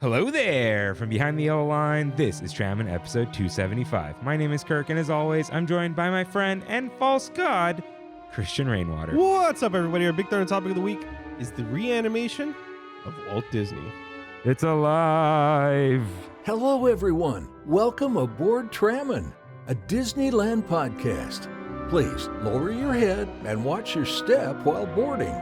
Hello there! From behind the yellow line, this is Trammin, episode 275. My name is Kirk, and as always, I'm joined by my friend and false god, Christian Rainwater. What's up, everybody? Our big third topic of the week is the reanimation of Walt Disney. It's alive! Hello, everyone. Welcome aboard Trammin, a Disneyland podcast. Please lower your head and watch your step while boarding.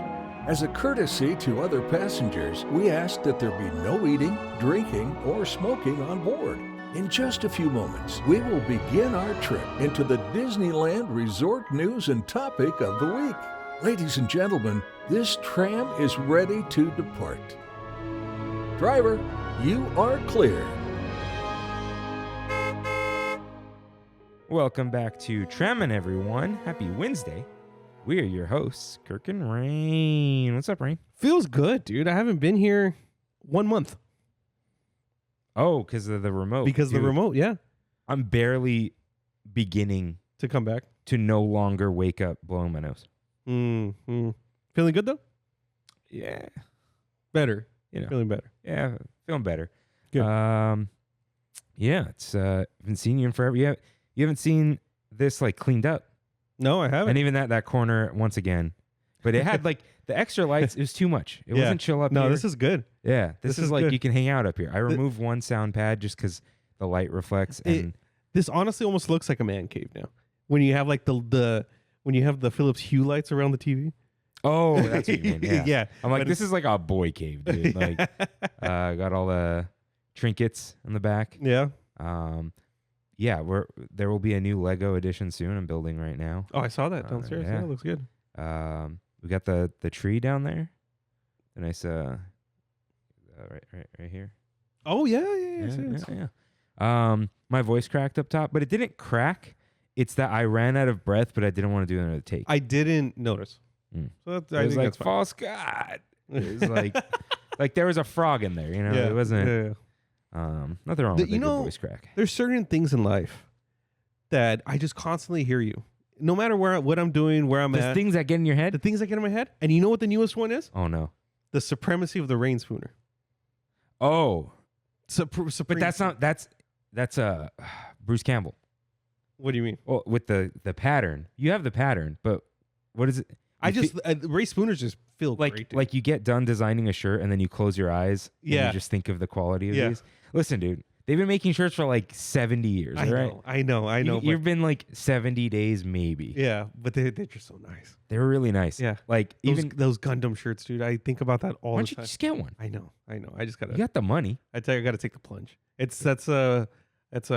As a courtesy to other passengers, we ask that there be no eating, drinking, or smoking on board. In just a few moments, we will begin our trip into the Disneyland Resort news and topic of the week. Ladies and gentlemen, this tram is ready to depart. Driver, you are clear. Welcome back to Trammin, everyone. Happy Wednesday. We are your hosts, Kirk and Rain. What's up, Rain? Feels good, dude. I haven't been here 1 month. Oh, because of the remote. Because of the remote, yeah. I'm barely beginning To come back. to no longer wake up blowing my nose. Mm-hmm. Feeling good, though? Yeah. Better. You know. Feeling better. Yeah, feeling better. Good. Yeah, it's been seeing you in forever. You haven't seen this like cleaned up. No, I haven't. And even that corner once again. But it had like the extra lights, it was too much. It wasn't chill up here. No, this is good. Yeah, this is like good. you can hang out up here. I removed one sound pad just because the light reflects and This honestly almost looks like a man cave now. When you have like the when you have the Philips Hue lights around the TV. oh, that's what you mean. Yeah. Yeah. I'm like, But this is like a boy cave, dude. Like got all the trinkets in the back. Yeah. Yeah, there will be a new Lego edition soon. I'm building right now. Oh, I saw that downstairs. Yeah, it looks good. We got the tree down there. The nice right here. Oh yeah. Yeah. My voice cracked up top, but it didn't crack. It's that I ran out of breath, but I didn't want to do another take. I didn't notice. Mm. So that's, It I was think like that's fine. false god. It was like there was a frog in there. You know, it wasn't. Yeah. Nothing wrong with You a good know, voice crack. There's certain things in life that I just constantly hear you. No matter what I'm doing, where I'm There's at, things that get in your the head. things that get in my head. And you know what the newest one is? Oh no. The supremacy of the rain spooner. Oh, Supreme. but that's Bruce Campbell. What do you mean? Well, with the pattern, you have the pattern, but what is it? I You just Ray Spooners just feel like great. Dude. like you get done designing a shirt and then you close your eyes. And Yeah. you just think of the quality of Yeah. these. Listen, dude, they've been making shirts for like 70 years. I right? know, I know. You've been like 70 days, maybe. Yeah, but they're just so nice. They were really nice. Yeah. Like even Those Gundam shirts, dude. I think about that all why the don't you time. just get one? I know. I just gotta. You got the money. I tell you, I gotta take the plunge. That's a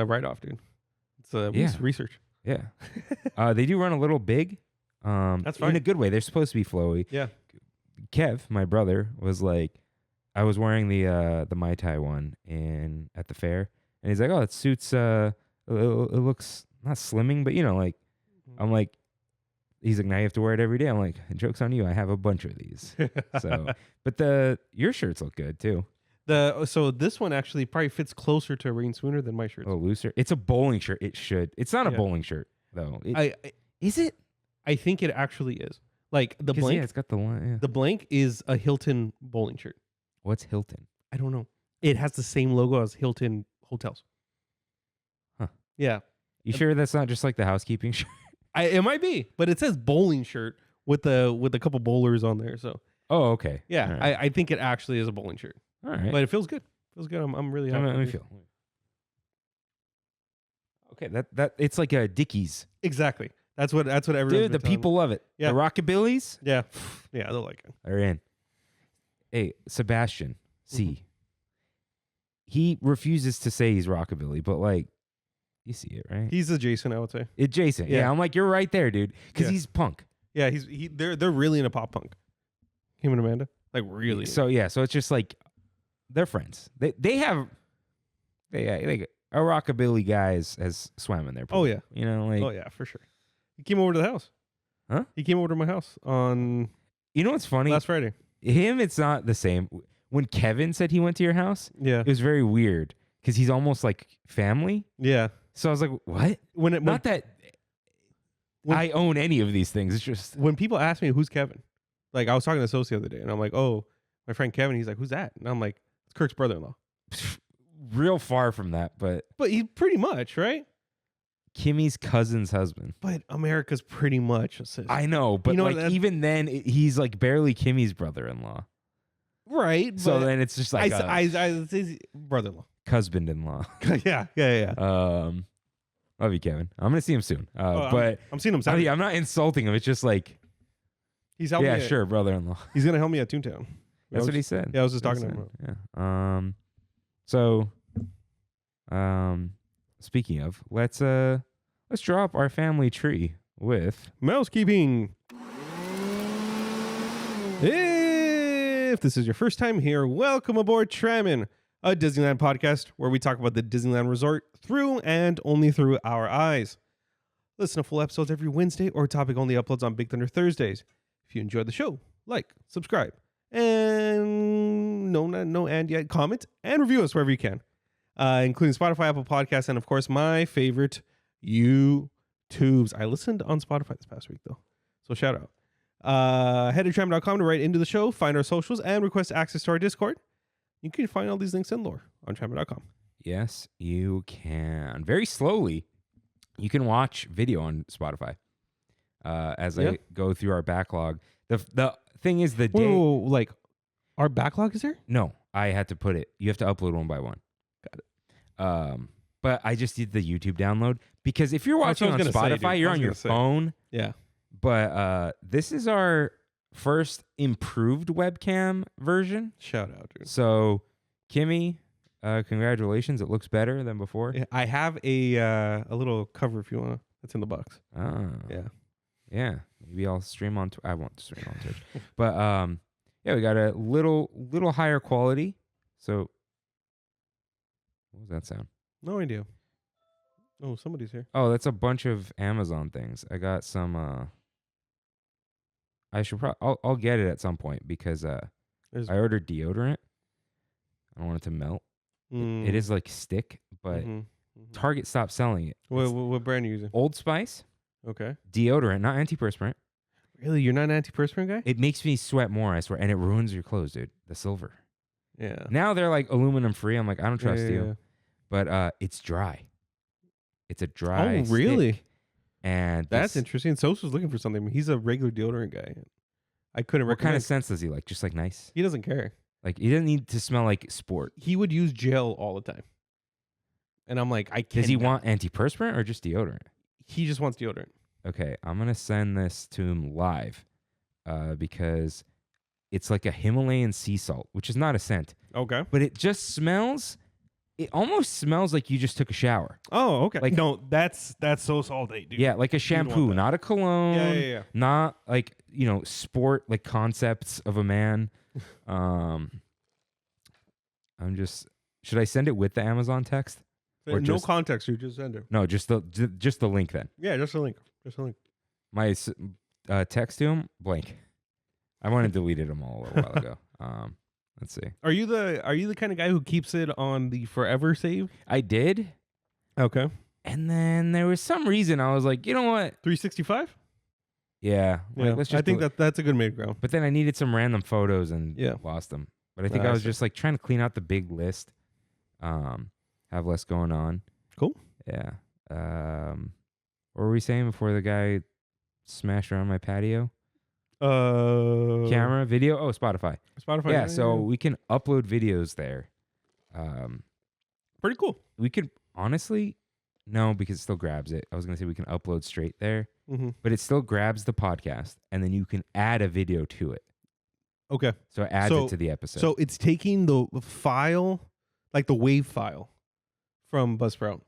write off, dude. It's research. Yeah. They do run a little big. That's fine. In a good way. They're supposed to be flowy. Yeah. Kev, my brother, was like, I was wearing the Mai Tai one at the fair, and he's like, "Oh, it suits. It looks not slimming, but you know, like." I'm like, he's like, "Now you have to wear it every day." I'm like, "Joke's on you. I have a bunch of these." So, but your shirts look good too. So this one actually probably fits closer to a rain spooner than my shirt. Oh, looser. It's a bowling shirt. It should. It's not a Yeah. bowling shirt though. Is it? I think it actually is. Like the blank. Yeah, it's got the one. Yeah. The blank is a Hilton bowling shirt. What's Hilton? I don't know. It has the same logo as Hilton hotels. Huh. Yeah. You sure that's not just like the housekeeping shirt? It might be, but it says bowling shirt with a couple bowlers on there. So Oh, okay. yeah, All right. I think it actually is a bowling shirt. All right. But it feels good. Feels good. I'm really happy. Let me with it. feel. Okay, that it's like a Dickies. Exactly. That's what everyone's Dude, been the telling me. people love it. Yeah. The Rockabillys Yeah. Yeah, they'll like it. are in. Hey, Sebastian C. Mm-hmm. He refuses to say he's Rockabilly, but like, you see it, right? He's adjacent, I would say. Adjacent. Yeah, Yeah. I'm like, you're right there, dude. Because Yeah. he's punk. Yeah, they're really into pop punk. Him and Amanda, like really. So yeah, so it's just like they're friends. They have like a Rockabilly guy has swam in their pool. Oh yeah. You know, like Oh yeah, for sure. He came over to the house. Huh? He came over to my house on you know what's funny? last Friday. Him, it's not the same. When Kevin said he went to your house, Yeah. it was very weird because he's almost like family. Yeah. So I was like, what? Not that I own any of these things. It's just when people ask me who's Kevin, like I was talking to Sos the other day, and I'm like, oh, my friend Kevin. He's like, who's that? And I'm like, it's Kirk's brother-in-law. real far from that, but he pretty much, right? Kimmy's cousin's husband. But America's pretty much a sis. I know, but You know, like that- even then, he's like barely Kimmy's brother-in-law. Right. So but then it's just like brother-in-law. husband-in-law. Yeah. Love you, Kevin. I'm gonna see him soon. But I'm seeing him Saturday. I'm not insulting him. It's just like, He's helping me. sure, brother-in-law. He's gonna help me at Toontown. That's what he said. Yeah, I was just That's talking to what him. he said. Yeah. So, speaking of, let's draw up our family tree with Mousekeeping. If this is your first time here, welcome aboard Trammin, a Disneyland podcast where we talk about the Disneyland Resort through and only through our eyes. Listen to full episodes every Wednesday or topic only uploads on Big Thunder Thursdays. If you enjoyed the show, like, subscribe, and comment and review us wherever you can, including Spotify, Apple Podcasts, and of course my favorite, YouTubes. I listened on Spotify this past week though, so shout out. Head to trammin.com to write into the show, find our socials, and request access to our Discord. You can find all these links and lore on trammin.com. Yes, you can. Very slowly, you can watch video on Spotify. As I go through our backlog. The thing is the day. Whoa, like our backlog is there? No, I had to put it. You have to upload one by one. Got it. But I just did the YouTube download because if you're That's what watching I on was gonna say, Spotify, dude. you're I was on your gonna say. phone. Yeah. But this is our first improved webcam version. Shout out, dude. So, Kimmy, congratulations. It looks better than before. Yeah, I have a little cover if you want to. That's in the box. Ah. Yeah. Yeah. Maybe I'll stream on I won't stream on Twitch. But yeah, we got a little higher quality. So what was that sound? No idea. Oh, somebody's here. Oh, that's a bunch of Amazon things. I got some I should I'll get it at some point because I ordered deodorant. I don't want it to melt. It is like stick, but Target stopped selling it. What brand are you using? Old Spice Okay. deodorant, not antiperspirant. Really? You're not an antiperspirant guy? It makes me sweat more, I swear, and it ruins your clothes, dude. The silver. Yeah. Now they're like aluminum free. I'm like, I don't trust Yeah. you. But it's dry. It's a dry. Oh, really? stick. And That's this- interesting. Sos was looking for something. He's a regular deodorant guy. I couldn't What kind recommend. of scents does he like? Just like nice. He doesn't care. Like he doesn't need to smell like sport. He would use gel all the time. And I'm like, I can't. Does he want antiperspirant or just deodorant? He just wants deodorant. Okay, I'm gonna send this to him live, because it's like a Himalayan sea salt, which is not a scent, Okay. but it just smells. It almost smells like you just took a shower. Oh, okay. Like- No, that's so salty, dude. Yeah, like a want shampoo, that. not a cologne. Yeah. Not like, sport, like concepts of a man. Should I send it with the Amazon text? Or No just- context. You just send it. No, just the link then. Yeah, just a link. Just a link. My text to him, blank. I went and deleted them all a while ago. Let's see. Are you the kind of guy who keeps it on the forever save? I did. Okay. And then there was some reason I was like, you know what? 365? Yeah. Yeah. Let's just I think that's a good mid ground. But then I needed some random photos and Yeah. lost them. But I think Ah, I I was see. just like trying to clean out the big list. Have less going on. Cool. Yeah. What were we saying before the guy smashed around my patio? Camera, video? Oh, Spotify. Spotify. Yeah, so we can upload videos there. Pretty cool. We could honestly, no, because it still grabs it. I was going to say we can upload straight there, Mm-hmm. but it still grabs the podcast and then you can add a video to it. Okay. So it adds So- it to the episode. So it's taking the file, like the WAV file from Buzzsprout.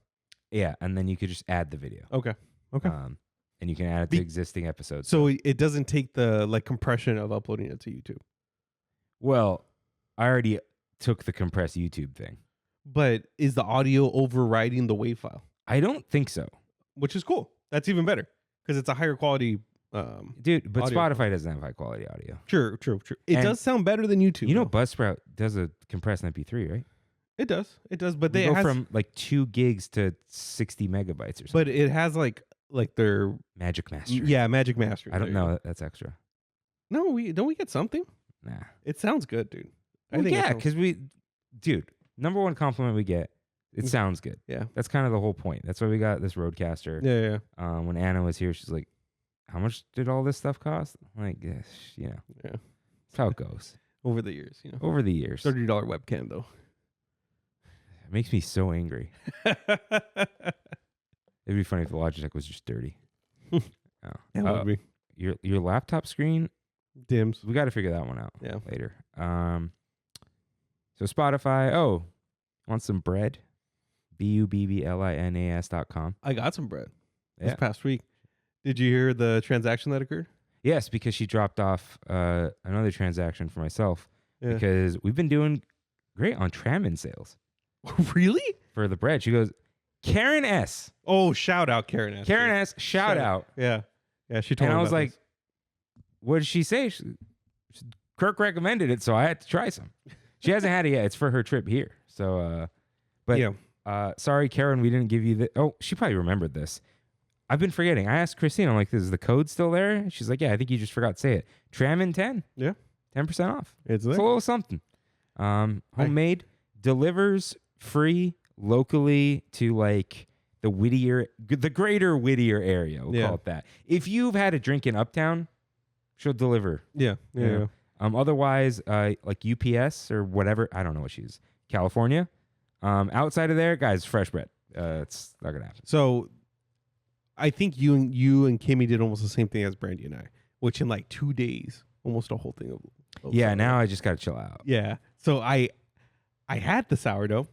yeah, and then you could just add the video. Okay. Okay. And you can add it to existing episodes. So it doesn't take the compression of uploading it to YouTube. Well, I already took the compressed YouTube thing. But is the audio overriding the WAV file? I don't think so. Which is cool. That's even better because it's a higher quality. Dude, but Audio. Spotify doesn't have high quality audio. True. It And does sound better than YouTube. You know, though. Buzzsprout does a compressed MP3, right? It does. But They they go has, from like 2 gigs to 60 megabytes or something. but it has like their Magic Master. Magic Master. I don't There you know. go. That's extra. No, we get something. Nah. It sounds good, dude. Well, it yeah, sounds- because dude, number one compliment we get. It sounds good. Yeah. That's kind of the whole point. That's why we got this Roadcaster. Yeah. When Anna was here, she's like, how much did all this stuff cost? I'm like, yeah. Yeah. That's how it goes. Over the years, Over the years. $30 webcam though. It makes me so angry. It'd be funny if the Logitech was just dirty. Oh. That would be. Your laptop screen, Dims. we got to figure that one out Yeah. later. So Spotify. Oh, want some bread? BUBBLINAS.com. I got some bread this Yeah. past week. Did you hear the transaction that occurred? Yes, because she dropped off another transaction for myself Yeah. because we've been doing great on Trammin sales Really? for the bread. She goes, Karen S. Oh, shout out Karen S. Karen S. Shout out. Yeah. Yeah, she told And me I was about like, what did she say? Kirk recommended it, so I had to try some. She hasn't had it yet. It's for her trip here. So, but Yeah. sorry, Karen, we didn't give you the. Oh, she probably remembered this. I've been forgetting. I asked Christine, I'm like, is the code still there? She's like, yeah, I think you just forgot to say it. Trammin 10. Yeah. 10% off. It's It's a there. little something. Homemade, delivers free locally to like the greater Whittier area. We'll call it that. If you've had a drink in Uptown, she'll deliver. Yeah. Yeah. Otherwise, like UPS or whatever, I don't know what she's. California. Outside of there, guys, fresh bread. It's not gonna happen. So I think you and Kimmy did almost the same thing as Brandy and I, which in like 2 days, almost a whole thing of Yeah, sourdough. now I just gotta chill out. Yeah. So I had the sourdough.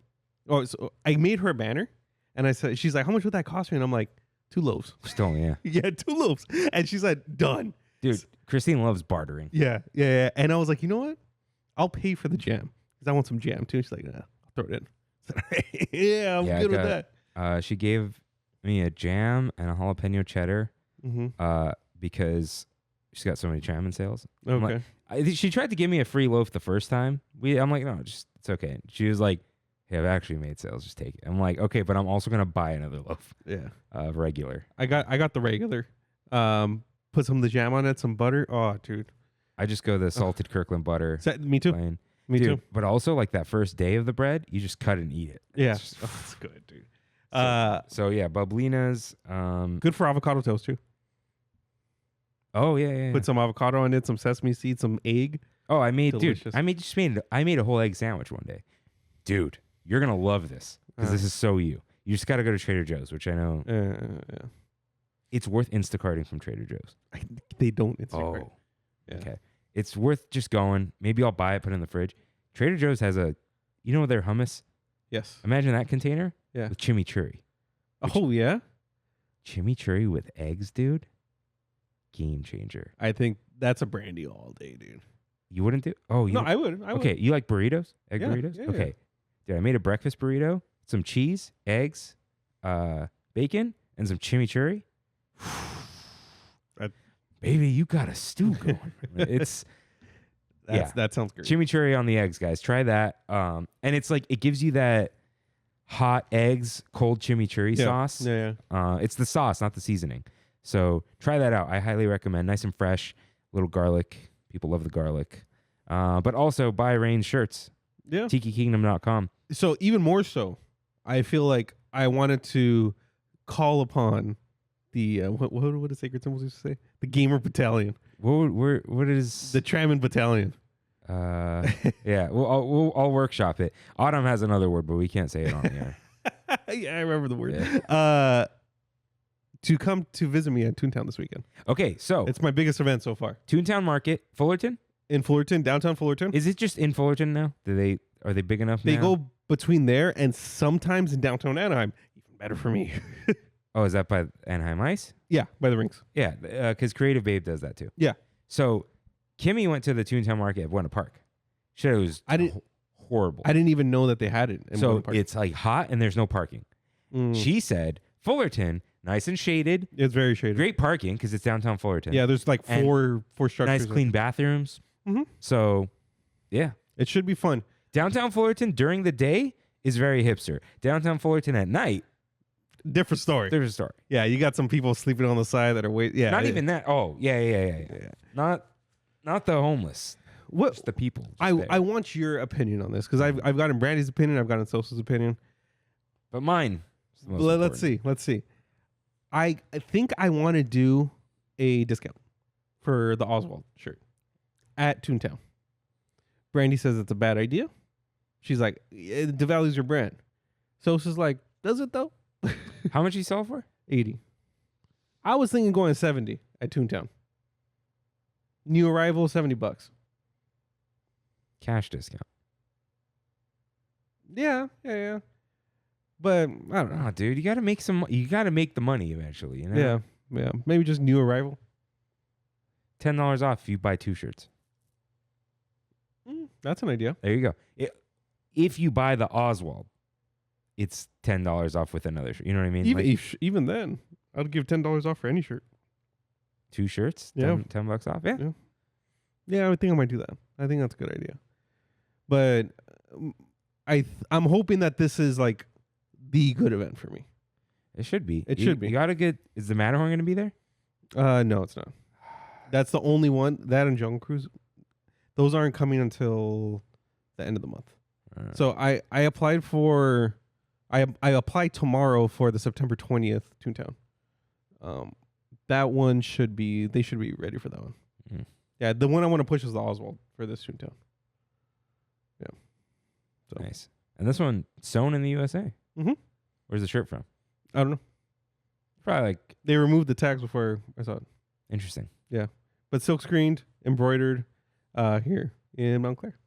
Oh, so I made her a banner, and I said, she's like, how much would that cost me? And I'm like, 2 loaves. Still, yeah. Yeah, 2 loaves. And she said, done. Dude, Christine loves bartering. Yeah. And I was like, you know what? I'll pay for the jam because I want some jam too. She's like, nah, I'll throw it in. Yeah, I'm Yeah, good with I that. She gave me a jam and a jalapeno cheddar Mm-hmm. because she's got so many Trammin sales. I'm Okay. like, she tried to give me a free loaf the first time. I'm like, no, just it's okay. She was like, hey, I've actually made sales. Just take it. I'm like, okay, but I'm also gonna buy another loaf Yeah. of regular. I got the regular. Put some of the jam on it, some butter. Oh, dude. I just go the salted Kirkland butter. Me too. Plain. Me Dude, too. But also like that first day of the bread, you just cut it and eat it. Yeah. It's just- That's good, dude. so yeah, Bublinas. Good for avocado toast too. Oh yeah. Put some avocado on it, some sesame seeds, some egg. Oh, I made Delicious. I made a whole egg sandwich one day. Dude, you're gonna love this because this is so you. You just gotta go to Trader Joe's, which I know Yeah. it's worth Instacarting from Trader Joe's. They don't. It's secret. Oh, Yeah. okay. It's worth just going. Maybe I'll buy it, put it in the fridge. Trader Joe's has their hummus. Yes. Imagine that container. Yeah. With chimichurri. Oh yeah. Chimichurri with eggs, dude. Game changer. I think that's a brandy all day, dude. You wouldn't do? Oh, you No, don't- I would. Okay, you like burritos? Egg Yeah, burritos? yeah, Okay. Dude, I made a breakfast burrito, some cheese, eggs, bacon, and some chimichurri. That- Baby, you got a stew going. That sounds great. Chimichurri on the eggs, guys. Try that. And it's like it gives you that hot eggs, cold chimichurri sauce. Yeah. It's the sauce, not the seasoning. So try that out. I highly recommend. Nice and fresh. Little garlic. People love the garlic. But also buy Rain shirts. Yeah. TikiKingdom.com. So even more so, I feel like I wanted to call upon the what did Sacred Symbols used to say? The Gamer Battalion, What is the Trammin Battalion. yeah, I'll workshop it. Autumn has another word, but we can't say it on the air. Yeah, I remember the word. Yeah. To come to visit me at Toontown this weekend. Okay, so It's my biggest event so far. Toontown Market, Fullerton. In Fullerton, downtown Fullerton. Is it just in Fullerton now? Are they big enough? They now? go between there and sometimes in downtown Anaheim. Even better for me. Oh, is that by Anaheim Ice? Yeah, by the rings. Yeah, because Creative Babe does that too. Yeah. So Kimmy went to the Toontown Market at Buena Park. She said it was horrible. I didn't even know that they had it. In So Buena Park. it's like hot and there's no parking. Mm. She said Fullerton, nice and shaded, It's very shady. great parking because it's downtown Fullerton. Yeah, there's like And four structures. nice clean bathrooms. Mhm. So, yeah, It should be fun. downtown Fullerton during the day is very hipster. Downtown Fullerton at night, Different story. there's a story. Yeah, you got some people sleeping on the side that are wait. Yeah, Not even that. Oh, yeah. Not the homeless. What Just the people. I want your opinion on this because I've gotten Brandy's opinion, I've gotten Sosa's opinion. But mine. is the most Let's important. see. I think I want to do a discount for the Oswald shirt at Toontown. Brandy says it's a bad idea. She's like, it devalues your brand. Sosa's like, does it though? How much you sell for? 80. I was thinking going 70 at Toontown. New arrival, $70. Cash discount. Yeah. But I don't know. Oh, dude, you gotta make some. You gotta make the money eventually. You know? Yeah. Maybe just new arrival. $10 off if you buy 2 shirts. That's an idea. There you go. If you buy the Oswald, it's $10 off with another shirt. You know what I mean? Even then, I'd give $10 off for any shirt. 2 shirts, Yeah. $10 off. Yeah. Yeah, I think I might do that. I think that's a good idea. But I'm hoping that this is like the good event for me. It should be. It should be. You gotta get. Is the Matterhorn gonna be there? No, it's not. That's the only one. That and Jungle Cruise, those aren't coming until the end of the month. So I applied for. I apply tomorrow for the September 20th Toontown. That one should be. They should be ready for that one. Mm. Yeah, the one I want to push is the Oswald for this Toontown. Yeah. So. Nice. And this one sewn in the USA. Mm-hmm. Where's the shirt from? I don't know. Probably like They removed the tags before I saw it. interesting. But silk screened, embroidered, here in Montclair.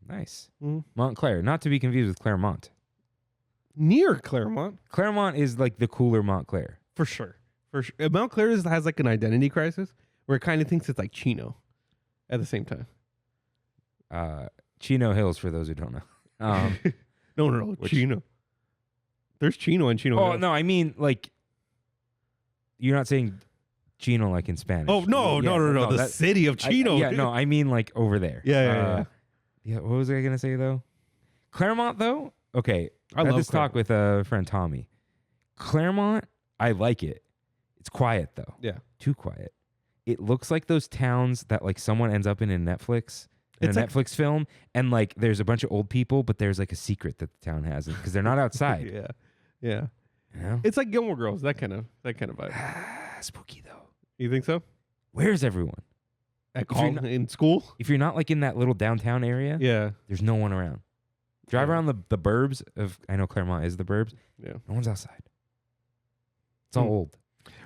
Nice. Mm-hmm. Montclair, not to be confused with Claremont. Near Claremont, Claremont is like the cooler Montclair. for sure. Montclair has like an identity crisis where it kind of thinks it's like Chino at the same time. Chino Hills, for those who don't know. No, Chino. There's Chino and Chino. Oh Hills. no, I mean like you're not saying Chino like in Spanish. Oh no. The city of Chino. I mean like over there. Yeah. Yeah, what was I gonna say though? Claremont though? Okay. I had love this talk with a friend Tommy. Claremont, I like it. It's quiet though. Yeah. Too quiet. It looks like those towns that like someone ends up in Netflix. It's a like- Netflix film, and like there's a bunch of old people, but there's like a secret that the town has because they're not outside. Yeah. You know? It's like Gilmore Girls, that kind of vibe. Spooky though. You think so? Where's everyone? In school? If you're not like in that little downtown area, Yeah. there's no one around. Drive Yeah. around the burbs of. I know Claremont is the burbs. Yeah. No one's outside. It's all old.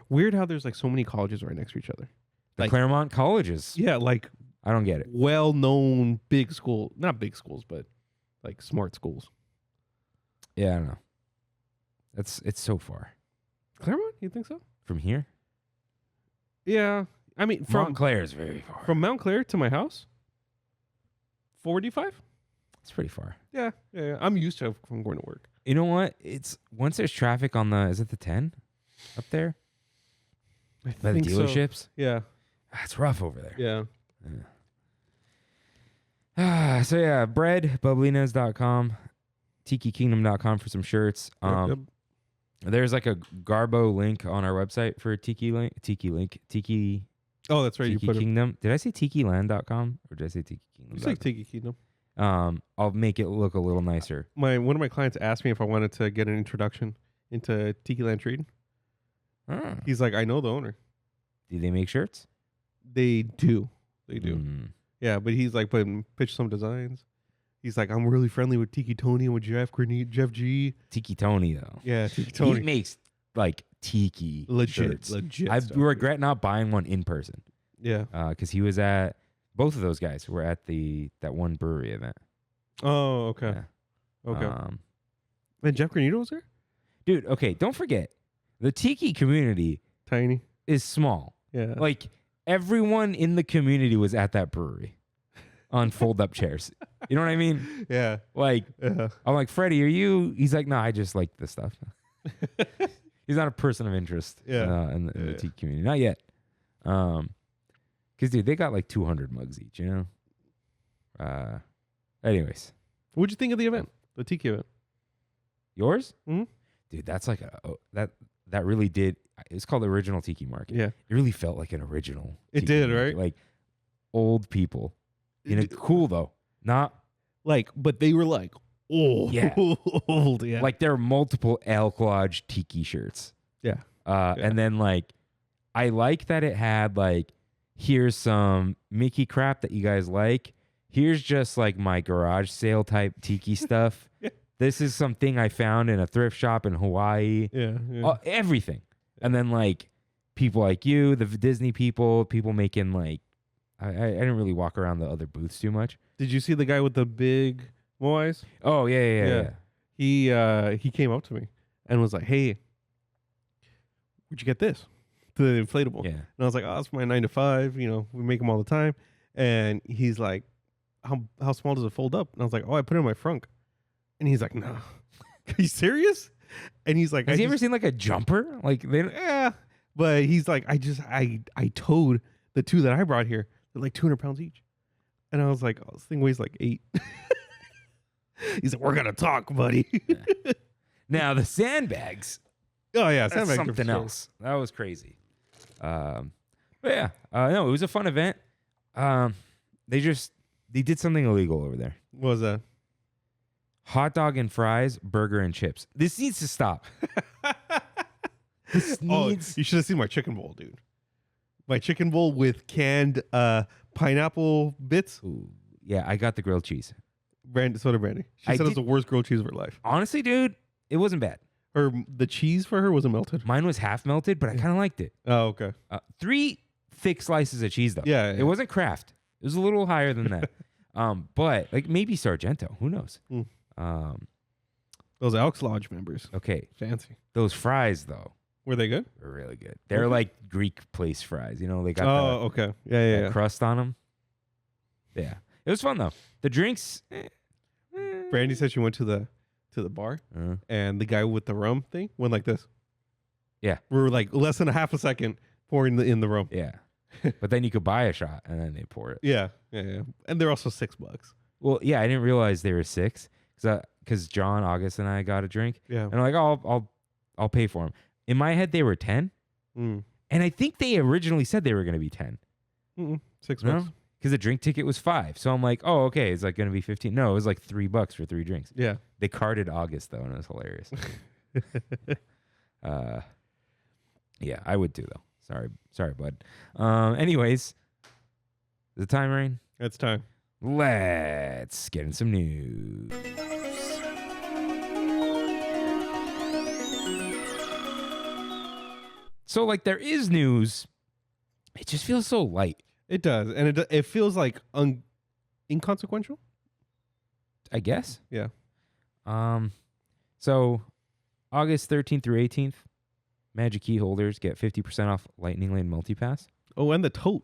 Weird how there's like so many colleges right next to each other. The Like- Claremont colleges. Yeah, like I don't get it. well-known big school, not big schools, but like smart schools. Yeah, I don't know. It's so far Claremont, you think so? from here. Yeah, I mean from Montclair is very far. from Montclair to my house, 45. It's pretty far. Yeah. I'm used to it from going to work. You know what? It's once there's traffic on the. Is it the 10 up there by the think so. dealerships? Yeah, It's rough over there. yeah. So yeah, bread, bubblinas.com, tikikingdom.com for some shirts. Yep. There's like a Garbo link on our website for Tiki Oh, that's right. You put it. Kingdom. Did I say tikiland.com or did I say Tiki Kingdom? It's like Tiki Kingdom. I'll make it look a little nicer. One of my clients asked me if I wanted to get an introduction into Tiki Land Trading. Ah. He's like, I know the owner. Do they make shirts? They do. Mm. Mm. Yeah, but he's like, pitch some designs. He's like, I'm really friendly with Tiki Tony and with Jeff G. Tiki Tony though. Yeah, Tiki Tony. He makes like tiki legit. I stuff, regret not buying one in person. Yeah. Because he was at both of those guys were at that one brewery event. Oh, okay. Yeah. Okay. And Jeff Granito was there? Dude, okay, don't forget the tiki community Tiny. is small. Yeah. Like everyone in the community was at that brewery on fold-up chairs. You know what I mean? Yeah. Like Yeah. I'm like, Freddie, are you? He's like, no, I just like this stuff. He's not a person of interest. Yeah. In the tiki community, not yet. Because dude, they got like 200 mugs each. You know. Anyways, What'd you think of the event? The Tiki event? yours, Mhm. dude. That's like that really did. It's called the Original Tiki Market. Yeah. It really felt like an original. It tiki did, market. right? Like old people You know, cool though. Not like, but they were like, old. Yeah. Old, yeah. like there are multiple Elk Lodge tiki shirts. Yeah. And then like, I like that it had like, here's some Mickey crap that you guys like. Here's just like my garage sale type tiki stuff. Yeah. This is something I found in a thrift shop in Hawaii. Yeah. Yeah. Everything. And then like people like you, the Disney people making like, I didn't really walk around the other booths too much. Did you see the guy with the big moais? Oh yeah. He came up to me and was like, "Hey, where'd you get this?" To the inflatable. Yeah. And I was like, "Oh, it's my 9 to 5. You know, we make them all the time." And he's like, "How small does it fold up?" And I was like, "Oh, I put it in my frunk." And he's like, "No, are you serious?" And he's like, Has he ever seen like a jumper? Like they Yeah, but he's like, I towed the 2 that I brought here. They're like 200 pounds each. And I was like, oh, this thing weighs like 8. He's like, we're gonna talk, buddy. Now the sandbags. Oh yeah, That's sandbags are something for sure. else. That was crazy. But yeah, no, it was a fun event. They did something illegal over there. What was that? Hot dog and fries, burger and chips. This needs to stop. This needs. Oh, you should have seen my chicken bowl, dude. My chicken bowl with canned pineapple bits. Ooh, yeah, I got the grilled cheese. Soda Brandy. She I said it was did- the worst grilled cheese of her life. Honestly, dude, it wasn't bad. The cheese for her wasn't melted. Mine was half melted, but I kind of liked it. Oh, okay. 3 thick slices of cheese, though. Yeah, It wasn't Kraft. It was a little higher than that. But like maybe Sargento. Who knows? Mm. Those Elks Lodge members. Okay. Fancy. Those fries, though, Were they good? were really good. They're like Greek place fries. You know, they got Oh, okay. Yeah, that crust on them. Yeah. It was fun, though. The drinks. Brandy said she went to the bar and the guy with the rum thing went like this. Yeah. We were like less than a half a second pouring in the rum. Yeah. But then you could buy a shot and then they pour it. Yeah. And they're also $6. Well, yeah, I didn't realize they were 6 because John, August, and I got a drink. Yeah. And I'm like, oh, I'll pay for them. In my head, they were 10. Mm. And I think they originally said they were going to be 10. $6. No? Because the drink ticket was 5. So I'm like, oh, okay. It's like going to be 15. No, it was like $3 for 3 drinks. Yeah. They carded August, though, and it was hilarious. Yeah, I would too, though. Sorry, bud. Anyways, the time, Rain? It's time. Let's get in some news. So, like, there is news. It just feels so light. It does. And it feels like inconsequential. I guess. Yeah. So August 13th through 18th, Magic Key holders get 50% off Lightning Lane Multipass. Oh, and the tote.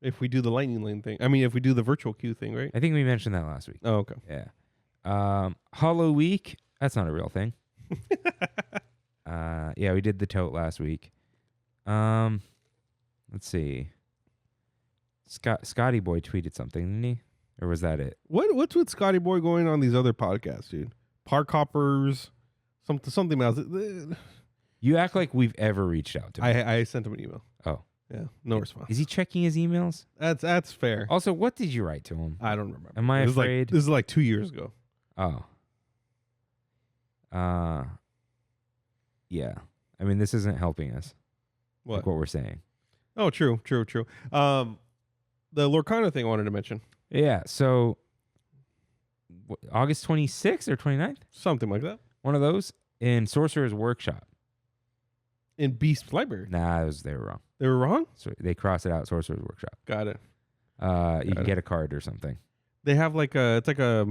If we do the lightning lane thing. I mean, if we do the virtual queue thing, right? I think we mentioned that last week. Oh, okay. Yeah. Hollow Week. That's not a real thing. Yeah, we did the tote last week. Let's see. Scotty Boy tweeted something, didn't he? Or was that it? What's with Scotty Boy going on these other podcasts, dude? Park hoppers, something else. You act like we've ever reached out to him. I sent him an email. Oh. Yeah, no response. Is he checking his emails? That's fair. Also, what did you write to him? I don't remember. Am I afraid? This is like 2 years ago. Oh. Yeah. I mean, this isn't helping us. What? Like what we're saying. Oh, true. The Lorcana thing I wanted to mention. Yeah. So August 26th or 29th? Something like that. One of those in Sorcerer's Workshop. In Beast's Library. Nah, they were wrong. They were wrong? So they crossed it out, Sorcerer's Workshop. Got it. You can get a card or something. They have it's like a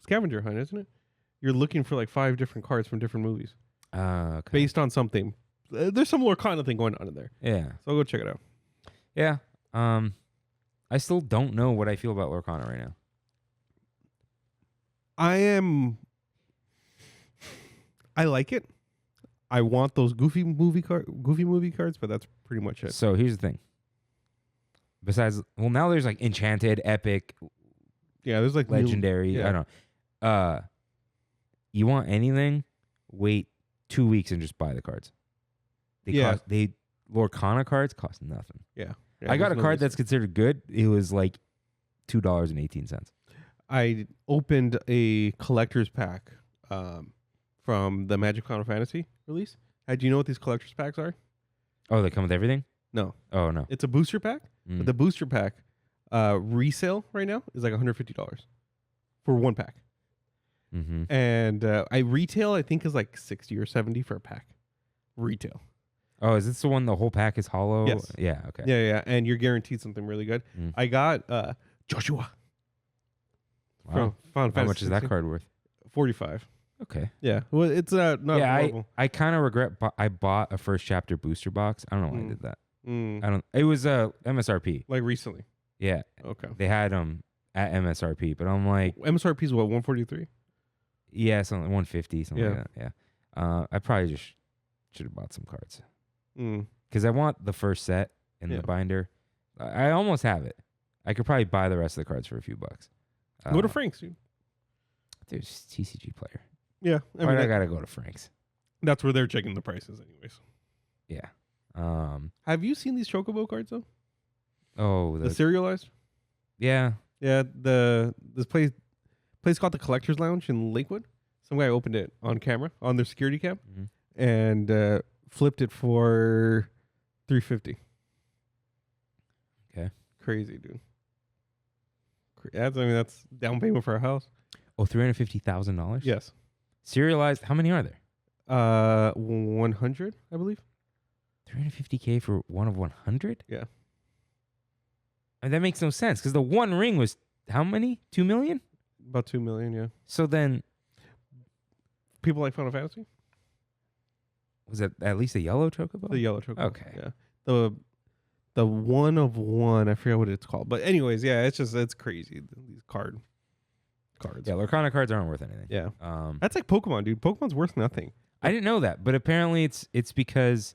scavenger hunt, isn't it? You're looking for like 5 different cards from different movies. Okay. Based on something. There's some Lorcana thing going on in there. Yeah. So I'll go check it out. Yeah. I still don't know what I feel about Lorcana right now. I like it. I want those goofy movie cards, but that's pretty much it. So here's the thing. Besides, well, now there's like Enchanted, Epic, Yeah, there's like Legendary. yeah. I don't know. You want anything? Wait 2 weeks and just buy the cards. Yeah. Lorcana cards cost nothing. Yeah. Yeah, I got a there's no card reason. that's considered good. It was like $2.18. I opened a collector's pack from the Magic Final Fantasy release. Do you know what these collector's packs are? Oh, they come with everything? No. Oh, no. It's a booster pack. Mm. But the booster pack resale right now is like $150 for one pack. Mm-hmm. And I retail, I think, is like 60 or 70 for a pack. Retail. Oh, is this the one the whole pack is hollow? Yes. Yeah, okay. Yeah. And you're guaranteed something really good. Mm. I got Joshua. Wow. From Final How Fantasy much is that 16. card worth? 45. Okay. Yeah. Well, it's not Yeah, horrible. I kind of regret I bought a first chapter booster box. I don't know why I did that. It was MSRP. Like recently. Yeah. Okay. They had them at MSRP, but I'm like, MSRP is what, 143? yeah, something 150, something Yeah. like that. Yeah. I probably just should have bought some cards Mm. because I want the first set in Yeah. the binder. I almost have it. I could probably buy the rest of the cards for a few bucks. Go to Frank's, dude. There's TCG player. Yeah. Why do I gotta go to Frank's? That's where they're checking the prices anyways. Yeah. Have you seen these Chocobo cards, though? Oh, The serialized? yeah. Yeah. This place called the Collector's Lounge in Lakewood. Some guy opened it on camera, on their security cam, Mhm. and flipped it for $350. Okay. Crazy, dude. That's down payment for a house. Oh, $350,000. Yes. Serialized. How many are there? 100, I believe. $350K for one of 100? Yeah. And that makes no sense because the one ring was how many? 2 million? About 2 million, yeah. So then, People like Final Fantasy? was it at least a yellow chocobo? The yellow chocobo. Okay. Yeah. The one of one, I forget what it's called. But anyways, yeah, it's crazy. These cards. Yeah, Lorcana cards aren't worth anything. Yeah. That's That's like Pokemon, dude. Pokemon's worth nothing. I didn't know that, but apparently it's because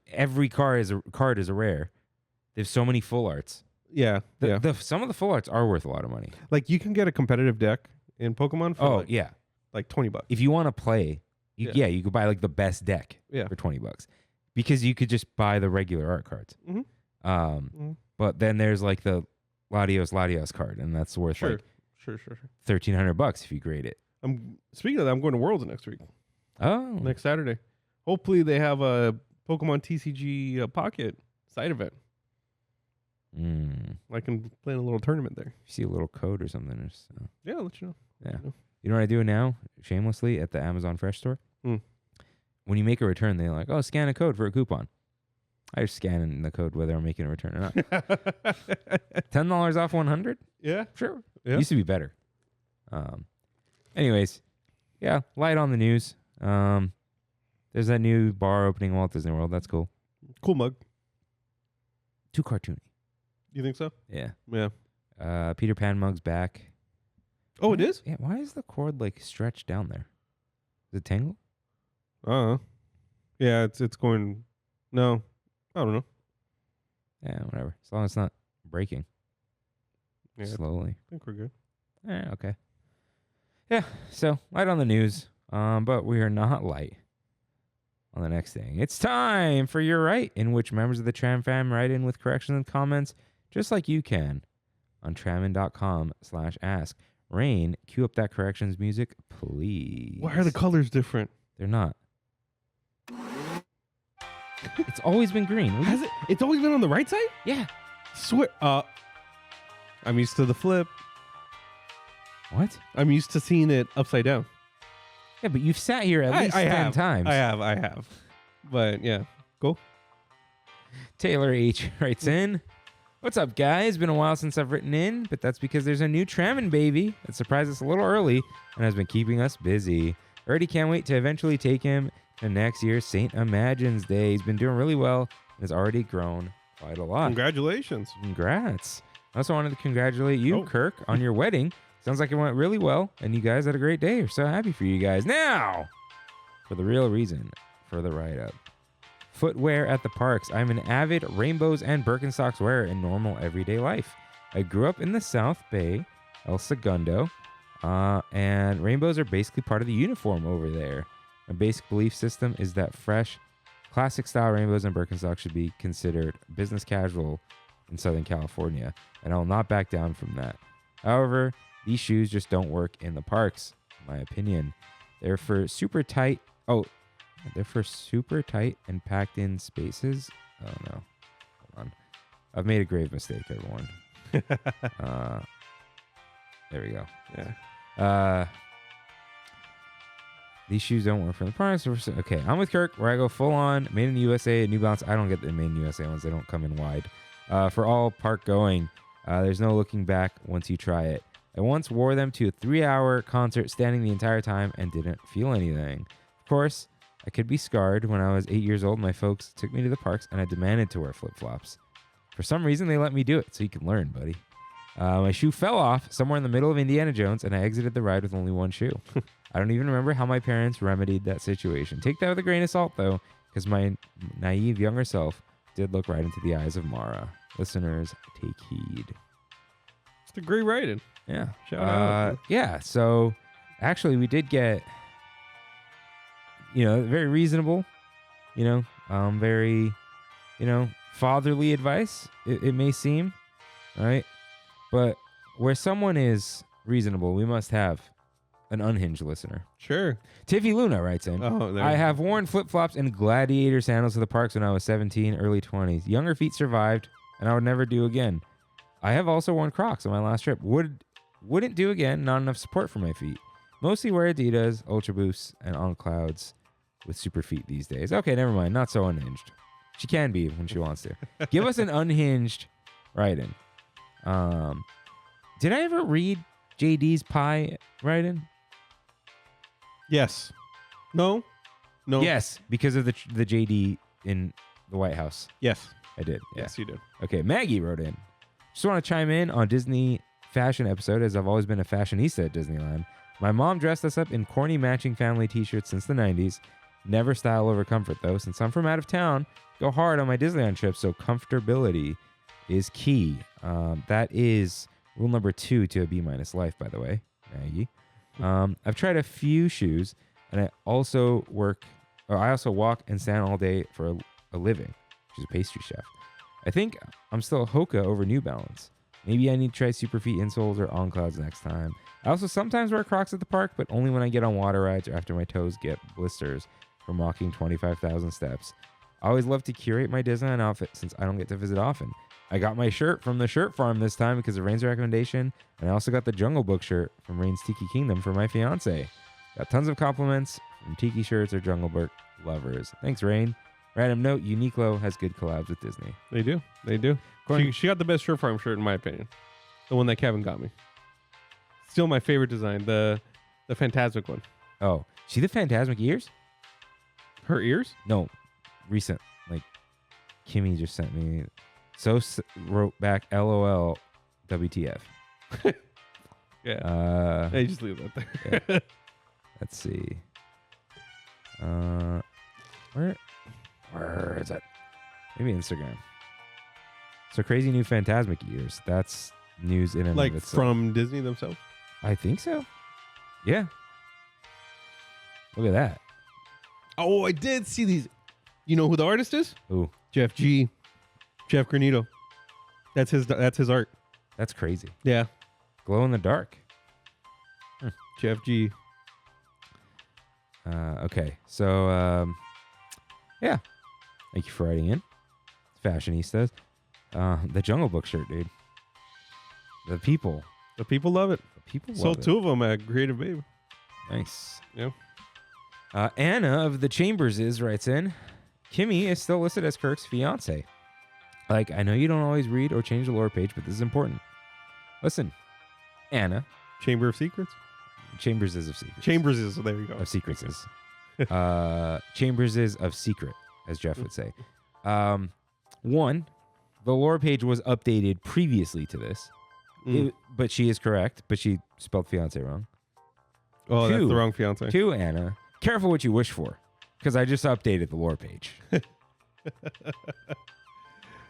every card is a rare. There's so many full arts. Yeah. Yeah. Some of the full arts are worth a lot of money. Like you can get a competitive deck in Pokemon for like $20. If you want to play, you could buy like the best deck Yeah. for $20 because you could just buy the regular art cards. Mhm. But then there's like the Latios card, and that's worth Sure. like Sure. $1,300 if you grade it. Speaking of that, I'm going to Worlds next week. Oh, Next Saturday. Hopefully they have a Pokemon TCG pocket side event. I can play in a little tournament there. see a little code or something. Yeah, I'll let you know. Yeah. Yeah. You know what I do now, shamelessly, at the Amazon Fresh store? Mm. When you make a return, they're like, oh, scan a code for a coupon. I just scan in the code whether I'm making a return or not. $10 off 100? Yeah. Sure. Yeah. Used to be better. Anyways, yeah, light on the news. There's that new bar opening in Walt Disney World. That's cool. Cool mug. Too cartoony. You think so? Yeah. Yeah. Peter Pan mug's back. Oh, it is? Yeah. Why is the cord like stretched down there? Is it tangled? Yeah, it's going. No, I don't know. Yeah, whatever. As long as it's not breaking Yeah, slowly. I think we're good. Okay. Yeah. So light on the news. But we are not light on the next thing. It's time for Your Right, in which members of the Tram fam write in with corrections and comments, just like you can, on trammin.com/ask. Rain, cue up that corrections music, please. Why are the colors different? They're not. It's always been green. Has it? It's always been on the right side? Yeah. Swear. I'm used to the flip. What? I'm used to seeing it upside down. Yeah, but you've sat here at least 10 times. I have. But yeah, go. Taylor H. writes in, what's up, guys? Been a while since I've written in, but that's because there's a new Trammin baby that surprised us a little early and has been keeping us busy. Already can't wait to eventually take him to next year's St. Imagines Day. He's been doing really well and has already grown quite a lot. Congratulations. Congrats. I also wanted to congratulate you, Kirk, on your wedding. Sounds like it went really well, and you guys had a great day. We're so happy for you guys. Now, for the real reason for the write-up. Footwear at the parks. I'm an avid Rainbows and Birkenstocks wearer in normal everyday life. I grew up in the South Bay, El Segundo, and rainbows are basically part of the uniform over there. My basic belief system is that fresh Classic style rainbows and Birkenstocks should be considered business casual in Southern California, and I will not back down from that. However, these shoes just don't work in the parks, in my opinion. They're for super tight. Oh, they're for super tight and packed in spaces. Oh no, hold on. I've made a grave mistake, everyone. There we go. Yeah. These shoes don't work for the parks. Okay, I'm with Kirk, where I go full on made in the USA, New Balance. I don't get the made in the USA ones. They don't come in wide. For all park going, there's no looking back once you try it. I once wore them to a 3-hour concert standing the entire time and didn't feel anything. Of course, I could be scarred. When I was 8 years old, my folks took me to the parks and I demanded to wear flip-flops. For some reason, they let me do it, so you can learn, buddy. My shoe fell off somewhere in the middle of Indiana Jones, and I exited the ride with only one shoe. I don't even remember how my parents remedied that situation. Take that with a grain of salt, though, because my naive younger self did look right into the eyes of Mara. Listeners, take heed. It's a great writing. Yeah. Shout out. Yeah, so actually we did get, very reasonable, very, fatherly advice, it may seem, right? But where someone is reasonable, we must have an unhinged listener. Sure. Tiffy Luna writes in, I have worn flip-flops and gladiator sandals to the parks when I was 17, early 20s. Younger feet survived, and I would never do again. I have also worn Crocs on my last trip. Wouldn't do again, not enough support for my feet. Mostly wear Adidas, Ultra Boosts, and On Clouds with super feet these days. Okay, never mind. Not so unhinged. She can be when she wants to. Give us an unhinged write-in. Did I ever read JD's pie write-in? Yes. No. Yes, because of the JD in the White House. Yes. I did. Yeah. Yes, you did. Okay, Maggie wrote in. Just want to chime in on Disney fashion episode, as I've always been a fashionista at Disneyland. My mom dressed us up in corny matching family t-shirts since the 90s. Never style over comfort, though. Since I'm from out of town, go hard on my Disneyland trips, so comfortability is key. That is rule number 2 to a B- life, by the way, Maggie. I've tried a few shoes, and I also walk and stand all day for a living. She's a pastry chef. I think I'm still Hoka over New Balance. Maybe I need to try Superfeet insoles or On Clouds next time. I also sometimes wear Crocs at the park, but only when I get on water rides or after my toes get blisters from walking 25,000 steps. I always love to curate my Disneyland outfit since I don't get to visit often. I got my shirt from the Shirt Farm this time because of Rain's recommendation, and I also got the Jungle Book shirt from Rain's Tiki Kingdom for my fiance. Got tons of compliments from Tiki shirts or Jungle Book lovers. Thanks, Rain. Random note, Uniqlo has good collabs with Disney. They do. She got the best Shirt Farm shirt, in my opinion. The one that Kevin got me. Still my favorite design, the Phantasmic one. Oh, see the Phantasmic ears? Her ears? No, recent. Like, Kimmy just sent me. Wrote back, LOL, WTF. Yeah. Hey, just leave that there. Yeah. Let's see. Where is it? Maybe Instagram. So crazy new Phantasmic ears. That's news in and like of itself. From Disney themselves? I think so. Yeah. Look at that. Oh, I did see these. You know who the artist is? Ooh, Jeff G. Jeff Granito. That's his art. that's crazy. Yeah. Glow in the dark. Jeff G. Okay. So, yeah. Thank you for writing in. Fashionistas. The Jungle Book shirt, dude. The people love it. The people love Sold it. 2 of them at Creative Babe. Nice. Yeah. Anna of the Chamberses writes in, Kimmy is still listed as Kirk's fiance. Like, I know you don't always read or change the lore page, but this is important. Listen, Anna. Chamber of Secrets? Chambers is of secrets. Chambers is, there you go. Of secrets is. Chambers is of secret, as Jeff would say. One, the lore page was updated previously to this. But she is correct, but she spelled fiance wrong. Oh, that's the wrong fiance. 2, Anna, careful what you wish for, because I just updated the lore page.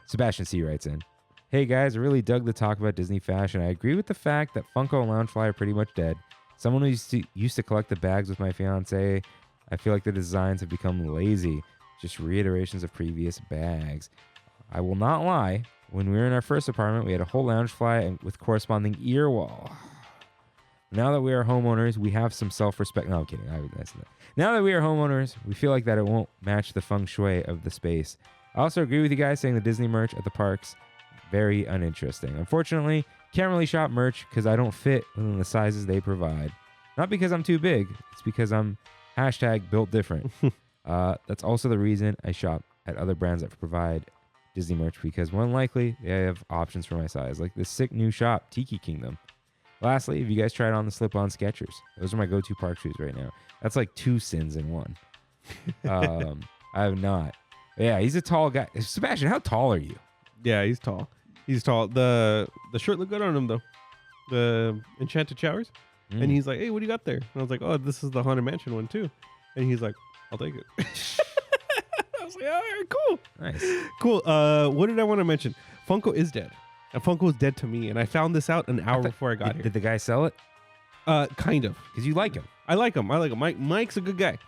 Sebastian C. writes in, hey guys, I really dug the talk about Disney fashion. I agree with the fact that Funko and Loungefly are pretty much dead. Someone who used to collect the bags with my fiance. I feel like the designs have become lazy. just reiterations of previous bags. I will not lie. When we were in our first apartment, we had a whole loungefly and with corresponding ear wall. Now that we are homeowners, we have some self-respect. No, I'm kidding. Now that we are homeowners, we feel like that it won't match the feng shui of the space. I also agree with you guys saying the Disney merch at the parks, very uninteresting. Unfortunately, can't really shop merch because I don't fit within the sizes they provide. Not because I'm too big. It's because I'm #built different. That's also the reason I shop at other brands that provide Disney merch, because more than likely they have options for my size, like this sick new shop, Tiki Kingdom. Lastly, have you guys tried on the slip-on Skechers? Those are my go-to park shoes right now. That's like 2 sins in one. I have not. But yeah, he's a tall guy. Sebastian, how tall are you? Yeah, he's tall. He's tall. The shirt looked good on him though. The Enchanted Showers. And he's like, "Hey, what do you got there?" And I was like, "Oh, this is the Haunted Mansion one too." And he's like, "I'll take it." I was like, "All right, cool, Nice, cool." What did I want to mention? Funko is dead, and Funko is dead to me. And I found this out an hour before I got here. Did the guy sell it? Kind of. Because you like him. I like him. Mike's a good guy.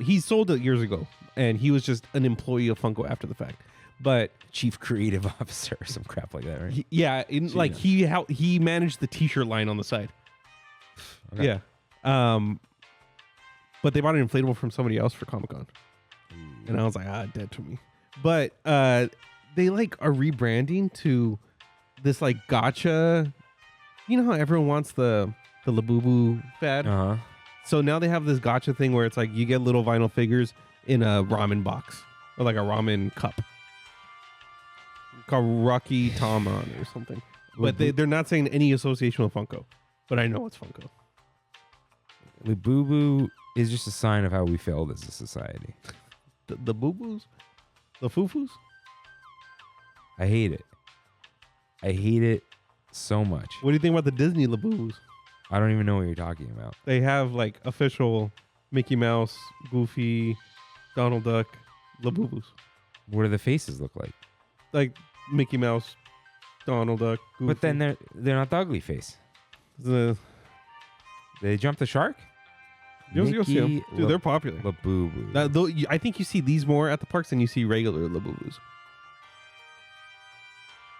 He sold it years ago, and he was just an employee of Funko after the fact. But Chief Creative Officer or some crap like that, right? He managed the T-shirt line on the side. Okay. Yeah. But they bought an inflatable from somebody else for Comic-Con. And I was like, dead to me. But they like are rebranding to this like gotcha. You know how everyone wants the Labubu fad? Uh-huh. So now they have this gotcha thing where it's like you get little vinyl figures in a ramen box or like a ramen cup called Rocky Taman or something. But they're not saying any association with Funko. But I know it's Funko. Labubu is just a sign of how we failed as a society. The boo-boos? The foo-foos? I hate it. I hate it so much. What do you think about the Disney Labubu's? I don't even know what you're talking about. They have like official Mickey Mouse, Goofy, Donald Duck, Labubu's. What do the faces look like? Like Mickey Mouse, Donald Duck, Goofy. But then they're not the ugly face. Did they jump the shark? You'll see them. Dude, they're popular. Labubu. I think you see these more at the parks than you see regular Labubu's.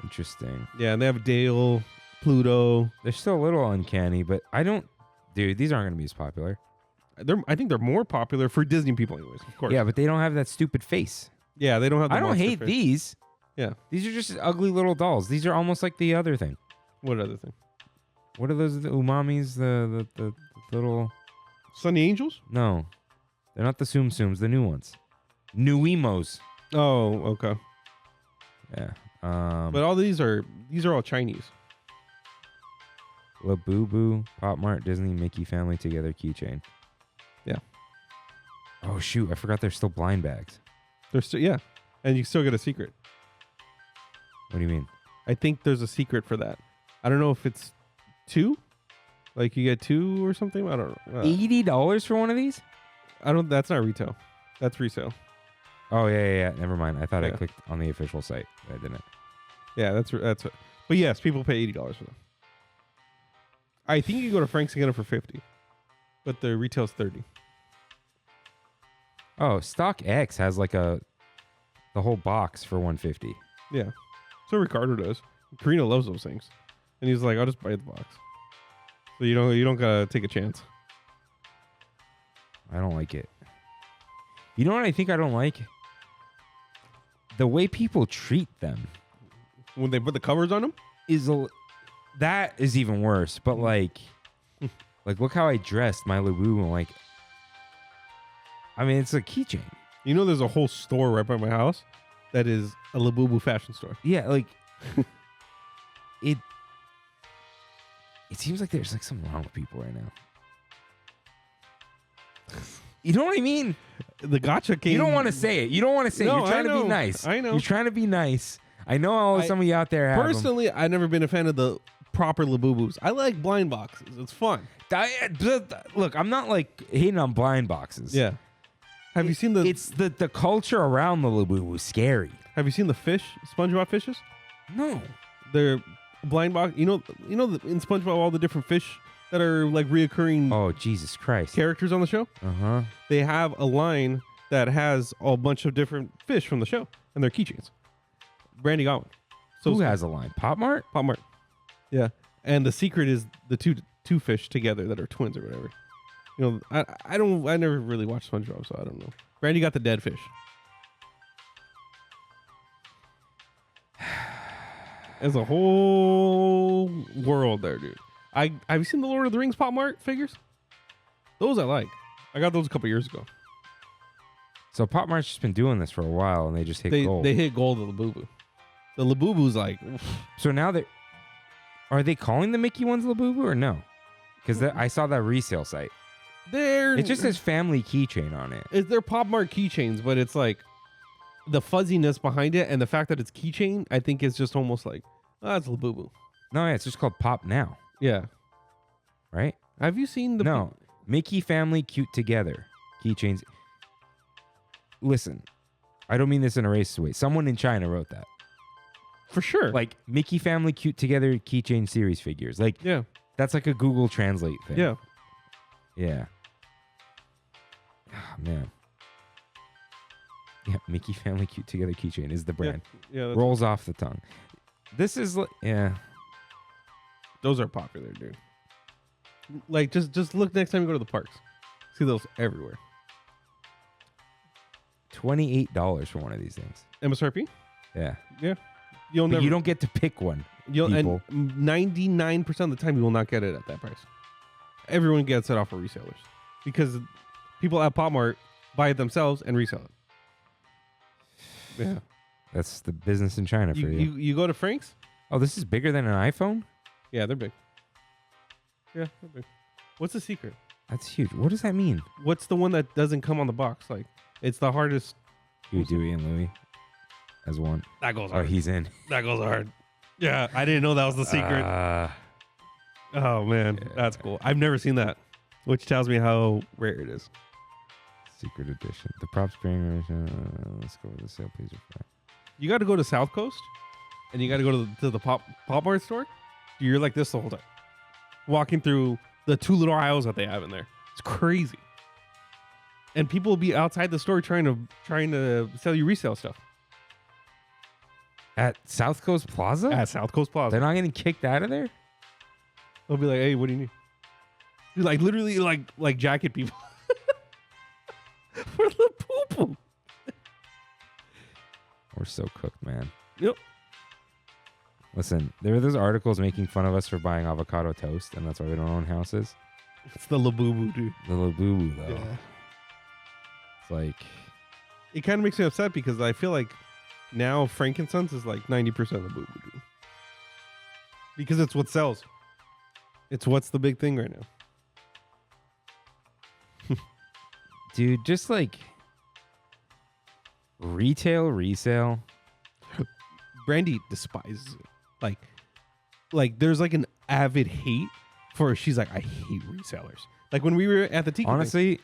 Interesting. Yeah, and they have Dale, Pluto. They're still a little uncanny, but I don't... Dude, these aren't going to be as popular. I think they're more popular for Disney people anyways, of course. Yeah, but they don't have that stupid face. Yeah, they don't have the I don't hate face. these. Yeah. These are just ugly little dolls. These are almost like the other thing. What other thing? What are those? The umamis? The little... Sunny Angels? No. They're not the Tsum Tsums. The new ones. New Emos. Oh, okay. Yeah. But all these are all Chinese. Labubu, Pop Mart, Disney, Mickey Family Together keychain. Yeah. Oh shoot! I forgot they're still blind bags. They're still and you still get a secret. What do you mean? I think there's a secret for that. I don't know if it's 2, like you get 2 or something. I don't know. $80 for one of these? That's not retail. That's resale. Oh yeah. Never mind. I thought I Yeah. clicked on the official site. I didn't. Yeah, that's it. But yes, people pay $80 for them. I think you go to Frank's and get them for $50, but the retail's $30. Oh, StockX has like the whole box for $150. Yeah, so Ricardo does. Karina loves those things, and he's like, "I'll just buy the box." So you don't gotta take a chance. I don't like it. You know what I think I don't like? The way people treat them. When they put the covers on them? That is even worse. But like look how I dressed my Labubu. And like, I mean, it's a keychain. You know, there's a whole store right by my house that is a Labubu fashion store. Yeah, like it seems like there's like something wrong with people right now. You know what I mean? The gotcha came. You don't want to say it. You don't want to say it. No, You're trying to be nice. I know. You're trying to be nice. I know some of you out there have them. Personally, I've never been a fan of the proper Labubus. I like blind boxes. It's fun. Look, I'm not like hating on blind boxes. Yeah. Have you seen the? It's the culture around the Labubu scary. Have you seen the fish, SpongeBob fishes? No. They're blind box. You know in SpongeBob all the different fish that are like reoccurring Oh Jesus Christ. characters on the show. Uh-huh. They have a line that has a bunch of different fish from the show, and they're keychains. Brandy got one. So Who has a line? Pop Mart? Pop Mart. Yeah, and the secret is the two fish together that are twins or whatever. You know, I never really watched SpongeBob, so I don't know. Brandy got the dead fish. There's a whole world there, dude. Have you seen the Lord of the Rings Pop Mart figures? Those I like. I got those a couple years ago. So Pop Mart's just been doing this for a while, and they just hit gold. They hit gold at Labubu. The Labubu's like. Oof. So now are they calling the Mickey ones Labubu or no? Because I saw that resale site. It just says family keychain on it. They're Pop Mart keychains, but it's like the fuzziness behind it and the fact that it's keychain, I think is just almost like, it's Labubu. No, yeah, it's just called Pop Now. Yeah. Right? Have you seen the... No. Mickey family cute together. Keychains. Listen, I don't mean this in a racist way. Someone in China wrote that. For sure. Like Mickey family cute together keychain series figures. Like, yeah. That's like a Google Translate thing. Yeah. Yeah. Oh, man. Yeah, Mickey family cute together keychain is the brand. Yeah. Rolls off the tongue. This is yeah. Those are popular, dude. Like just look next time you go to the parks. See those everywhere. $28 for one of these things. MSRP? Yeah. Yeah. But you don't get to pick one. And 99% of the time you will not get it at that price. Everyone gets it off of resellers because people at Pop Mart buy it themselves and resell it. Yeah. That's the business in China for you. You go to Frank's? Oh, this is bigger than an iPhone? Yeah, they're big. Yeah, they're big. What's the secret? That's huge. What does that mean? What's the one that doesn't come on the box? Like, it's the hardest. Huey, Dewey, and Louie as one. That goes Oh, hard. he's in. That goes hard. Yeah, I didn't know that was the secret. Oh, man. Yeah. That's cool. I've never seen that, which tells me how rare it is. Secret edition. The props bearing. Let's go with the sale page. You got to go to South Coast, and you got to go to the Pop Mart store. You're like this the whole time, walking through the two little aisles that they have in there. It's crazy, and people will be outside the store trying to sell you resale stuff. At South Coast Plaza? At South Coast Plaza, They're not getting kicked out of there? they'll be like, "Hey, what do you need?" Dude, like literally, like jacket people for the poo-poo. We're so cooked, man. Yep. Listen, there are those articles making fun of us for buying avocado toast, and that's why we don't own houses. It's the Labubu, dude. The Labubu, though. Yeah. It's like... It kind of makes me upset because I feel like now Frankincense is like 90% Labubu, dude. Because it's what sells. It's what's the big thing right now. Dude, just like... resale. Brandy despises it. Like there's like an avid hate for. She's like, I hate resellers. Like when we were at the Tiki. Honestly,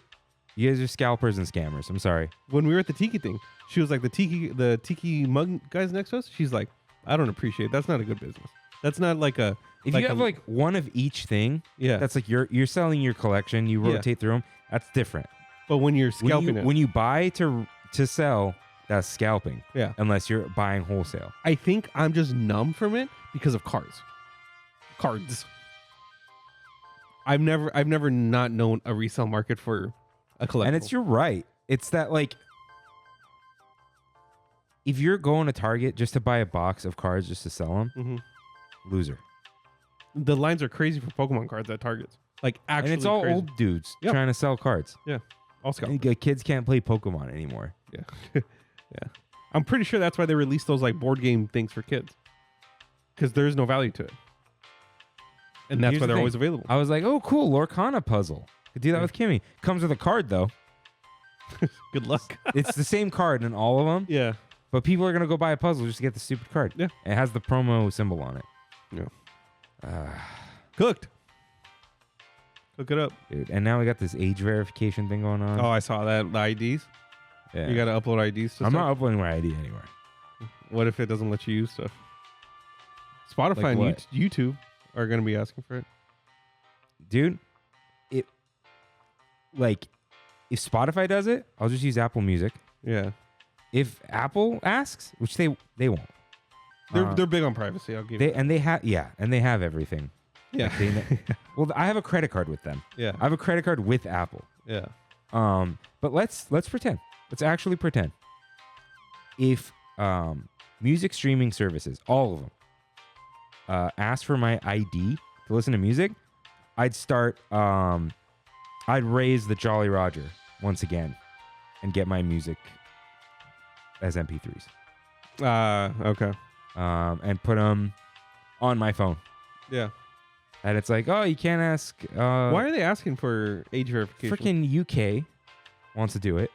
you guys are scalpers and scammers. I'm sorry. When we were at the Tiki thing, she was like the Tiki mug guys next to us. She's like, I don't appreciate it. That's not a good business. That's not like a. If you have like one of each thing, yeah, that's like you're selling your collection. You rotate through them. That's different. But when you're scalping when you buy to sell. That's scalping. Yeah. Unless you're buying wholesale. I think I'm just numb from it because of cards. I've never not known a resale market for a collectible. And you're right. It's that like if you're going to Target just to buy a box of cards just to sell them, loser. The lines are crazy for Pokemon cards at Targets. Like actually, and it's all crazy. old dudes trying to sell cards. Yeah. All scalp. Kids can't play Pokemon anymore. Yeah. Yeah. I'm pretty sure that's why they released those like board game things for kids. Because there is no value to it. And that's why they're always available. I was like, oh, cool. Lorcana puzzle. Could do that with Kimmy. Comes with a card, though. Good luck. It's the same card in all of them. Yeah. But people are going to go buy a puzzle just to get the stupid card. Yeah. It has the promo symbol on it. Yeah. Cooked. Cook it up. Dude. And now we got this age verification thing going on. Oh, I saw that. The IDs. Yeah. You got to upload IDs to I'm stuff? not uploading my ID anywhere. What if it doesn't let you use stuff? Spotify Like and YouTube are going to be asking for it. Dude, if Spotify does it, I'll just use Apple Music. Yeah. If Apple asks, which they won't. They're big on privacy. I'll give you. And they have everything. Yeah. Well, I have a credit card with them. Yeah. I have a credit card with Apple. Yeah. But let's pretend. Let's actually pretend. If music streaming services, all of them, ask for my ID to listen to music, I'd start. I'd raise the Jolly Roger once again, and get my music as MP3s. Okay. And put them on my phone. Yeah. And it's like, oh, you can't ask. Why are they asking for age verification? Freaking UK wants to do it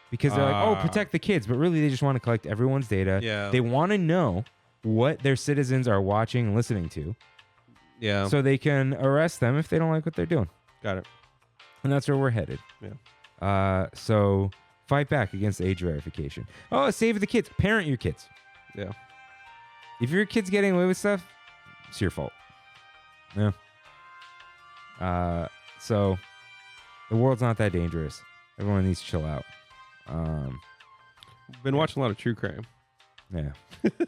because they're like, oh, protect the kids, but really they just want to collect everyone's data. Yeah. They want to know what their citizens are watching and listening to. Yeah. So they can arrest them if they don't like what they're doing. Got it. And that's where we're headed. Yeah. So fight back against age verification. Oh, save the kids. Parent your kids. Yeah. If your kid's getting away with stuff, it's your fault. Yeah. So the world's not that dangerous. Everyone needs to chill out. Been watching a lot of true crime. Yeah.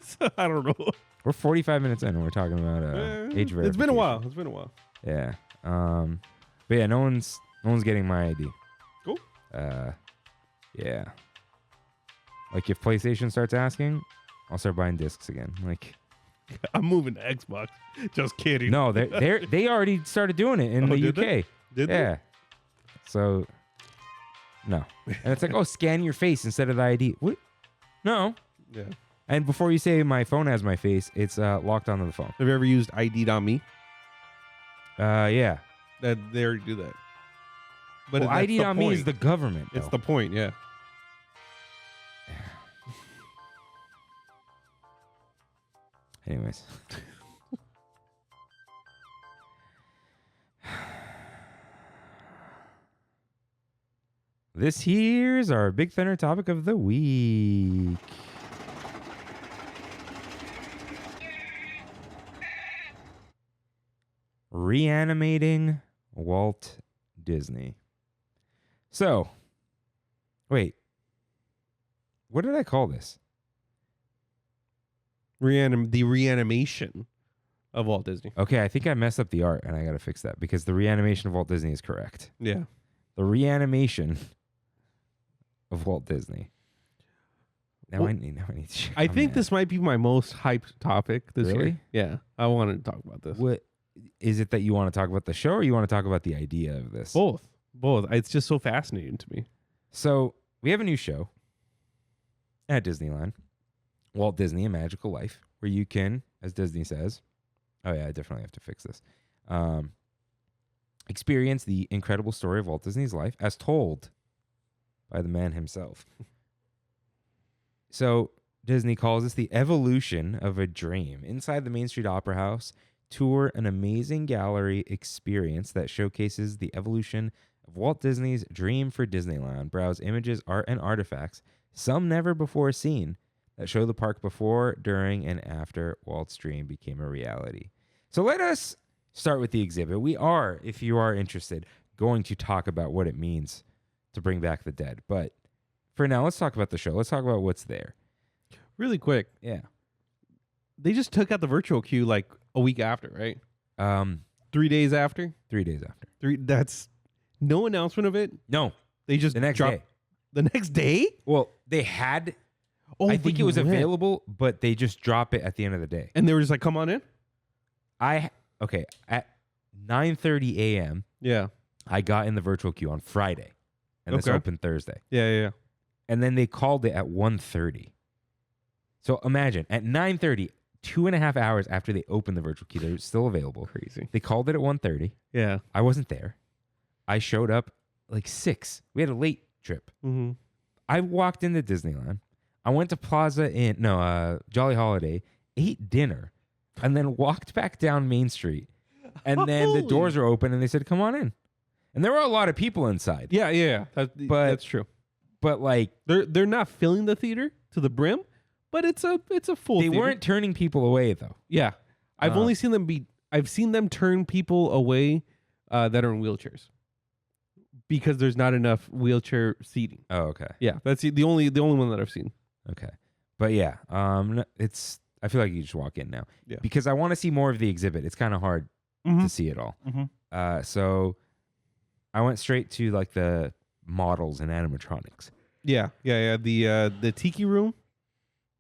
So, I don't know. We're 45 minutes in and we're talking about age verification. It's been a while. It's been a while. Yeah. But yeah, no one's getting my ID. Cool. Yeah. Like if PlayStation starts asking, I'll start buying discs again. Like I'm moving to Xbox. Just kidding. no, they already started doing it in the did UK. they? Did Yeah. So no. And it's like, oh, scan your face instead of the ID. What? No. Yeah. And before you say my phone has my face, it's locked onto the phone. Have you ever used ID.me? Yeah. That they already do that. But Well, that's the ID.me is point. the government. It's though. the point. Yeah. Anyways. This here's our Big Thunder topic of the week. Reanimating Walt Disney. So, wait. What did I call this? The reanimation of Walt Disney. Okay, I think I messed up the art and I got to fix that because the reanimation of Walt Disney is correct. Yeah. The reanimation of Walt Disney. Now I need to check I on think that. this might be my most hyped topic this Really? year. Yeah. I wanted to talk about this. What is it that you want to talk about the show or you want to talk about the idea of this? Both. It's just so fascinating to me. So we have a new show at Disneyland, Walt Disney: A Magical Life, where you can, as Disney says, oh yeah, I definitely have to fix this, experience the incredible story of Walt Disney's life as told by the man himself. So Disney calls this the evolution of a dream. Inside the Main Street Opera House, tour an amazing gallery experience that showcases the evolution of Walt Disney's dream for Disneyland. Browse images, art, and artifacts, some never before seen, that show the park before, during, and after Walt's dream became a reality. So let us start with the exhibit. We are, if you are interested, going to talk about what it means to bring back the dead. But for now, let's talk about the show. Let's talk about what's there. Really quick. Yeah. They just took out the virtual queue like a week after, right? 3 days after? 3 days after. That's no announcement of it. No, They just the next dropped day. The next day? Well, they had. Oh, I but think it you was went. available, but they just drop it at the end of the day. And they were just like, come on in? Okay, at 9:30 a.m. Yeah. I got in the virtual queue on Friday, and this Okay. opened Thursday. Yeah. And then they called it at 1:30. So imagine at 9:30, 2.5 hours after they opened the virtual queue, they're still available. Crazy. They called it at 1:30. Yeah. I wasn't there. I showed up like 6. We had a late trip. Mm-hmm. I walked into Disneyland. I went to Jolly Holiday, ate dinner, and then walked back down Main Street. And then the doors were open and they said, come on in. And there were a lot of people inside. Yeah. That's true. But like They're not filling the theater to the brim, but it's a full they theater. weren't turning people away though. Yeah. I've seen them turn people away that are in wheelchairs. because there's not enough wheelchair seating. Oh, okay. Yeah, that's the only one that I've seen. Okay. But yeah, it's. I feel like you just walk in now. Yeah. Because I want to see more of the exhibit. It's kind of hard to see it all. Mm-hmm. So I went straight to like the models and animatronics. Yeah. The tiki room,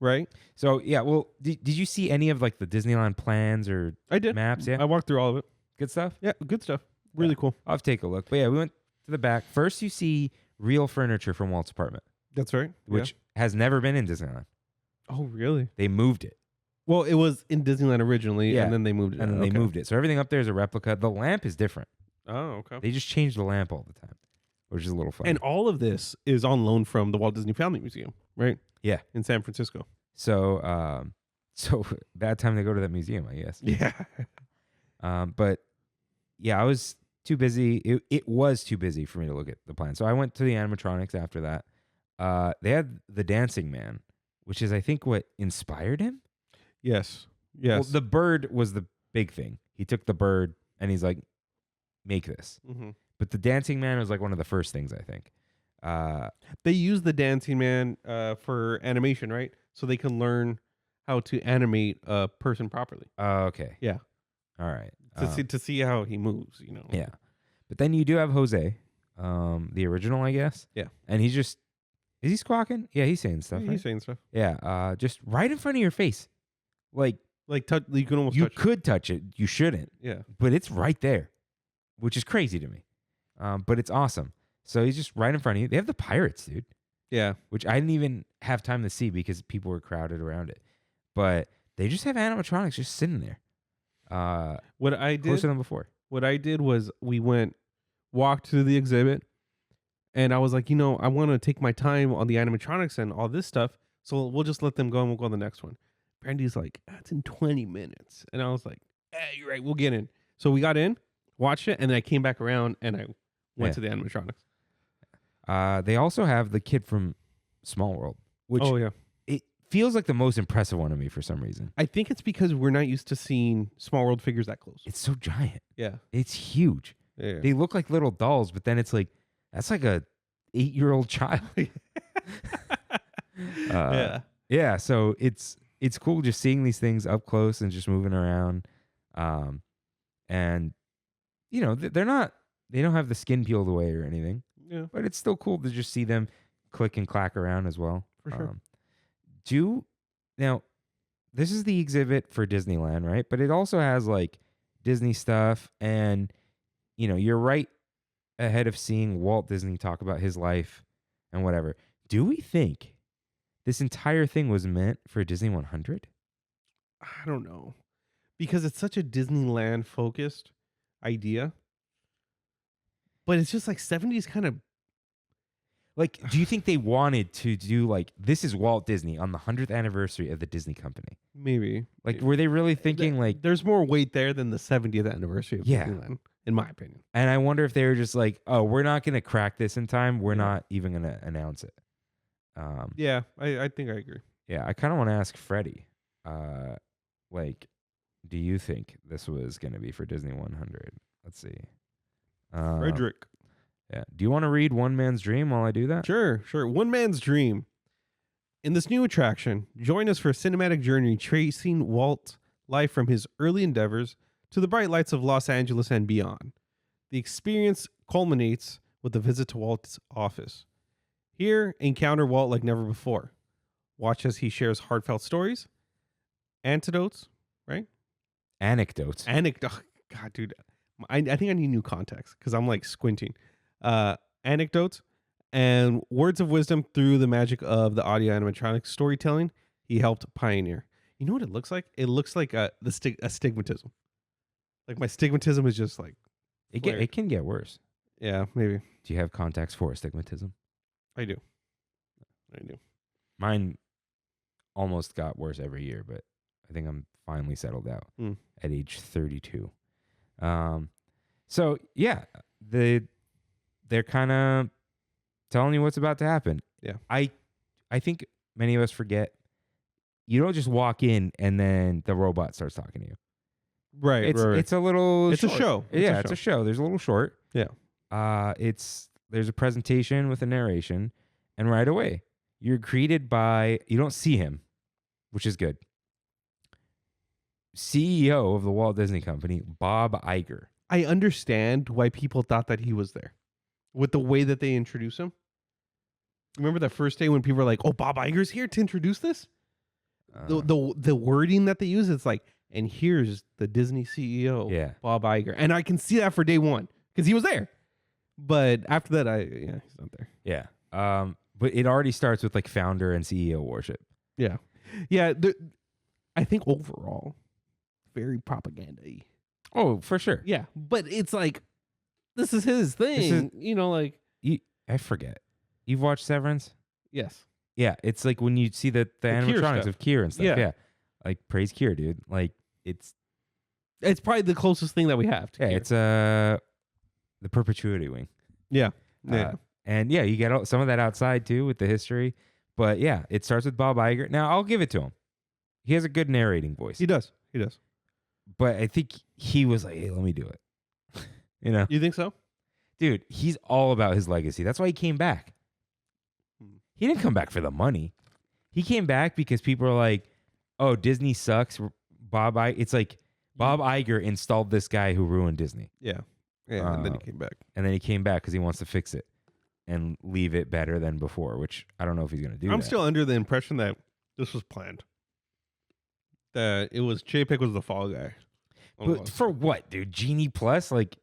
right? So yeah, well, did you see any of like the Disneyland plans or I did. maps? Yeah, I walked through all of it. good stuff. Yeah, good stuff. Really cool. I'll have to take a look. But yeah, we went to the back. First, you see real furniture from Walt's apartment, That's right. which has never been in Disneyland. Oh, really? They moved it. Well, it was in Disneyland originally, Yeah. and then they moved it. And then they moved it. So everything up there is a replica. The lamp is different. Oh, okay. They just change the lamp all the time, which is a little funny. And all of this is on loan from the Walt Disney Family Museum, right? Yeah. In San Francisco. So, so bad time to go to that museum, I guess. Yeah. But yeah, I was too busy. It was too busy for me to look at the plan. So I went to the animatronics after that. They had the Dancing Man, which is I think what inspired him. Yes. Well, the bird was the big thing. He took the bird and he's like, make this. Mm-hmm. But the Dancing Man was like one of the first things, I think. They use the Dancing Man for animation, right? So they can learn how to animate a person properly. Okay. Yeah. All right. To see how he moves, you know. Yeah. But then you do have Jose, the original, I guess. Yeah. And he's just, is he squawking? Yeah, he's saying stuff. Yeah, Right? he's saying stuff. Yeah. Just right in front of your face. Like You can almost you touch could touch it. You shouldn't. it. Yeah. But it's right there, which is crazy to me. But it's awesome. So he's just right in front of you. They have the pirates, dude, Yeah. which I didn't even have time to see because people were crowded around it. But they just have animatronics just sitting there. What I Closer did than before. was we walked through the exhibit, and I was like, I want to take my time on the animatronics and all this stuff, so we'll just let them go and we'll go on the next one. Brandy's like, that's in 20 minutes. And I was like, you're right, we'll get in. So we got in, watched it, and then I came back around and I went to the animatronics. They also have the kid from Small World, which yeah. it feels like the most impressive one to me for some reason. I think it's because we're not used to seeing Small World figures that close. It's so giant. Yeah. It's huge. Yeah. They look like little dolls, but then it's like, that's like a 8-year-old child. Yeah. Yeah. So it's cool just seeing these things up close and just moving around. And they don't have the skin peeled away or anything, Yeah. but it's still cool to just see them click and clack around as well. For sure. Now, this is the exhibit for Disneyland, right? But it also has like Disney stuff, and you're right ahead of seeing Walt Disney talk about his life and whatever. Do we think this entire thing was meant for Disney 100? I don't know. Because it's such a Disneyland focused idea. But it's just like 70s kind of. Like, do you think they wanted to do like, this is Walt Disney on the 100th anniversary of the Disney company? Maybe. Like, were they really thinking like, there's more weight there than the 70th anniversary of Disneyland, in my opinion. and I wonder if they were just like, oh, we're not going to crack this in time. We're not even going to announce it. Yeah, I think I agree. Yeah, I kind of want to ask Freddie, like, do you think this was going to be for Disney 100? Let's see. Frederick. Yeah. Do you want to read One Man's Dream while I do that? Sure. One Man's Dream. In this new attraction, join us for a cinematic journey tracing Walt's life from his early endeavors to the bright lights of Los Angeles and beyond. The experience culminates with a visit to Walt's office. Here, encounter Walt like never before. Watch as he shares heartfelt stories, anecdotes, right? Anecdotes. God, dude. I think I need new context because I'm like squinting. Anecdotes and words of wisdom through the magic of the audio animatronic storytelling he helped pioneer. You know what it looks like? It looks like a stigmatism. Like my stigmatism is just like It can get worse. Yeah, maybe. Do you have context for astigmatism? I do. Mine almost got worse every year, but I think I'm finally settled out at age 32. So yeah, they're kind of telling you what's about to happen. Yeah. I think many of us forget you don't just walk in and then the robot starts talking to you. Right. It's a little It's short. a show. It's a show. There's a little short. Yeah. It's there's a presentation with a narration, and right away you're greeted by, you don't see him, which is good, CEO of the Walt Disney Company, Bob Iger. I understand why people thought that he was there with the way that they introduce him. Remember that first day when people were like, "Oh, Bob Iger's here to introduce this." The wording that they use, it's like, "And here's the Disney CEO, Yeah. Bob Iger," and I can see that for day one because he was there. But after that, he's not there. Yeah. But it already starts with like founder and CEO worship. Yeah. I think overall, very propaganda-y. Oh, for sure. Yeah, but it's like this is his thing. Like I forget. You've watched Severance? yes. Yeah, it's like when you see the Kier animatronics stuff. of Kier and stuff. Yeah. Yeah. Like praise Kier, dude. Like it's It's probably the closest thing that we have to Kier. it's the perpetuity wing. Yeah. And yeah, you get some of that outside too with the history. But yeah, it starts with Bob Iger. Now, I'll give it to him. He has a good narrating voice. He does. But I think he was like, hey, let me do it. You think so? Dude, he's all about his legacy. That's why he came back. He didn't come back for the money. He came back because people are like, oh, Disney sucks. It's like Bob Iger installed this guy who ruined Disney. Yeah. Yeah. And then he came back. And then he came back because he wants to fix it and leave it better than before, which I don't know if he's going to do. I'm still under the impression that this was planned. That it was Chapek was the fall guy. But for what, dude? Genie Plus? Like,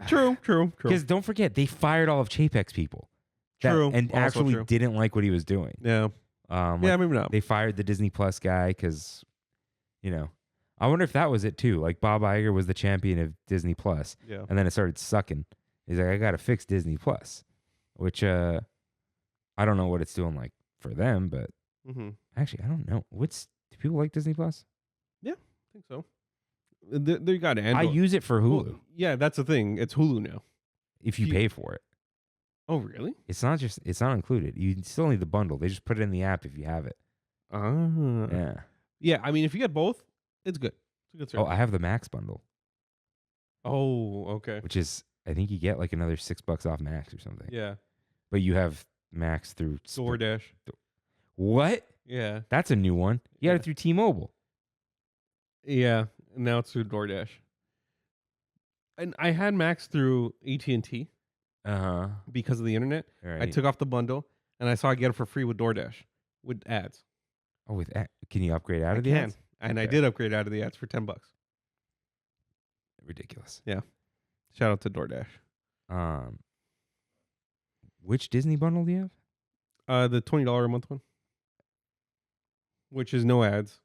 True. because don't forget, they fired all of Chapek's people. True. And Also actually true. didn't like what he was doing. Yeah. Maybe not. They fired the Disney Plus guy because, I wonder if that was it too. Like Bob Iger was the champion of Disney Plus, Yeah. and then it started sucking. He's like, I got to fix Disney Plus, which I don't know what it's doing like for them, but Mm-hmm. actually I don't know. Do people like Disney Plus? I think so. They got Android. I use it for Hulu Well, yeah, that's the thing. It's Hulu now. if you you- pay for it. Oh, really? It's not included. You still need the bundle. They just put it in the app if you have it. Yeah. Yeah, I mean, if you get both, it's good. It's a good service. Oh, I have the Max bundle, Oh, okay. which is I think you get like another $6 off Max or something. Yeah. But you have Max through DoorDash. What? Yeah. That's a new one. You got it through T-Mobile. Yeah. Now it's through DoorDash. And I had Max through AT&T because of the internet. Right. I took off the bundle and I saw I get it for free with DoorDash with ads. Oh, can you upgrade out I of the can. ads? And I Okay. did upgrade out of the ads for $10. Ridiculous. Shout out to DoorDash. Which Disney bundle do you have? The $20 a month one, which is no ads.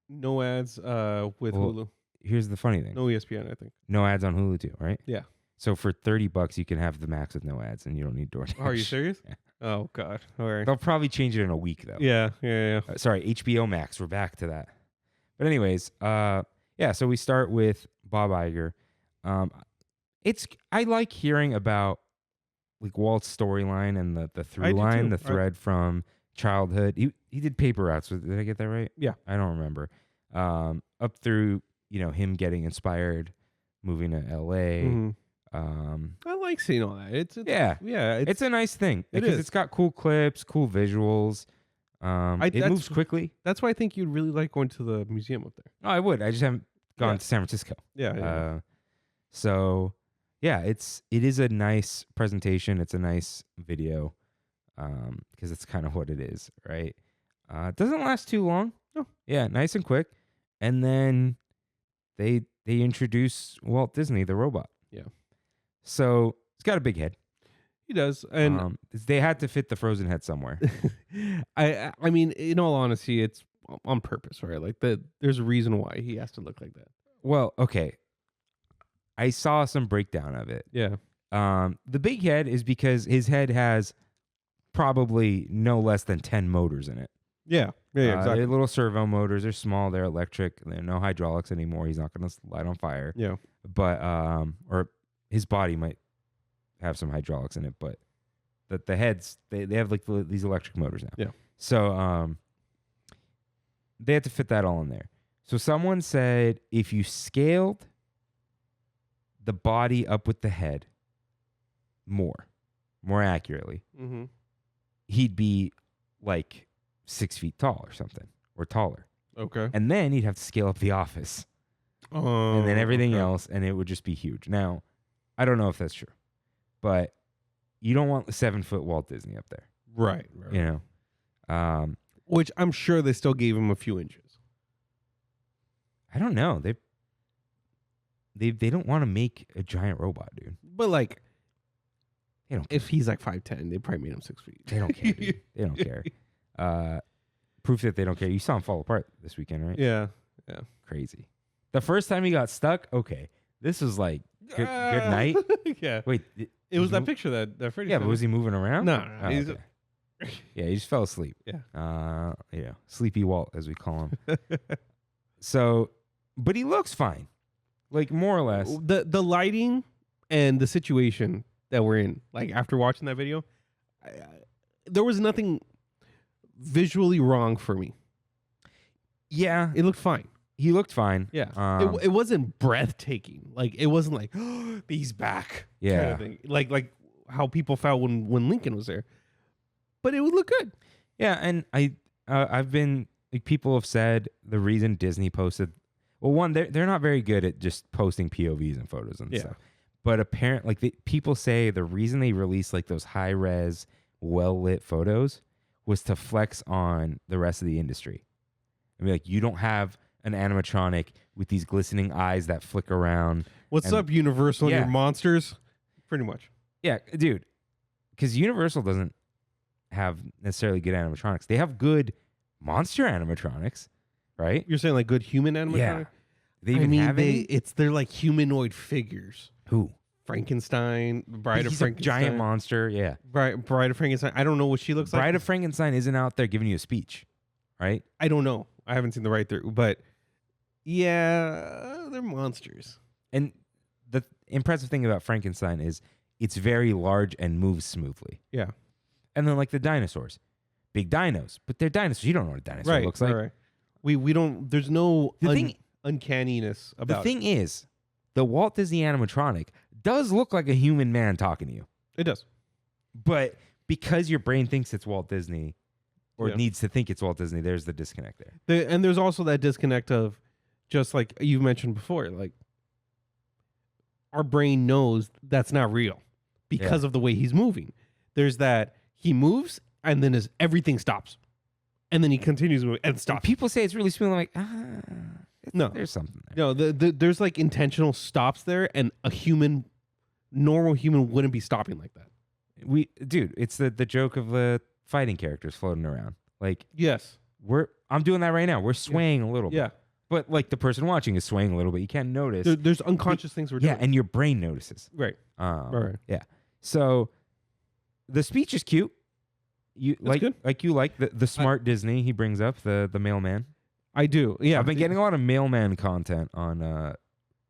No ads with Well, Hulu. Here's the funny thing. No ESPN, I think. No ads on Hulu too, right? Yeah. So for $30 you can have the Max with no ads and you don't need DoorDash. Are you serious? Yeah. Oh, God. All right. They'll probably change it in a week though. Yeah. Sorry, HBO Max. We're back to that. But anyways, so we start with Bob Iger. I like hearing about like Walt's storyline and the through I do line, too. the thread from childhood. He did Paper Routes. Did I get that right? Yeah. I don't remember. Up through him getting inspired, moving to LA. Mhm. Um, I like seeing all that. It's yeah, yeah. it's a nice thing It because is. it's got cool clips, cool visuals. It that's- moves quickly. That's why I think you'd really like going to the museum up there. Oh, I would. I just haven't gone Yeah. to San Francisco. Yeah. So yeah, it is a nice presentation. It's a nice video, because it's kind of what it is, right? It doesn't last too long. No. Yeah, nice and quick. And then they introduce Walt Disney, the robot. Yeah. So it's got a big head. He does, and they had to fit the frozen head somewhere. I mean, in all honesty, it's on purpose, right? Like there's a reason why he has to look like that. Well, okay. I saw some breakdown of it. Yeah. The big head is because his head has probably no less than 10 motors in it. Yeah. Yeah. Exactly. They're little servo motors. They're small. They're electric. They're no hydraulics anymore. He's not going to light on fire. Yeah. But or his body might have some hydraulics in it. But the heads, they have like these electric motors now. Yeah. So they had to fit that all in there. So someone said if you scaled the body up with the head more, more accurately, Mm-hmm. he'd be like 6 feet tall or something, or taller. Okay. And then he'd have to scale up the office. Oh, And then everything okay. else, and it would just be huge. Now, I don't know if that's true, but you don't want the 7-foot Walt Disney up there, Right. you know? Which I'm sure they still gave him a few inches. I don't know. They don't want to make a giant robot, dude. But like, They don't. if he's like 5'10", they probably made him 6 feet. They don't care. Dude. They don't care. Proof that they don't care. You saw him fall apart this weekend, right? Yeah. Crazy. The first time he got stuck, okay. This was like good night. Yeah. Wait, It was that picture that Freddie. Yeah, sent but was me. he moving around? No. Oh, He's okay. Yeah, he just fell asleep. Yeah. Sleepy Walt, as we call him. So, but he looks fine, like more or less. the lighting and the situation that we're in. Like after watching that video, there was nothing visually wrong for me. Yeah, It looked fine. he looked fine. Yeah. It wasn't breathtaking. Like it wasn't like he's back. Yeah. Kind of thing. Like how people felt when Lincoln was there. But it would look good. Yeah, and I've been like people have said the reason Disney posted. Well, one, they're not very good at just posting POVs and photos and stuff. But apparently, like people say, the reason they released like those high res, well lit photos was to flex on the rest of the industry. I mean, like you don't have an animatronic with these glistening eyes that flick around. What's up, Universal and Yeah. your monsters? Pretty much. Yeah, dude, because Universal doesn't have necessarily good animatronics. They have good monster animatronics, right? You're saying like good human animatronic? Yeah. They even have any? they're like humanoid figures. Who? Frankenstein, Bride of He's a Frankenstein. giant monster. Yeah. Bride of Frankenstein. I don't know what she looks like. Bride of Frankenstein isn't out there giving you a speech, right? I don't know. I haven't seen the right through, but yeah, they're monsters. And the impressive thing about Frankenstein is it's very large and moves smoothly. Yeah. And then like the dinosaurs, big dinos, but they're dinosaurs. You don't know what a dinosaur looks like. Right. We don't. There's no The uncanniness about thing is, the Walt Disney animatronic does look like a human man talking to you. it. It does. But because your brain thinks it's Walt Disney or Yeah. needs to think it's Walt Disney, there's the disconnect there. And there's also that disconnect of, just like you mentioned before, like our brain knows that's not real because of the way he's moving. There's that he moves and then everything stops, and then he continues moving and stops. People say it's really smooth. I'm like, No. there's something there. No, there's like intentional stops there, and normal human wouldn't be stopping like that. Dude, it's the joke of the fighting characters floating around. Like Yes. I'm doing that right now. We're swaying a little bit. Yeah. But like the person watching is swaying a little bit. You can't notice. There's unconscious things we're Yeah, doing. and your brain notices. Right. Right. Yeah. So the speech is cute. You That's good. you like the smart Disney he brings up, the mailman. I do. Yeah. I've been getting a lot of mailman content on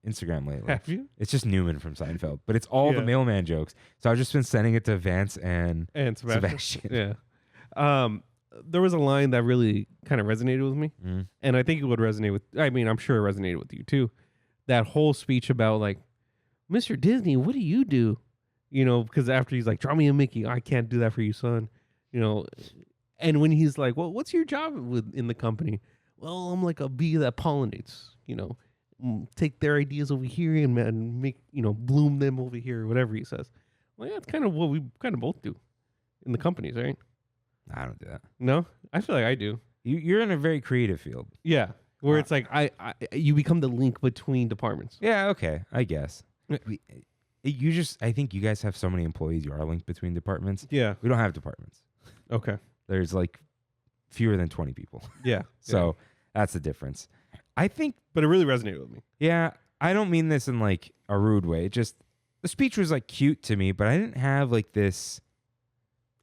Instagram lately. Have you? It's just Newman from Seinfeld, but it's all the Yeah. mailman jokes. So I've just been sending it to Vance and And Sebastian. Yeah. There was a line that really kind of resonated with me, Mm. and I think it would resonate with. I mean, I'm sure it resonated with you too. That whole speech about like, Mr. Disney, what do you do? You know, because after he's like, draw me a Mickey. I can't do that for you, son. You know, and when he's like, well, what's your job in the company? Well, I'm like a bee that pollinates. You know, take their ideas over here and make, bloom them over here, or whatever he says. Well, yeah, it's kind of what we kind of both do in the companies, right? I don't do that. No, I feel like I do. You're in a very creative field. Yeah, where it's like you become the link between departments. Yeah, okay, I guess. I think you guys have so many employees. You are linked between departments. Yeah. We don't have departments. Okay. There's like fewer than 20 people. Yeah. So that's the difference. I think, but it really resonated with me. yeah, I don't mean this in like a rude way. It just, the speech was like cute to me, but I didn't have like this.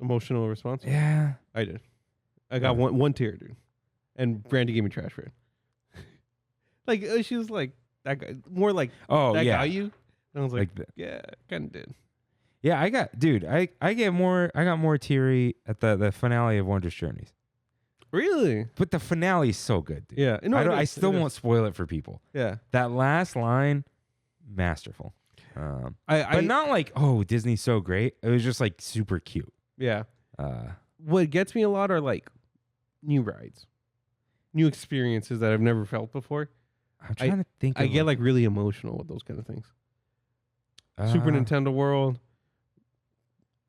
Emotional response. Yeah. I did. I got one tear, dude. And Brandy gave me trash for it. Like she was like that guy, more like that guy you. And I was like yeah, kind of did. Yeah, I got more teary at the finale of Wondrous Journeys. Really? But the finale is so good, dude. Yeah. No, I still won't spoil it for people. Yeah. That last line, masterful. But not like, oh, Disney's so great. It was just like super cute. Yeah. Uh, What gets me a lot are like new rides, new experiences that I've never felt before. I'm trying to think. I of get like really emotional with those kind of things. Super Nintendo World.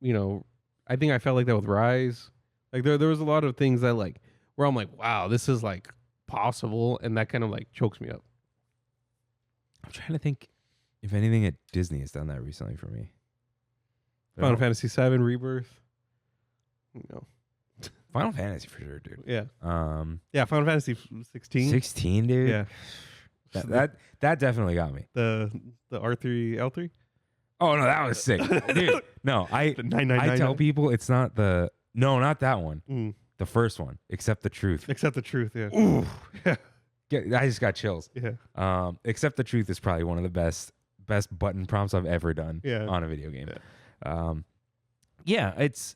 You know, I think I felt like that with Rise. Like there was a lot of things that like where I'm like, wow, this is like possible, and that kind of like chokes me up. I'm trying to think if anything at Disney has done that recently for me. Final Fantasy VII Rebirth. You know, Final Fantasy for sure, dude. yeah, Yeah, Final Fantasy 16. 16, dude. Yeah, That definitely got me. the R3 L3. Oh no, that was sick, dude. No, I tell people it's not not that one. The first one, Accept the Truth. Accept the Truth. Yeah. Ooh. Yeah. I just got chills. Yeah. Accept the Truth is probably one of the best button prompts I've ever done on a video game. Yeah. It's.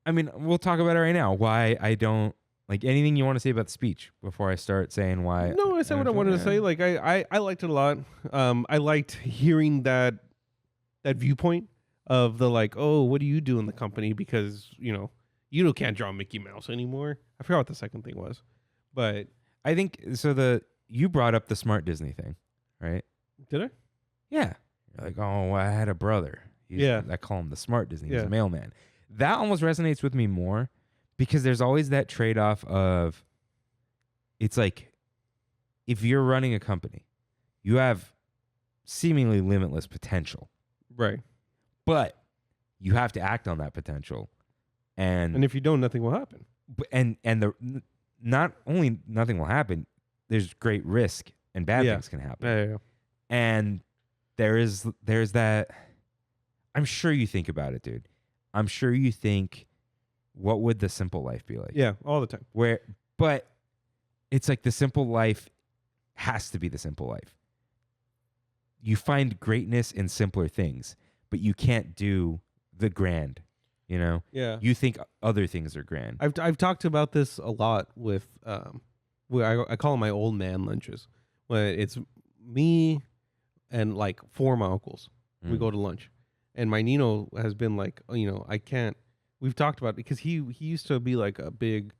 I mean, we'll talk about it right now. Why I don't like anything you want to say about the speech before I start saying why. No, I said what I wanted to say. Like I liked it a lot. I liked hearing that viewpoint of the like, oh, what do you do in the company? Because, you can't draw Mickey Mouse anymore. I forgot what the second thing was. But I think so you brought up the smart Disney thing, right? did I? Yeah. You're like, oh, I had a brother. I call him the smart Disney. He's a mailman. That almost resonates with me more because there's always that trade-off of it's like if you're running a company, you have seemingly limitless potential. Right. But you have to act on that potential. And if you don't, nothing will happen. And not only nothing will happen, there's great risk and bad things can happen. Yeah. And there's that. I'm sure you think about it, dude. I'm sure you think, what would the simple life be like? Yeah, all the time. But it's like the simple life has to be the simple life. You find greatness in simpler things, but you can't do the grand. Yeah. You think other things are grand. I've talked about this a lot with I call them my old man lunches. When it's me and like 4 of my uncles. We go to lunch. And my Nino has been like, I can't. We've talked about it because he used to be like a big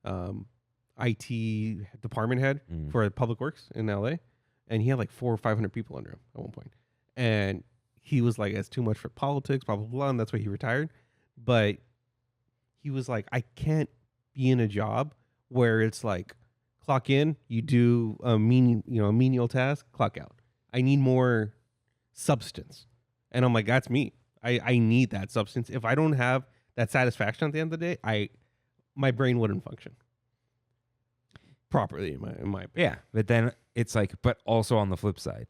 IT department head for public works in LA, and he had like 400 or 500 people under him at one point. And he was like, it's too much for politics, blah blah blah, and that's why he retired. But he was like, I can't be in a job where it's like clock in, you do a menial task, clock out. I need more substance. And I'm like, that's me. I need that substance. If I don't have that satisfaction at the end of the day, my brain wouldn't function properly in my opinion. Yeah, but then it's like, but also on the flip side,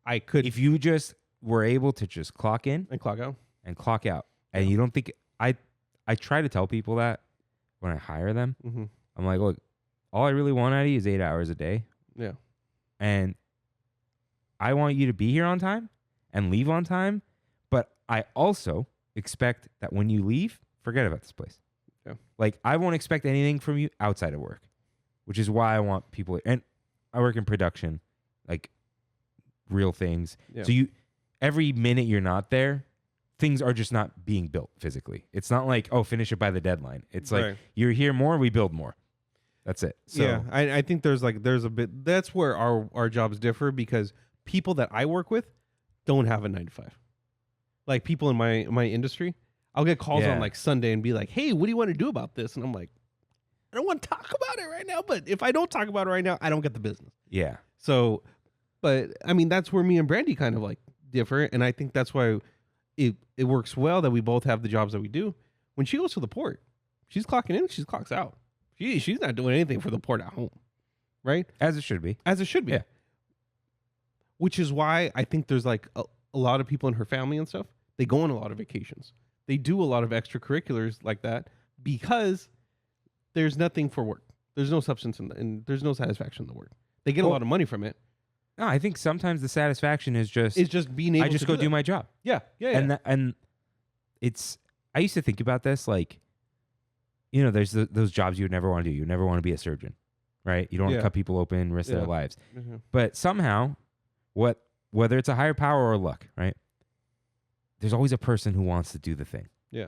I could, if you just were able to just clock in and clock out, and you don't think I try to tell people that when I hire them, I'm like, look, all I really want out of you is 8 hours a day. Yeah, and I want you to be here on time and leave on time, but I also expect that when you leave, forget about this place. Yeah. Like, I won't expect anything from you outside of work, which is why I want people, and I work in production, like real things. Yeah. So every minute you're not there, things are just not being built physically. It's not like, oh, finish it by the deadline. It's like, you're here more, we build more. That's it. So, yeah, I think there's a bit, that's where our jobs differ, because people that I work with don't have a 9 to 5. Like people in my industry, I'll get calls on like Sunday and be like, hey, what do you want to do about this? And I'm like, I don't want to talk about it right now, but if I don't talk about it right now, I don't get the business. Yeah. So, but I mean, that's where me and Brandy kind of like differ. And I think that's why it works well that we both have the jobs that we do. When she goes to the port, she's clocking in, she clocks out. She's not doing anything for the port at home. Right? As it should be. As it should be. Yeah. Which is why I think there's like a lot of people in her family and stuff. They go on a lot of vacations. They do a lot of extracurriculars like that because there's nothing for work. There's no substance and there's no satisfaction in the work. They get a lot of money from it. No, I think sometimes the satisfaction is just being able. I just to do my job. Yeah. And it's. I used to think about this like, there's those jobs you would never want to do. You never want to be a surgeon, right? You don't want to cut people open, risk their lives. Mm-hmm. But somehow, what whether it's a higher power or luck, right? There's always a person who wants to do the thing. Yeah.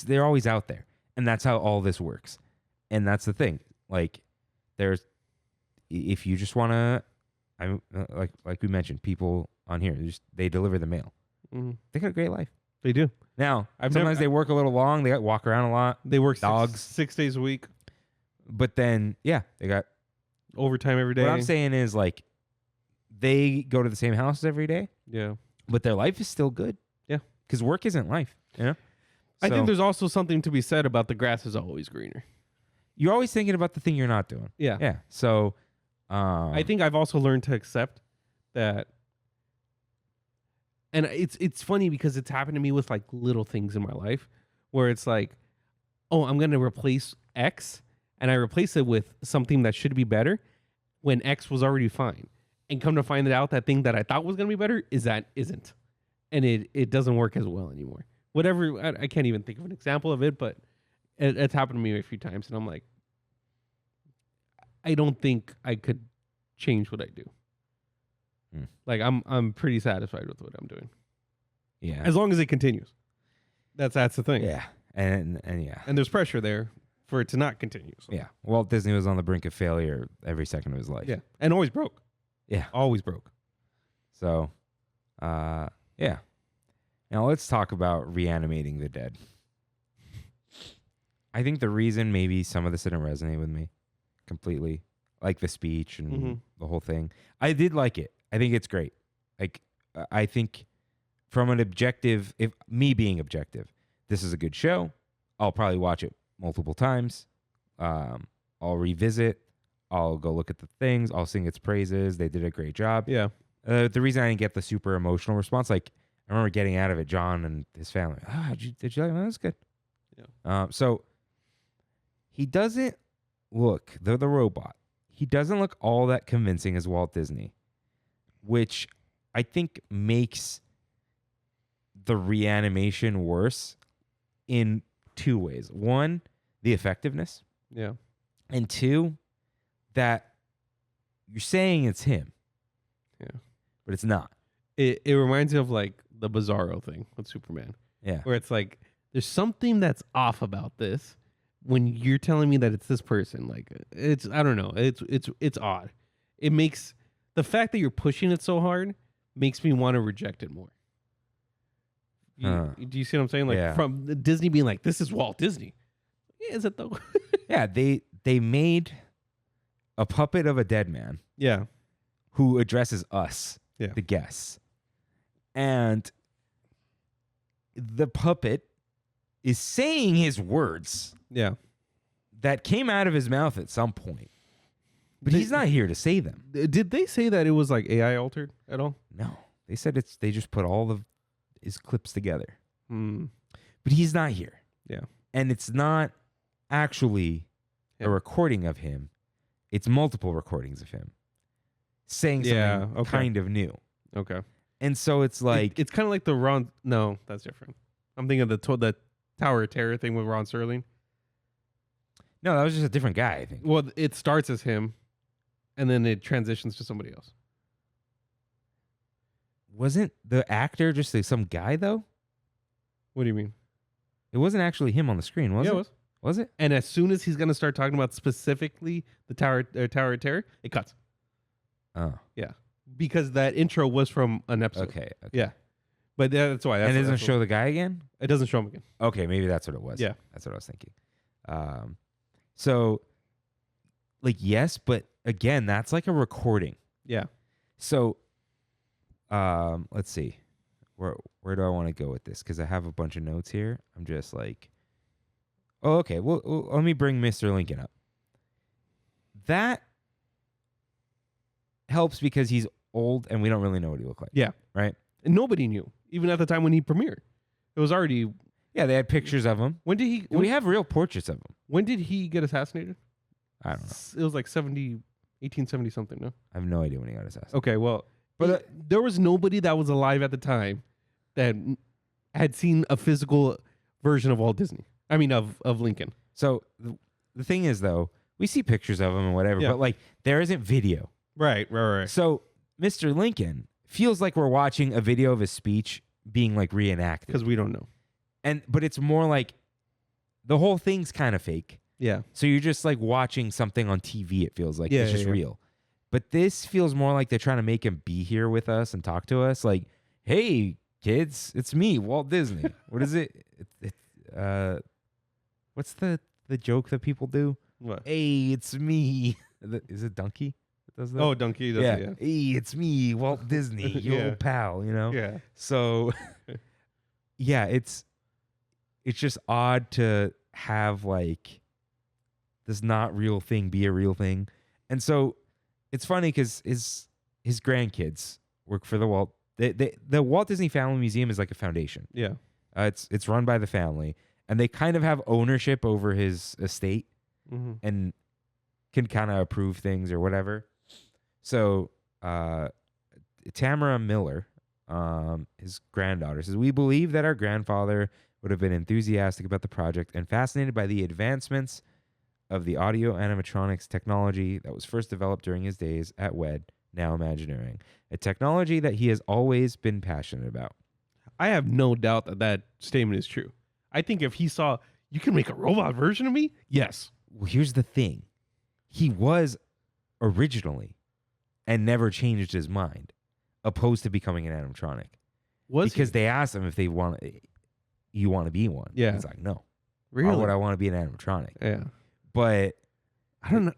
They're always out there, and that's how all this works. And that's the thing. Like, if you just want to, like we mentioned, people on here, they deliver the mail. Mm-hmm. They got a great life. They do. Now, sometimes they work a little long. They got walk around a lot. They work dogs 6 days a week. But then, yeah, they got overtime every day. What I'm saying is, like, they go to the same house every day. Yeah. But their life is still good. Yeah. Because work isn't life. You know? I think there's also something to be said about the grass is always greener. You're always thinking about the thing you're not doing. Yeah. Yeah. So, I think I've also learned to accept that. And it's funny because it's happened to me with like little things in my life where it's like, oh, I'm going to replace X, and I replace it with something that should be better when X was already fine. And come to find out that thing that I thought was going to be better isn't. And it doesn't work as well anymore. Whatever, I can't even think of an example of it, but it's happened to me a few times. And I'm like, I don't think I could change what I do. Like I'm pretty satisfied with what I'm doing. Yeah. As long as it continues. That's the thing. Yeah. And yeah. And there's pressure there for it to not continue. So. Yeah. Walt Disney was on the brink of failure every second of his life. Yeah. And always broke. Yeah. Always broke. So, yeah. Now let's talk about reanimating the dead. I think the reason maybe some of this didn't resonate with me completely, like the speech and the whole thing. I did like it. I think it's great. Like, I think from an objective, if me being objective, this is a good show. I'll probably watch it multiple times. I'll revisit. I'll go look at the things. I'll sing its praises. They did a great job. Yeah. The reason I didn't get the super emotional response, like I remember getting out of it, John and his family. Did you like it? That was good. Yeah. So he doesn't look, the robot, he doesn't look all that convincing as Walt Disney, which I think makes the reanimation worse in two ways. One, the effectiveness. Yeah. And two, that you're saying it's him. Yeah. But it's not. It reminds me of like the Bizarro thing with Superman. Yeah. Where it's like, there's something that's off about this when you're telling me that it's this person. Like, it's, I don't know. It's odd. It makes, the fact that you're pushing it so hard makes me want to reject it more. Do you see what I'm saying? Like from Disney being like, this is Walt Disney. Yeah, is it though? Yeah, they made a puppet of a dead man. Yeah. Who addresses us, the guests. And the puppet is saying his words. Yeah. That came out of his mouth at some point. But he's not here to say them. Did they say that it was like AI altered at all? No. They said they just put all of his clips together. Mm. But he's not here. Yeah. And it's not actually a recording of him. It's multiple recordings of him saying something kind of new. Okay. And so it's like... It's kind of like the Ron... No, that's different. I'm thinking of the Tower of Terror thing with Ron Serling. No, that was just a different guy, I think. Well, it starts as him, and then it transitions to somebody else. Wasn't the actor just like some guy, though? What do you mean? It wasn't actually him on the screen, was it? Yeah, it was. Was it? And as soon as he's going to start talking about specifically the Tower of Terror, it cuts. Oh. Yeah. Because that intro was from an episode. Okay. Yeah. But that's why. And it doesn't show the guy again? It doesn't show him again. Okay, maybe that's what it was. Yeah. That's what I was thinking. So, like, yes, but again, that's like a recording. Yeah. So, let's see. Where do I want to go with this? Because I have a bunch of notes here. I'm just like, oh, okay. Well, let me bring Mr. Lincoln up. That helps because he's old and we don't really know what he looked like. Yeah. Right? And nobody knew, even at the time when he premiered. It was already... Yeah, they had pictures of him. When did he... We have real portraits of him. When did he get assassinated? I don't know. It was like 1870 something, no? I have no idea when he got assassinated. Okay, well... But there was nobody that was alive at the time that had seen a physical version of Walt Disney. I mean, of Lincoln. So the thing is, though, we see pictures of him and whatever, but like there isn't video. Right. So Mr. Lincoln feels like we're watching a video of a speech being like reenacted. Because we don't know. But it's more like the whole thing's kind of fake. Yeah. So you're just like watching something on TV, it feels like. It's just real. But this feels more like they're trying to make him be here with us and talk to us. Like, hey, kids, it's me, Walt Disney. What is it? What's the joke that people do? What? Hey, it's me. Is it Donkey that does that? Oh, Donkey does it, yeah. Hey, it's me, Walt Disney, your Yeah. old pal, you know? Yeah. So, yeah, it's just odd to have like this not real thing be a real thing. And so it's funny because his grandkids work for the Walt. The Walt Disney Family Museum is like a foundation. Yeah. It's run by the family, and they kind of have ownership over his estate Mm-hmm. and can kind of approve things or whatever. So Tamara Miller, his granddaughter, says, "We believe that our grandfather would have been enthusiastic about the project and fascinated by the advancements of the audio animatronics technology that was first developed during his days at WED, now Imagineering, a technology that he has always been passionate about." I have no doubt that that statement is true. I think if he saw, you can make a robot version of me? Yes. Well, here's the thing. He was originally and never changed his mind opposed to becoming an animatronic. Because they asked him if you want to be one. Yeah. He's like, no. Really? Why would I want to be an animatronic? Yeah. But I don't know.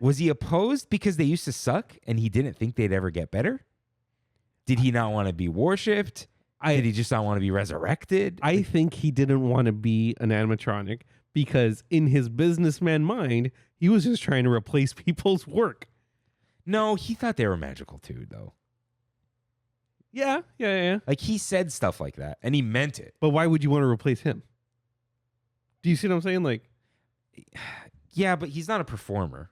was he opposed because they used to suck and he didn't think they'd ever get better? Did he not want to be worshipped? Did he just not want to be resurrected? I think he didn't want to be an animatronic because in his businessman mind, he was just trying to replace people's work. No, he thought they were magical too, though. Yeah. Like he said stuff like that and he meant it. But why would you want to replace him? Do you see what I'm saying? Like, yeah, but he's not a performer.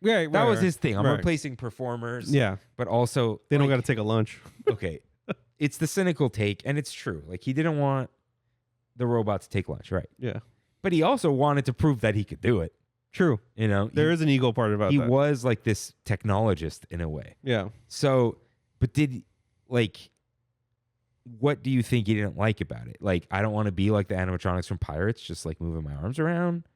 right, That was his thing. I'm right. replacing performers. Yeah. But also They don't like, got to take a lunch. okay. It's the cynical take, and it's true. Like he didn't want the robot to take lunch, right? Yeah. But he also wanted to prove that he could do it. True. You know, There is an ego part about he that. was like this technologist in a way. Yeah. So, but what do you think he didn't like about it? Like, I don't want to be like the animatronics from Pirates, just like moving my arms around,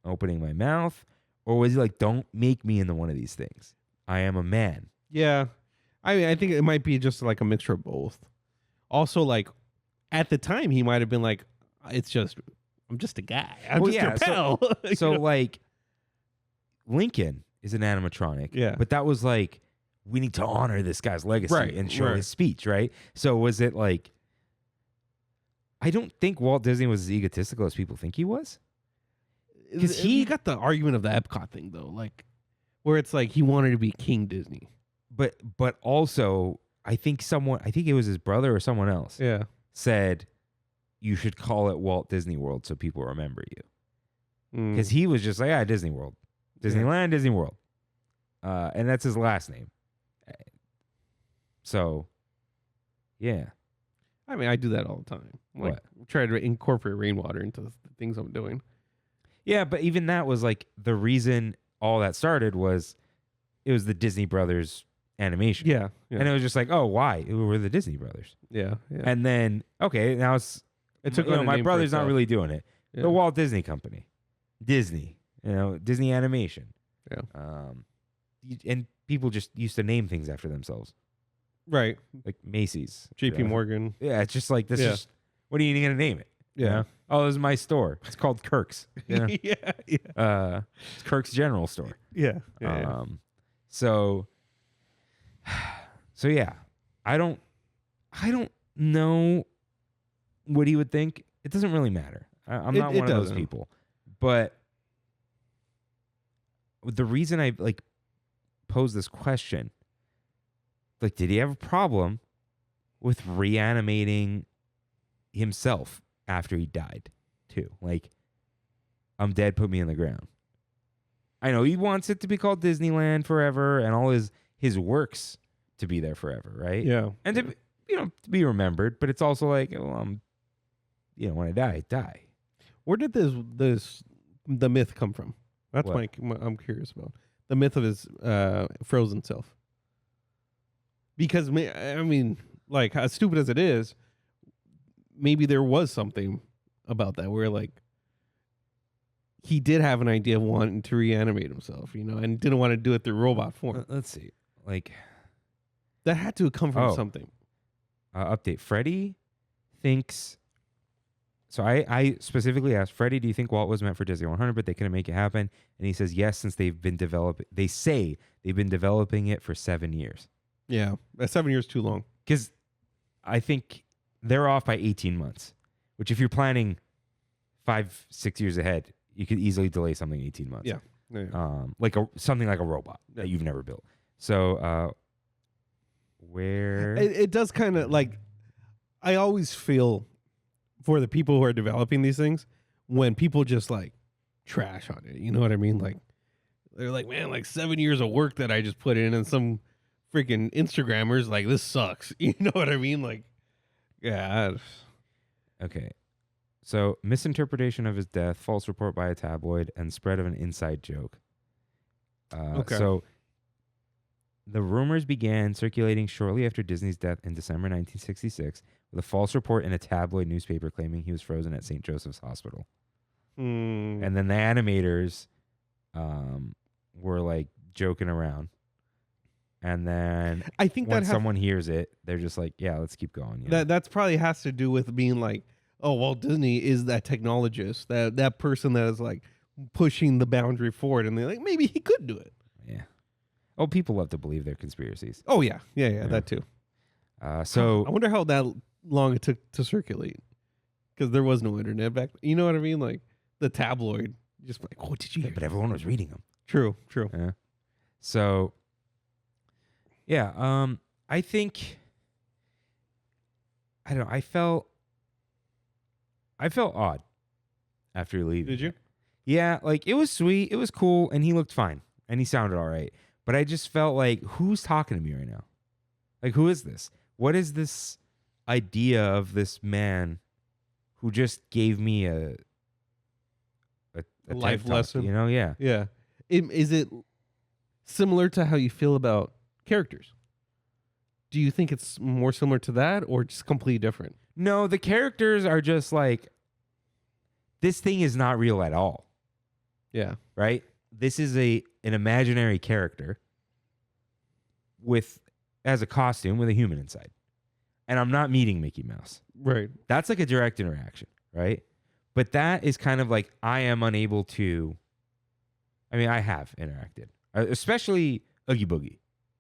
opening my mouth. Or was he like, don't make me into one of these things. I am a man. Yeah. I mean, I think it might be just like a mixture of both. Also, like, at the time, he might have been like, I'm just a guy. I'm Well, just yeah, your pal. So, You know? like, Lincoln is an animatronic. Yeah. But that was like, we need to honor this guy's legacy Right, and show right. his speech, right? So was it like, I don't think Walt Disney was as egotistical as people think he was. Because he got the argument of the Epcot thing, though, like, where it's like he wanted to be King Disney. But also, I think it was his brother or someone else Yeah. said, you should call it Walt Disney World so people remember you. Mm. Because he was just like, Disney World. Disneyland, Disney World. And that's his last name. So, yeah. I mean, I do that all the time. Like, What? try to incorporate rainwater into the things I'm doing. Yeah, but even that was like the reason all that started was it was the Disney Brothers animation. Yeah. And it was just like, oh, why? We're the Disney Brothers. Yeah. And then, okay, now It took on a my name for brother's not itself. really doing it. Yeah. The Walt Disney Company. Disney. Disney Animation. Yeah. And people just used to name things after themselves. Right. Like Macy's. JP Morgan. Yeah, it's just like, this Yeah. is, what are you going to name it? You Yeah. know? Oh, this is my store. It's called Kirk's. You know? Yeah. It's Kirk's General Store. Yeah. So yeah, I don't know what he would think. It doesn't really matter. I'm not It one of those doesn't. people. But the reason I like pose this question, like, did he have a problem with reanimating himself after he died too? Like, I'm dead, put me in the ground. I know he wants it to be called Disneyland forever and all his works to be there forever, right? Yeah. And to be remembered, but it's also like, well, when I die. Where did the myth come from? That's What? I'm curious about. The myth of his frozen self. Because I mean, like, as stupid as it is, maybe there was something about that where, like, he did have an idea of wanting to reanimate himself, and didn't want to do it through robot form. Let's see. Like, That had to come from something. Update. Freddy thinks. So I specifically asked Freddie, do you think Walt was meant for Disney 100, but they couldn't make it happen? And he says yes, since they've been developing. They say they've been developing it for 7 years. Yeah, 7 years too long. Because I think they're off by 18 months, which if you're planning 5-6 years ahead, you could easily delay something 18 months. Yeah. Something like a robot that you've never built. So where It does kind of like, I always feel for the people who are developing these things when people just like trash on it. You know what I mean? Like, they're like, man, like 7 years of work that I just put in, and some freaking Instagrammers like, this sucks. You know what I mean? Like, yeah. Okay. So, misinterpretation of his death, false report by a tabloid, and spread of an inside joke. Okay. So, the rumors began circulating shortly after Disney's death in December 1966 with a false report in a tabloid newspaper claiming he was frozen at St. Joseph's Hospital. And then the animators were like joking around. And then I think when that someone hears it, they're just like, yeah, let's keep going. that's probably has to do with being like, oh, Walt Disney is that technologist, that person that is like pushing the boundary forward, and they're like, maybe he could do it. Yeah. Oh, people love to believe their conspiracies. Oh yeah, that too. So I wonder how that long it took to circulate, because there was no internet back. You know what I mean? Like the tabloid, just like, oh, did you hear? but everyone was reading them. True. Yeah. So, yeah, I think, I don't know, I felt odd after leaving. Did you? Yeah, like it was sweet, it was cool, and he looked fine, and he sounded all right. But I just felt like, who's talking to me right now? Like, who is this? What is this idea of this man who just gave me a life TED talk, lesson? Yeah. Yeah. Is it similar to how you feel about characters? Do you think it's more similar to that, or just completely different? No, the characters are just like, this thing is not real at all. Yeah. Right? This is an imaginary character as a costume with a human inside. And I'm not meeting Mickey Mouse. Right. That's like a direct interaction, right? But that is kind of like, I am unable to, I have interacted, especially Oogie Boogie,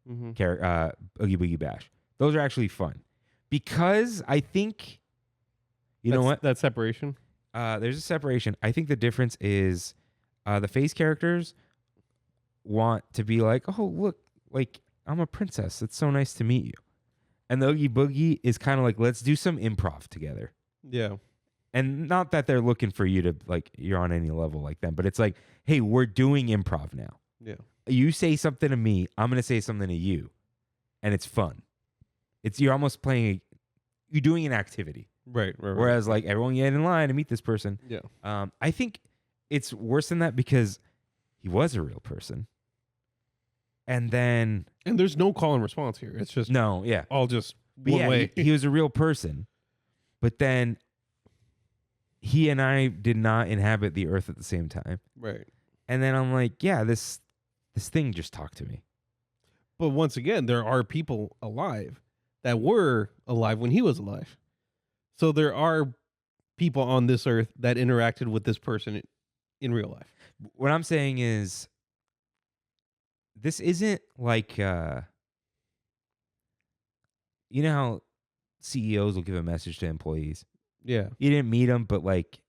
Oogie Boogie Bash. Those are actually fun because I think, know what? That separation? There's a separation. I think the difference is the face characters want to be like, oh, look, like, I'm a princess. It's so nice to meet you. And the Oogie Boogie is kind of like, let's do some improv together. Yeah. And not that they're looking for you to, like, you're on any level like them, but it's like, hey, we're doing improv now. Yeah. You say something to me, I'm going to say something to you. And it's fun. You're almost playing, you're doing an activity. Right. Whereas, like, everyone get in line to meet this person. Yeah. I think it's worse than that because he was a real person. And there's no call and response here. It's just all just one way. He was a real person, but then he and I did not inhabit the earth at the same time. Right. And then I'm like, yeah, this thing just talked to me. But once again, there are people alive that were alive when he was alive. So there are people on this earth that interacted with this person in real life. What I'm saying is, this isn't like, you know how CEOs will give a message to employees? Yeah. You didn't meet him, but like,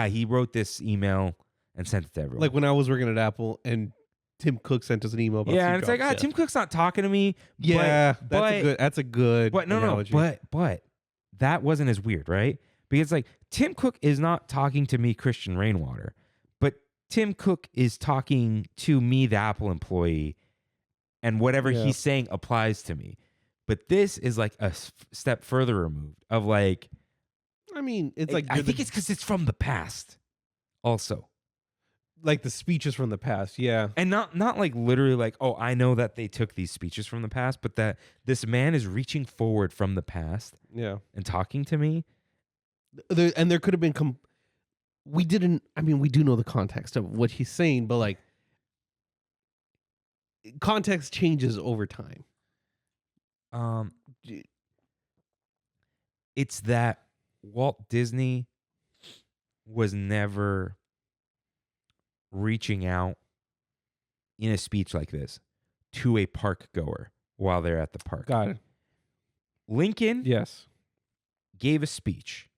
he wrote this email and sent it to everyone. Like when I was working at Apple and Tim Cook sent us an email about Steve and it's like, Tim Cook's not talking to me. Yeah, that's a good analogy. But that wasn't as weird, right? Because like, Tim Cook is not talking to me, Christian Rainwater, but Tim Cook is talking to me, the Apple employee, and whatever he's saying applies to me. But this is like a step further removed of like, it's like, I think it's because it's from the past also. Like the speeches from the past. Yeah. And not like literally like, oh, I know that they took these speeches from the past, but that this man is reaching forward from the past Yeah. and talking to me. There could have been we didn't. I mean, we do know the context of what he's saying, but like context changes over time. It's that Walt Disney was never reaching out in a speech like this to a park goer while they're at the park. Got it. Lincoln Yes. gave a speech.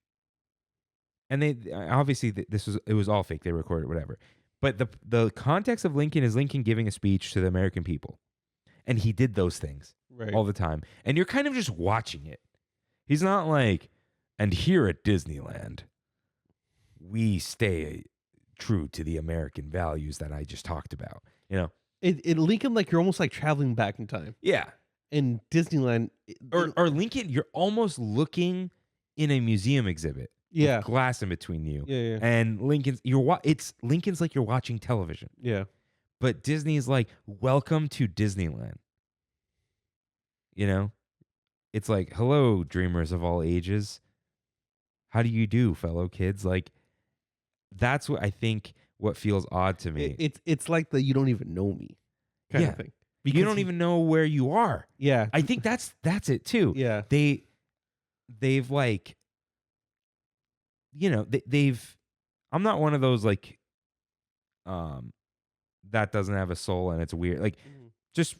And they obviously it was all fake. They recorded whatever. But the context of Lincoln is Lincoln giving a speech to the American people. And he did those things all the time. And you're kind of just watching it. He's not like, and here at Disneyland, we stay true to the American values that I just talked about. You know? In Lincoln, like you're almost like traveling back in time. Yeah. In Disneyland. Or Lincoln, you're almost looking in a museum exhibit. Yeah. With glass in between you. Yeah. And Lincoln's Lincoln's like you're watching television. Yeah. But Disney's like, welcome to Disneyland. You know? It's like, hello, dreamers of all ages. How do you do, fellow kids? Like, that's what I think what feels odd to me. It's like the you don't even know me kind of thing. Because you don't even know where you are. Yeah. I think that's it too. Yeah. They've like, you know, they've, I'm not one of those like, that doesn't have a soul and it's weird. Like, just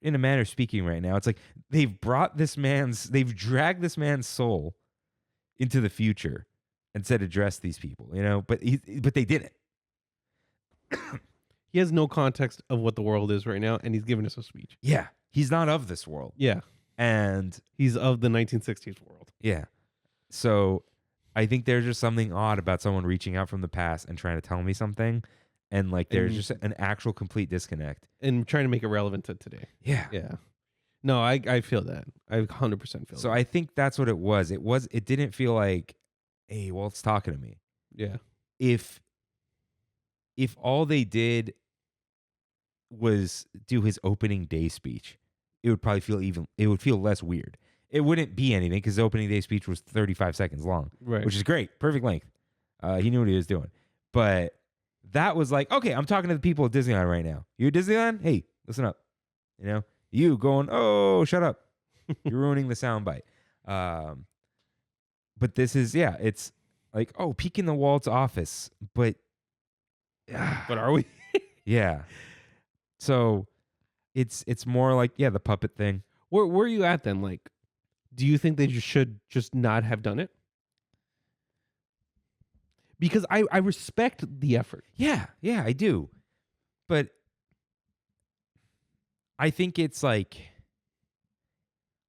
in a manner of speaking right now, it's like they've dragged this man's soul into the future and said, address these people, you know, but they didn't. He has no context of what the world is right now, and he's giving us a speech. Yeah. He's not of this world. Yeah. And he's of the 1960s world. Yeah. So I think there's just something odd about someone reaching out from the past and trying to tell me something. And like there's just an actual complete disconnect. And trying to make it relevant to today. Yeah. Yeah. No, I feel that. I 100% feel that. So I think that's what it was. It didn't feel like, hey, Walt's talking to me. Yeah. If all they did was do his opening day speech, it would probably feel less weird. It wouldn't be anything because the opening day speech was 35 seconds long, right? Which is great. Perfect length. He knew what he was doing. But that was like, okay, I'm talking to the people at Disneyland right now. You at Disneyland? Hey, listen up. You know, you going, oh, shut up. You're ruining the soundbite. But this is, it's like, oh, peek in the Walt's office. But are we? Yeah. So it's more like, the puppet thing. Where are you at then? Like, do you think they should just not have done it? Because I respect the effort. Yeah, I do. But I think it's like,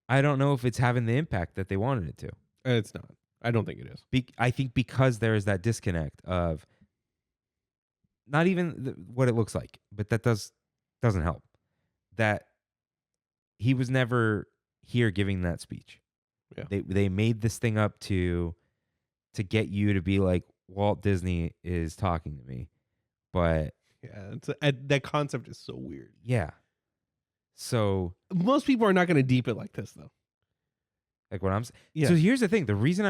I don't know if it's having the impact that they wanted it to. It's not. I don't think it is. I think because there is that disconnect of not even what it looks like, but that doesn't help. That he was never here giving that speech. Yeah. They made this thing up to get you to be like, Walt Disney is talking to me. But that concept is so weird. Yeah. So most people are not going to deep it like this though. Like what I'm saying. So here's the thing. The reason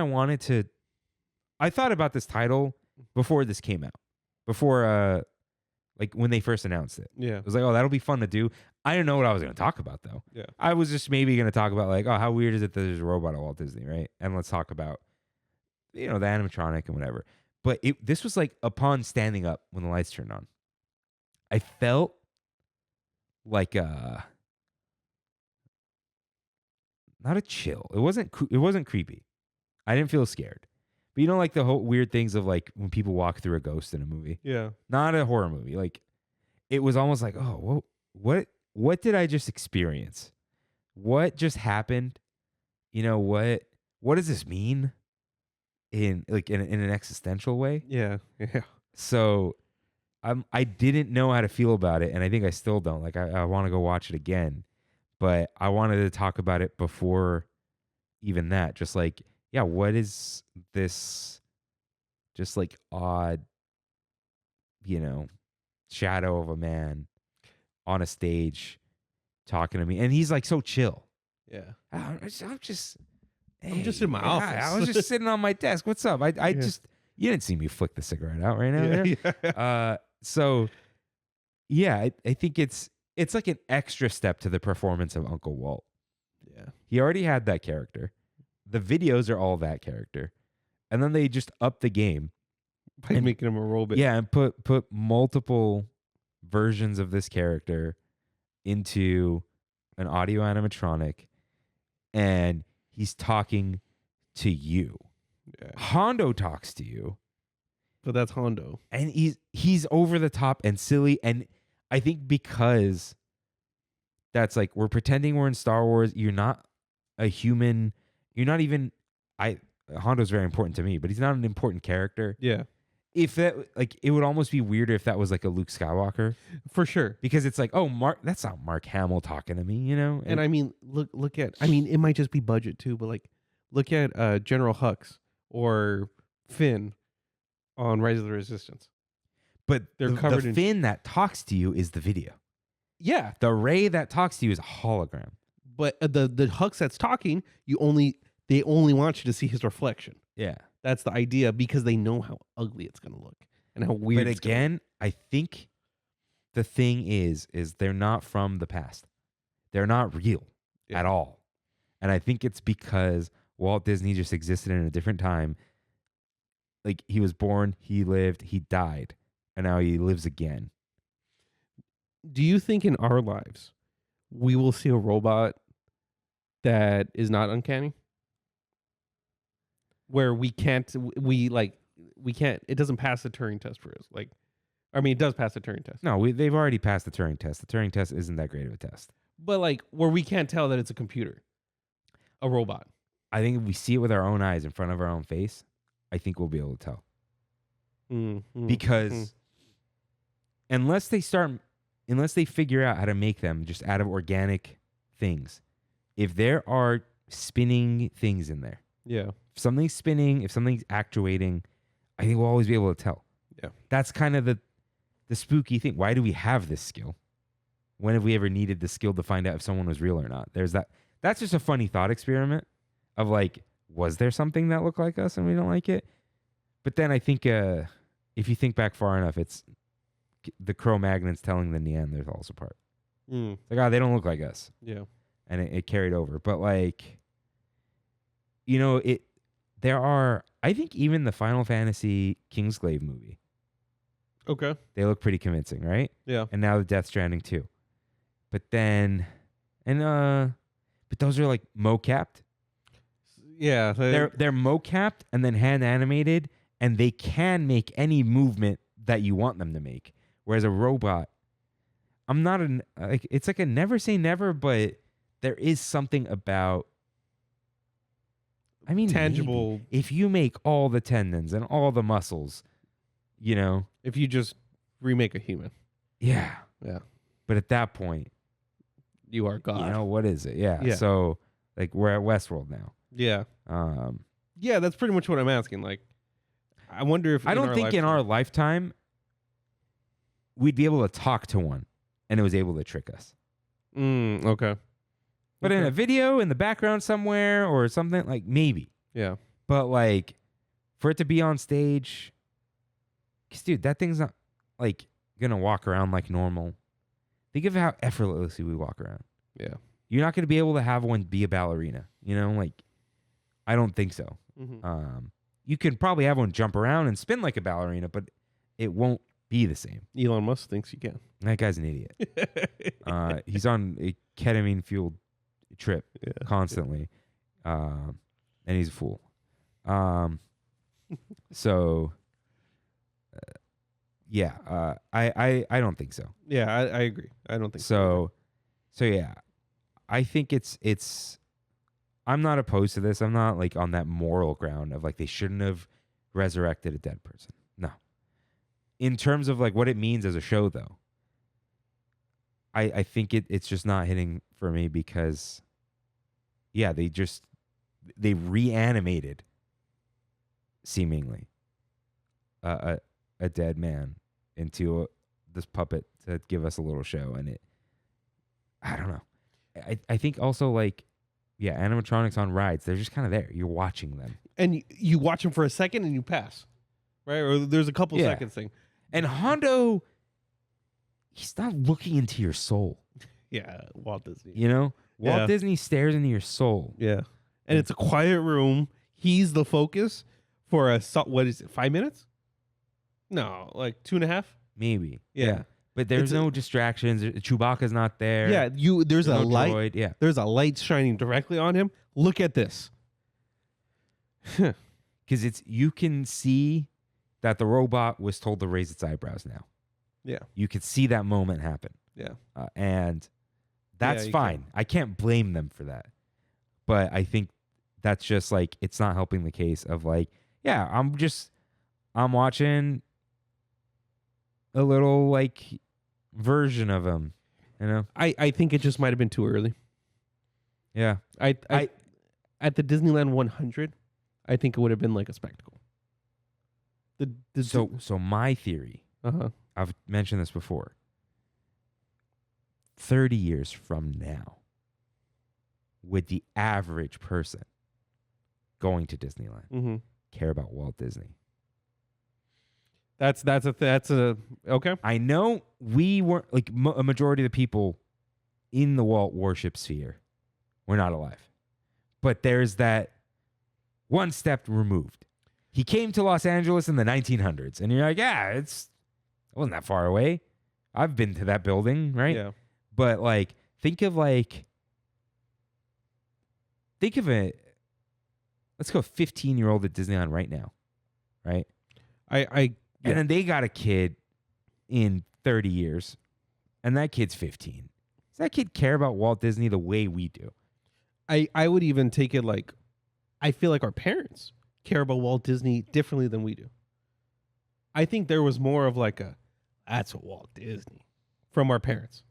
I thought about this title before this came out. Before like when they first announced it. Yeah. It was like, oh, that'll be fun to do. I didn't know what I was going to talk about though. Yeah. I was just maybe going to talk about like, oh, how weird is it that there's a robot at Walt Disney, right? And let's talk about, you know, the animatronic and whatever. But this was like upon standing up when the lights turned on. I felt like not a chill. It wasn't creepy. I didn't feel scared. But you know, like the whole weird things of like when people walk through a ghost in a movie. Yeah. Not a horror movie. Like it was almost like, oh, what did I just experience? What just happened? You know, what does this mean? In an existential way. Yeah. So I didn't know how to feel about it, and I think I still don't. Like I want to go watch it again, but I wanted to talk about it before even that. Just like, what is this just like odd, you know, shadow of a man on a stage talking to me, and he's like so chill. Yeah. I'm just in my office. I was just sitting on my desk. What's up? I just, you didn't see me flick the cigarette out right now. You know? Yeah. So yeah, I think it's like an extra step to the performance of Uncle Walt. Yeah. He already had that character. The videos are all that character. And then they just up the game. By making him a robot. Yeah, and put multiple versions of this character into an audio animatronic, and he's talking to you. Yeah. Hondo talks to you. But that's Hondo. And he's over the top and silly, and I think because that's like, we're pretending we're in Star Wars. You're not a human. You're not even Hondo's very important to me, but he's not an important character. Yeah. If that, like, it would almost be weirder if that was like a Luke Skywalker, For sure. because it's like, oh, that's not Mark Hamill talking to me, you know? And I mean, look at, I mean, it might just be budget too, but like, look at General Hux or Finn on Rise of the Resistance. but they're the covered in Finn that talks to you is the video. Yeah. The Rey that talks to you is a hologram. But the Hux that's talking, they only want you to see his reflection. Yeah. That's the idea, because they know how ugly it's going to look and how weird But it's gonna again, I think the thing is they're not from the past. They're not real at all. And I think it's because Walt Disney just existed in a different time. Like, he was born, he lived, he died, and now he lives again. Do you think in our lives we will see a robot that is not uncanny? Where it doesn't pass the Turing test for us. Like, I mean, it does pass the Turing test. No, they've already passed the Turing test. The Turing test isn't that great of a test. But like, where we can't tell that it's a computer, a robot. I think if we see it with our own eyes in front of our own face, I think we'll be able to tell. Because unless they figure out how to make them just out of organic things, if there are spinning things in there, Yeah. if something's spinning, if something's actuating, I think we'll always be able to tell. Yeah. That's kind of the spooky thing. Why do we have this skill? When have we ever needed the skill to find out if someone was real or not? There's that. That's just a funny thought experiment of like, was there something that looked like us and we don't like it? But then I think if you think back far enough, it's the Cro-Magnons telling the Neanderthals apart. It's like, they don't look like us. Yeah. And it carried over. But like, you know, I think even the Final Fantasy Kingsglaive movie, Okay. they look pretty convincing, right? Yeah. And now the Death Stranding too. But then, but those are like mocapped. Yeah. They're mocapped and then hand animated, and they can make any movement that you want them to make. Whereas a robot, it's like a never say never, but there is something about, I mean, tangible. maybe if you make all the tendons and all the muscles, you know. If you just remake a human. Yeah. Yeah. But at that point, You are God. you know, what is it? Yeah. Yeah. So like, we're at Westworld now. Yeah. Yeah, that's pretty much what I'm asking. Like, I wonder if I don't think in our lifetime we'd be able to talk to one and it was able to trick us. Okay. But in Okay. a video in the background somewhere or something, like, maybe. Yeah. But like, for it to be on stage, 'cause dude, that thing's not like gonna walk around like normal. Think of how effortlessly we walk around. Yeah. You're not gonna be able to have one be a ballerina, you know? Like, I don't think so. Mm-hmm. You can probably have one jump around and spin like a ballerina, but it won't be the same. Elon Musk thinks you can. That guy's an idiot. He's on a ketamine-fueled trip constantly, and he's a fool. So, yeah, I don't think so. Yeah, I agree. I don't think So yeah, I think it's. I'm not opposed to this. I'm not like on that moral ground of like they shouldn't have resurrected a dead person. No. In terms of like what it means as a show, though, I think it's just not hitting for me because, yeah, they reanimated seemingly a dead man into this puppet to give us a little show, and I don't know. I think also like, yeah, animatronics on rides, they're just kind of there. You're watching them. And you watch them for a second and you pass, right? Or there's a couple seconds thing. And Hondo, he's not looking into your soul. Yeah, Walt Disney. You know? Walt Yeah. Disney stares into your soul. Yeah. And it's a quiet room. He's the focus for what is it, 5 minutes? No, like 2.5? Maybe. Yeah. But there's It's no distractions. Chewbacca's not there. Yeah, there's a no light. droid. Yeah. There's a light shining directly on him. Look at this. Because you can see that the robot was told to raise its eyebrows now. Yeah. You could see that moment happen. Yeah. And that's you fine. can. I can't blame them for that. But I think that's just like, it's not helping the case of like, yeah, I'm watching a little like version of him, you know? I think it just might have been too early. Yeah. I at the Disneyland 100, I think it would have been like a spectacle. So my theory, uh-huh. I've mentioned this before, 30 years from now, would the average person going to Disneyland Mm-hmm. care about Walt Disney? That's a okay. I know we weren't like a majority of the people in the Walt worship sphere were not alive, but there's that one step removed. He came to Los Angeles in the 1900s, and you're like, yeah, it wasn't that far away. I've been to that building, right? Yeah. But like, think of it. Let's go 15-year-old at Disneyland right now, right? And then they got a kid in 30 years, and that kid's 15. Does that kid care about Walt Disney the way we do? I would even take it like, I feel like our parents care about Walt Disney differently than we do. I think there was more of like that's a Walt Disney from our parents.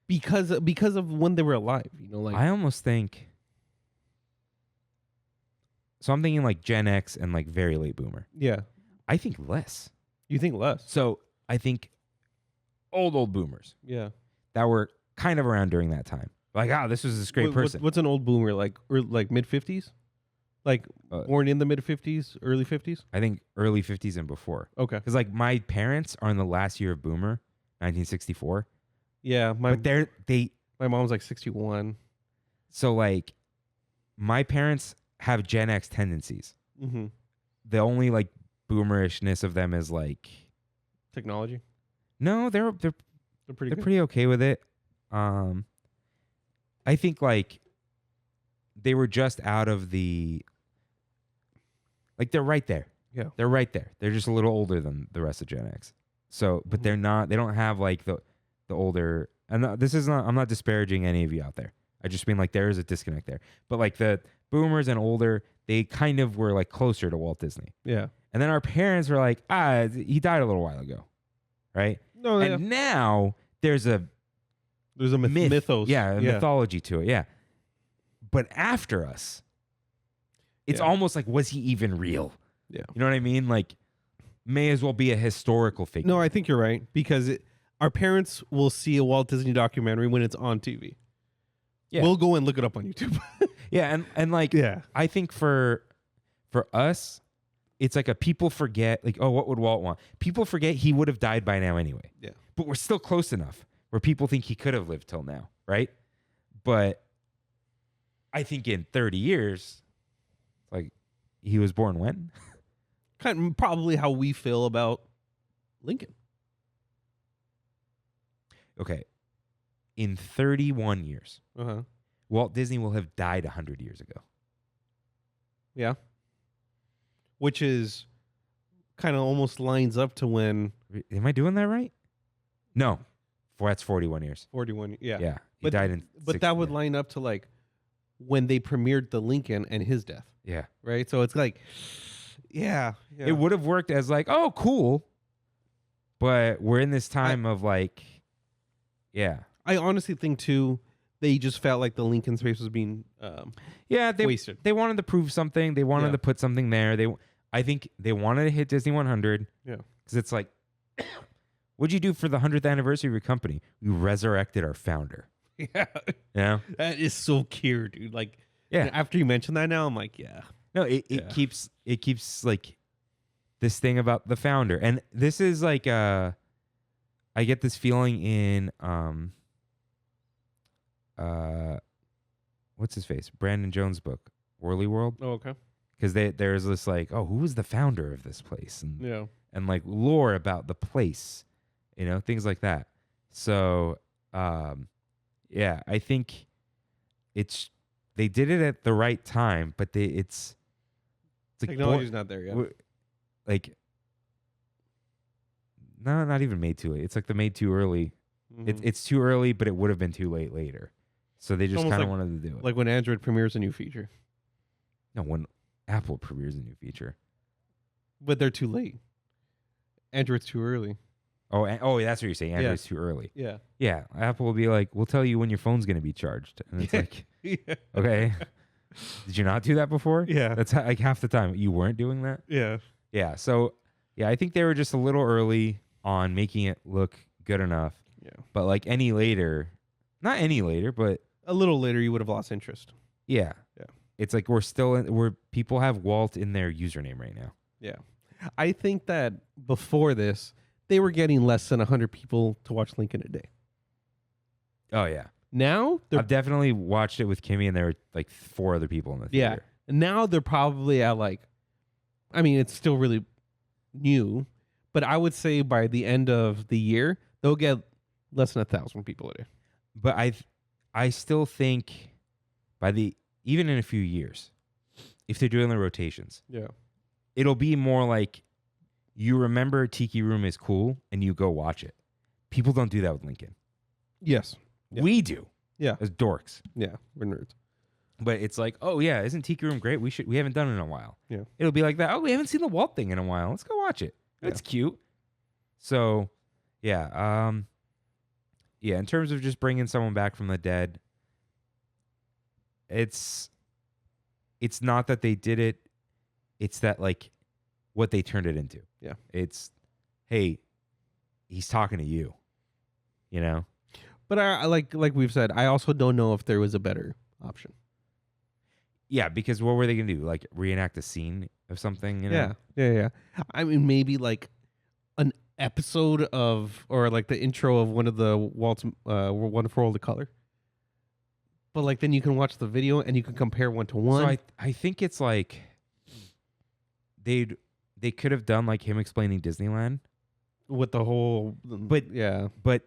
Because of when they were alive, you know, like I almost think. So I'm thinking like Gen X and like very late boomer. yeah. I think less. You think less? So I think old boomers Yeah. that were kind of around during that time. Like, this was this great person. What's an old boomer like? Like mid 50s, like born in the mid 50s, early 50s. I think early 50s and before. Okay. Because like my parents are in the last year of boomer, 1964. Yeah, But my mom's like 61. So like my parents have Gen X tendencies. Mm-hmm. The only like boomerishness of them is like, Technology. no, they're They're pretty okay with it. I think like they were just out of the, like they're right there. Yeah. They're right there. They're just a little older than the rest of Gen X. So, but they don't have like the older, and I'm not disparaging any of you out there. I just mean like there is a disconnect there. But like the boomers and older, they kind of were like closer to Walt Disney. Yeah. And then our parents were like, he died a little while ago. Right? No, And now there's a mythos. Yeah, mythology to it. Yeah. But after us, it's almost like, was he even real? Yeah. You know what I mean? Like, may as well be a historical figure. No, I think you're right, because our parents will see a Walt Disney documentary when it's on TV. Yeah. We'll go and look it up on YouTube. Yeah, and like, Yeah. I think for us, it's like people forget, like, oh, what would Walt want? People forget he would have died by now anyway. Yeah. But we're still close enough where people think he could have lived till now, right? But I think in 30 years, like, he was born when? Kind of probably how we feel about Lincoln. Okay. In 31 years, Uh-huh. Walt Disney will have died 100 years ago. Yeah. Which is kind of almost lines up to when Am I doing that right? No. That's 41 years. 41. Yeah. Yeah. He But- died in But 60, that would yeah. line up to like when they premiered the Lincoln and his death, Yeah. right? So it's like, yeah. It would have worked as like, oh, cool. But we're in this time of like, yeah. I honestly think too, they just felt like the Lincoln space was being Yeah, they wasted. They wanted to prove something. They wanted Yeah. to put something there. I think they wanted to hit Disney 100. Yeah. Because it's like, What'd you do for the 100th anniversary of your company? We resurrected our founder. Yeah. You know? That is so cute, dude. Like, Yeah. after you mention that now, I'm like, yeah. No, it keeps like this thing about the founder. And this is like I get this feeling in what's his face? Brandon Jones' book, Whirly World. Oh, okay. Because there's this like, oh, who was the founder of this place? And like lore about the place, you know, things like that. So yeah, I think they did it at the right time, but it's like Technology's not there yet. Like, no, not even made too late. It's like the made too early. Mhm. It's too early, but it would have been too late later. So they just almost kind of like- wanted to do it. Like when Android premieres a new feature, No, when Apple premieres a new feature. but they're too late. Android's too early. Oh, that's what you're saying. Android's too early. Yeah. Yeah, Apple will be like, we'll tell you when your phone's going to be charged. And it's like, Yeah. okay. Did you not do that before? Yeah. That's like half the time. You weren't doing that? Yeah. Yeah. So, yeah, I think they were just a little early on making it look good enough. Yeah. But like any later, not any later, but A little later, you would have lost interest. yeah. Yeah. It's like where people have Walt in their username right now. Yeah. I think that before this, they were getting less than 100 people to watch Lincoln a day. Oh, yeah. Now, they're I've definitely watched it with Kimmy, and there were like 4 other people in the yeah. theater. Now they're probably at like, I mean, it's still really new, but I would say by the end of the year, they'll get less than 1,000 people a day. But I still think even in a few years, if they're doing the rotations, Yeah. it'll be more like you remember Tiki Room is cool and you go watch it. People don't do that with Lincoln. Yes. Yeah. We do. Yeah. As dorks. Yeah. We're nerds. But it's like, oh yeah, isn't Tiki Room great? We haven't done it in a while. Yeah. It'll be like that. Oh, we haven't seen the Walt thing in a while. Let's go watch it. That's cute. So, yeah. Yeah, in terms of just bringing someone back from the dead, it's not that they did it. It's that like what they turned it into. Yeah. It's, hey, he's talking to you, you know? But I like we've said, I also don't know if there was a better option. Yeah, because what were they going to do? Like reenact a scene of something? You know? Yeah. I mean, maybe like an episode of, or like the intro of one of the Walt's Wonderful World of Color. But like then you can watch the video and you can compare one to one. So I think it's like they could have done like him explaining Disneyland, with the whole, But- yeah, but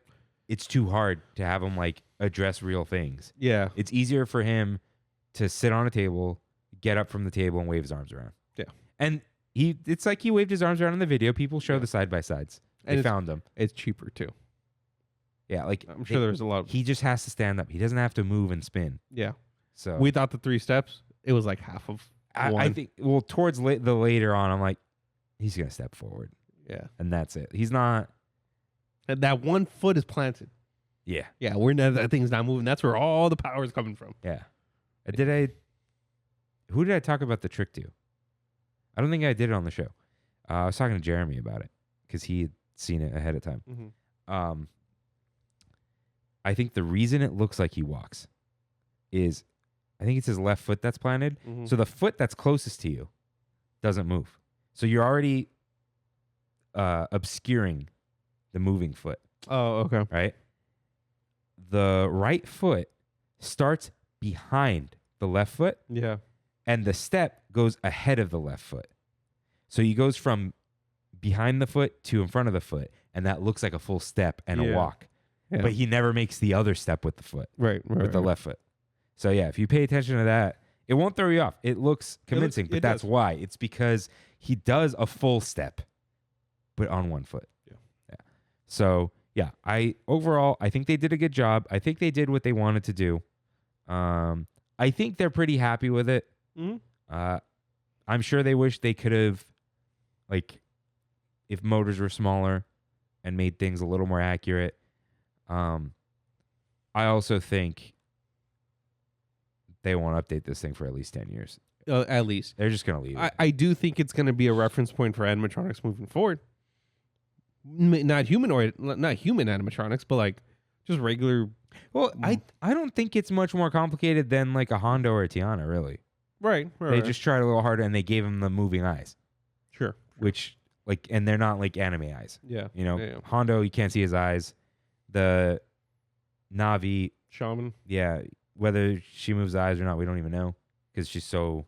it's too hard to have him like address real things. yeah, It's easier for him to sit on a table, get up from the table, and wave his arms around. Yeah. And it's like he waved his arms around in the video. People show the side by sides. And They it's- found them. it's cheaper too. Yeah, like I'm sure there's a lot of, he just has to stand up. He doesn't have to move and spin. yeah. So Without the 3 steps, it was like half of I one. think towards the later on, I'm like, he's gonna step forward, Yeah. and that's it. He's not. And that 1 foot is planted. Yeah, Yeah, that thing's not moving. That's where all the power is coming from. yeah. Who did I talk about the trick to? I don't think I did it on the show. I was talking to Jeremy about it because he had seen it ahead of time. Mm-hmm. I think the reason it looks like he walks is, I think it's his left foot that's planted. Mm-hmm. So the foot that's closest to you doesn't move. So you're already obscuring the moving foot, Oh, okay. right? The right foot starts behind the left foot, Yeah. and the step goes ahead of the left foot. So he goes from behind the foot to in front of the foot, and that looks like a full step and a Yeah. walk. Yeah. But he never makes the other step with the foot, Right. with the left foot. So yeah, if you pay attention to that, it won't throw you off. It looks convincing, but it that's does. why. It's because he does a full step, but on 1 foot. Yeah. So yeah, I think they did a good job. I think they did what they wanted to do. I think they're pretty happy with it. Mm-hmm. I'm sure they wish they could have, like, if motors were smaller and made things a little more accurate. I also think they won't update this thing for at least 10 years. At least. They're just going to leave it. I do think it's going to be a reference point for animatronics moving forward. not human animatronics, but like just regular. Well, I don't think it's much more complicated than like a Hondo or a Tiana, really. Right. They just tried a little harder and they gave him the moving eyes. Sure. Which, like, and they're not like anime eyes. Yeah. You know, Yeah. Hondo, you can't see his eyes. The Navi, Shaman. yeah, whether she moves eyes or not, we don't even know because she's so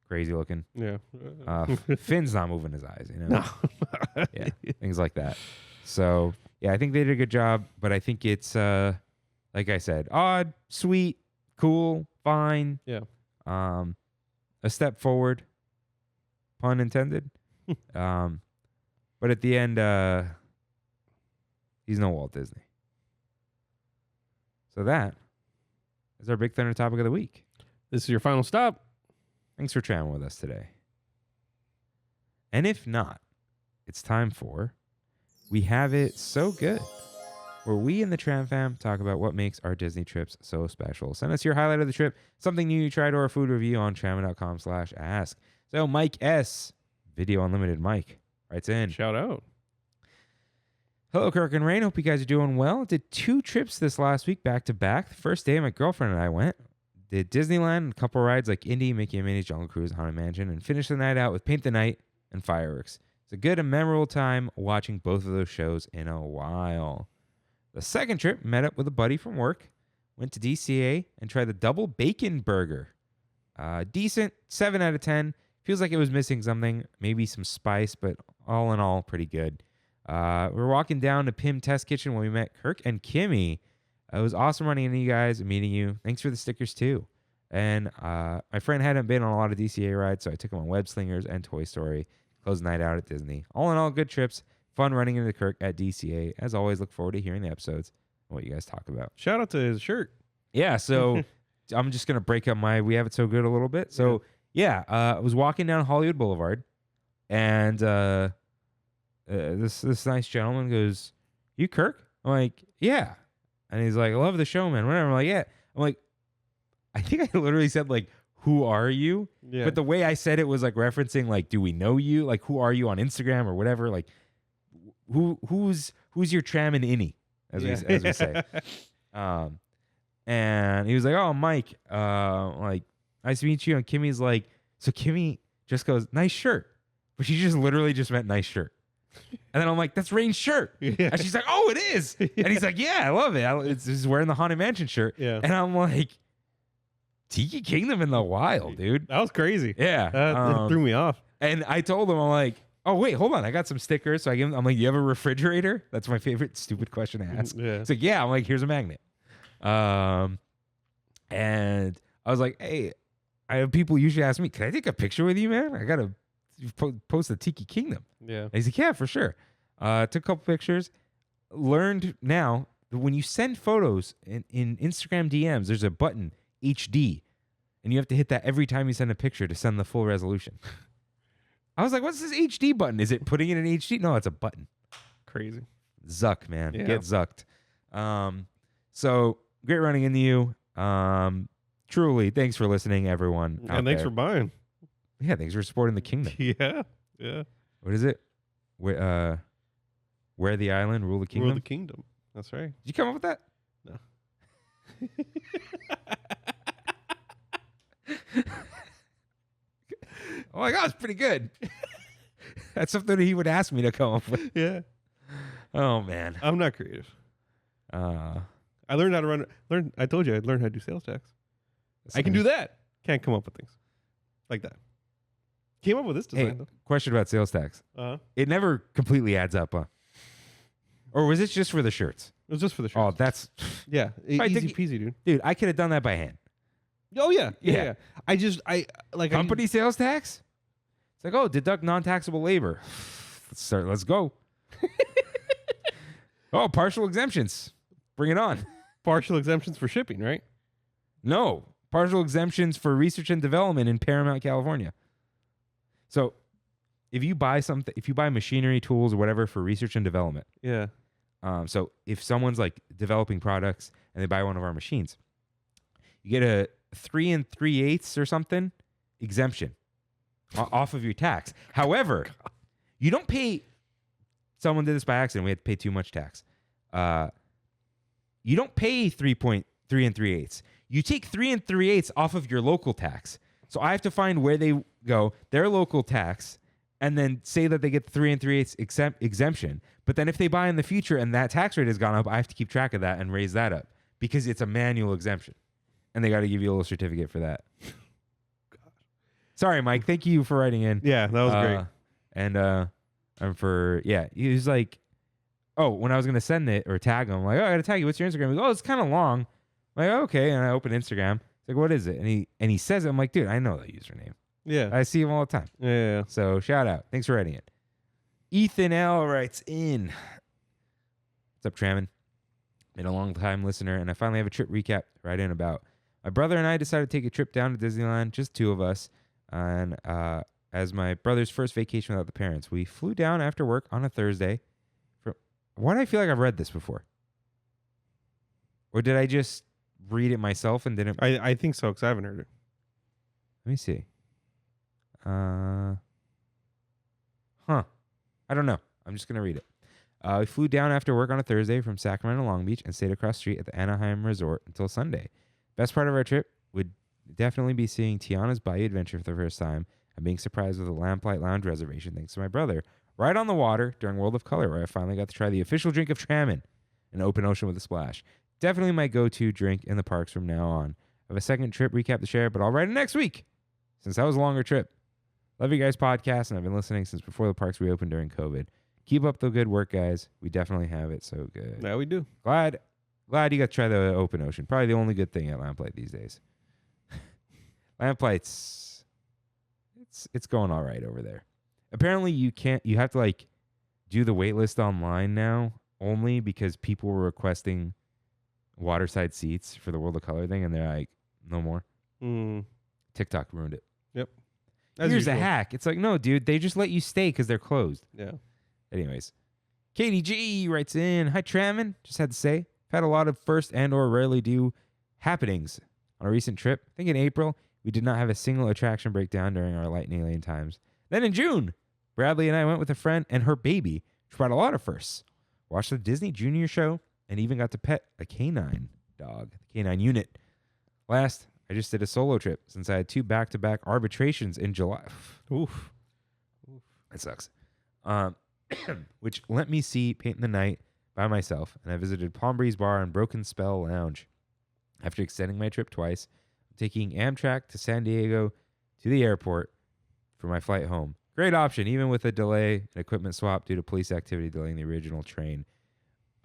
crazy looking. Yeah. Finn's not moving his eyes, you know? No. Yeah, things like that. So, yeah, I think they did a good job, but I think it's, like I said, odd, sweet, cool, fine. Yeah. A step forward, pun intended. But at the end, he's no Walt Disney. So that is our Big Thunder topic of the week. This is your final stop. Thanks for traveling with us today. And if not, it's time for We Have It So Good, where we in the Tram Fam talk about what makes our Disney trips so special. Send us your highlight of the trip, something new you tried, or a food review on trammin.com/ask. So Mike S., Video Unlimited Mike, writes in. Shout out. Hello, Kirk and Rain. Hope you guys are doing well. Did 2 trips this last week back to back. The first day, my girlfriend and I went. Did Disneyland, a couple rides like Indy, Mickey and Minnie's Jungle Cruise, Haunted Mansion, and finished the night out with Paint the Night and fireworks. It's a good and memorable time watching both of those shows in a while. The second trip, met up with a buddy from work, went to DCA and tried the double bacon burger. Decent, 7 out of 10. Feels like it was missing something, maybe some spice, but all in all, pretty good. We were walking down to Pim Test Kitchen when we met Kirk and Kimmy. It was awesome running into you guys and meeting you. Thanks for the stickers, too. And my friend hadn't been on a lot of DCA rides, so I took him on Web Slingers and Toy Story. Closed night out at Disney. All in all, good trips. Fun running into Kirk at DCA. As always, look forward to hearing the episodes and what you guys talk about. Shout out to his shirt. Yeah, so I'm just going to break up my We Have It So Good a little bit. So, yeah, I was walking down Hollywood Boulevard, and this nice gentleman goes, "You Kirk?" I'm like, "Yeah." And he's like, "I love the show, man." Whatever. I'm like, "Yeah." I'm like, I think I literally said, like, "Who are you?" Yeah. But the way I said it was like referencing, like, "Do we know you?" Like, "Who are you on Instagram?" or whatever. Like, who's your Trammin innie, as we say. And he was like, "Oh, Mike, like, nice to meet you." And Kimmy's like, so Kimmy just goes, "Nice shirt," but she just literally just meant "nice shirt." And then I'm like, "That's Rain's shirt." Yeah. And she's like, "Oh, it is." And he's like, "Yeah, I love it. He's wearing the Haunted Mansion shirt." Yeah. And I'm like, Tiki Kingdom in the wild, dude. That was crazy. Yeah. That threw me off. And I told him, I'm like, "Oh, wait, hold on. I got some stickers." So I'm like, "Do you have a refrigerator?" That's my favorite stupid question to ask. Yeah. It's like, "Yeah." I'm like, "Here's a magnet." And I was like, "Hey, I have people usually ask me, 'Can I take a picture with you, man? I got to post the Tiki Kingdom." Yeah. And he's like, "Yeah, for sure." Took a couple pictures. Learned now that when you send photos in Instagram DMs, there's a button, HD. And you have to hit that every time you send a picture to send the full resolution. I was like, "What's this HD button? Is it putting it in HD?" No, it's a button. Crazy. Zuck, man. Yeah. Get zucked. So great running into you. Truly, thanks for listening, everyone. And thanks for buying. Yeah, thanks for supporting the kingdom. Yeah. Yeah. What is it? Where the island, rule the kingdom? Rule the kingdom. That's right. Did you come up with that? No. Oh my God, it's pretty good. That's something he would ask me to come up with. Yeah. Oh man. I'm not creative. I learned how to I told you I'd learned how to do sales tax. I can do that. Can't come up with things like that. Came up with this design Hey, though. question about sales tax. It never completely adds up, huh? Or was it just for the shirts? It was just for the Oh, shirts. that's Yeah. I Easy think- peasy, dude. dude. I could have done that by hand. Oh yeah. Yeah. Yeah. I like Company sales tax. It's like, oh, deduct non-taxable labor. Let's go. Oh, partial exemptions. Bring it on. partial exemptions for shipping, right? No, partial exemptions for research and development in Paramount, California. So if you buy machinery, tools, or whatever for research and development, Yeah. so if someone's like developing products and they buy one of our machines, you get a 3 3/8 or something exemption off of your tax. However, you don't pay someone did this by accident. We had to pay too much tax. You don't pay 3.3 3/8. You take 3 3/8 off of your local tax. So I have to find where they go, their local tax, and then say that they get the 3 3/8 exemption. But then if they buy in the future and that tax rate has gone up, I have to keep track of that and raise that up because it's a manual exemption. And they got to give you a little certificate for that. Sorry, Mike. Thank you for writing in. Yeah, that was great. And he was like, oh, when I was going to send it or tag him, I'm like, oh, I got to tag you. What's your Instagram? He goes, oh, it's kind of long. I'm like, okay. And I open Instagram. It's like, what is it? And he says it. I'm like, dude, I know that username. Yeah. I see him all the time. Yeah. So shout out. Thanks for writing it. Ethan L writes in. What's up, Trammin? Been a long time listener, and I finally have a trip recap to write in about. My brother and I decided to take a trip down to Disneyland, just two of us. And as my brother's first vacation without the parents, we flew down after work on a Thursday. Why do I feel like I've read this before? Or did I just read it myself and didn't? I think so, because I haven't heard it. Let me see. I don't know. I'm just going to read it. We flew down after work on a Thursday from Sacramento Long Beach and stayed across the street at the Anaheim Resort until Sunday. Best part of our trip would definitely be seeing Tiana's Bayou Adventure for the first time and being surprised with a Lamplight Lounge reservation thanks to my brother. Right on the water during World of Color, where I finally got to try the official drink of Trammin, an open ocean with a splash. Definitely my go-to drink in the parks from now on. I have a second trip recap to share, but I'll write it next week since that was a longer trip. Love you guys' podcast, and I've been listening since before the parks reopened during COVID. Keep up the good work, guys. We definitely have it so good. Yeah, we do. Glad you got to try the open ocean. Probably the only good thing at Lamplight these days. Lamplight's it's going all right over there. Apparently you have to like do the wait list online now only because people were requesting waterside seats for the World of Color thing, and they're like, no more. TikTok ruined it. Yep. Here's usual. a hack. It's like, no, dude, they just let you stay because they're closed. Yeah. Anyways, Katie G writes in, hi, Trammin. Just had to say, I've had a lot of first and or rarely do happenings on a recent trip. I think in April, we did not have a single attraction breakdown during our lightning lane times. Then in June, Bradley and I went with a friend and her baby, which brought a lot of firsts. Watched the Disney Junior show and even got to pet a canine dog, the canine unit. Last, I just did a solo trip since I had 2 back-to-back arbitrations in July. Oof. That sucks. Which let me see Paint in the Night by myself, and I visited Palm Breeze Bar and Broken Spell Lounge. After extending my trip twice, I'm taking Amtrak to San Diego to the airport for my flight home. Great option, even with a delay and equipment swap due to police activity delaying the original train.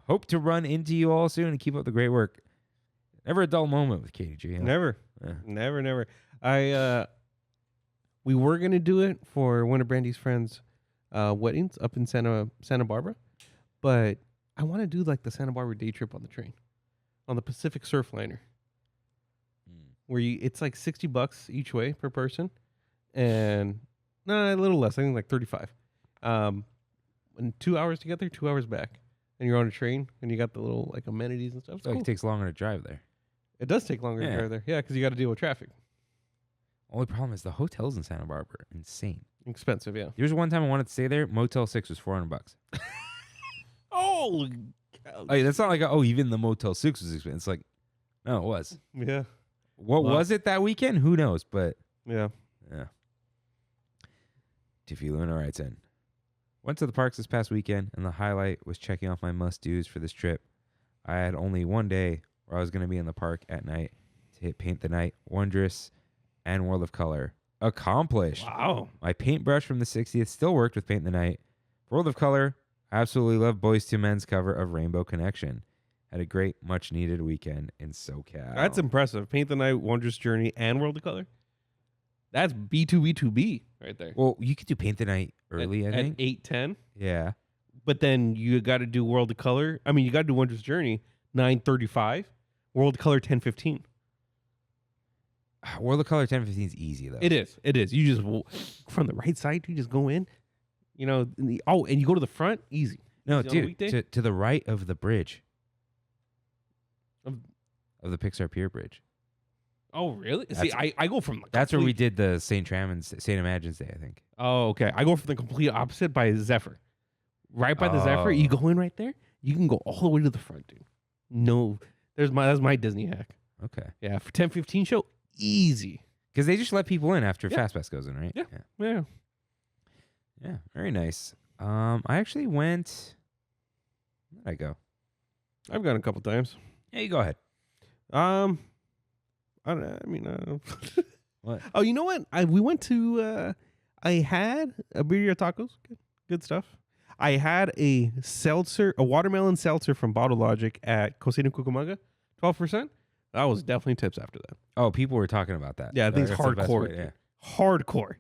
Hope to run into you all soon and keep up the great work. Never a dull moment with Katie G. Huh? Never. Yeah. Never. We were going to do it for one of Brandy's friends' weddings up in Santa Barbara, but I want to do like the Santa Barbara day trip on the train, on the Pacific Surfliner, where it's like $60 each way per person, and a little less. I think like 35. And 2 hours to get there, 2 hours back, and you're on a train, and you got the little like amenities and stuff. It's like cool. it takes longer to drive there. It does take longer to drive there, yeah, because you got to deal with traffic. Only problem is the hotels in Santa Barbara are insane. Expensive, yeah. There was one time I wanted to stay there. Motel 6 was $400. Oh, Hey, that's not like even the Motel 6 was expensive. It's like, no, it was. yeah, What was it that weekend? Who knows? But yeah. Tiffy Luna writes in. Went to the parks this past weekend, and the highlight was checking off my must-dos for this trip. I had only one day where I was going to be in the park at night to hit Paint the Night, Wondrous, and World of Color. Accomplished. Wow. My paintbrush from the 60th still worked with Paint the Night. World of Color, I absolutely love Boyz II Men's cover of Rainbow Connection. Had a great, much-needed weekend in SoCal. That's impressive. Paint the Night, Wondrous Journey, and World of Color. That's B2B2B right there. Well, you could do Paint the Night early, I think. At 8:10. Yeah. But then you got to do World of Color. I mean, you got to do Wondrous Journey, 9:35. World of Color, 10:15. World of Color 10:15 is easy, though. It is. You just, from the right side, you just go in. You know, and you go to the front, easy. No, Easy on a dude, weekday? to the right of the bridge. Of the Pixar Pier Bridge. Oh, really? See, I go from the That's where we complete- did the St. Imagine's Day, I think. Oh, okay. I go from the complete opposite by Zephyr. right by the Zephyr. You go in right there. You can go all the way to the front, dude. No, that's my Disney hack. Okay. Yeah, for 10-15 show, easy. Because they just let people in after Yeah. FastPass goes in, right? Yeah. Yeah. Very nice. I actually went. Where did I go? I've gone a couple times. Yeah, you go ahead. I What? Oh, you know what? We went to. I had a birria tacos. Good stuff. I had a watermelon seltzer from Bottle Logic at Cocina Cucamonga, 12%. That was definitely tips after that. Oh, people were talking about that. Yeah, I think it's That's the best hardcore. way, yeah. Hardcore.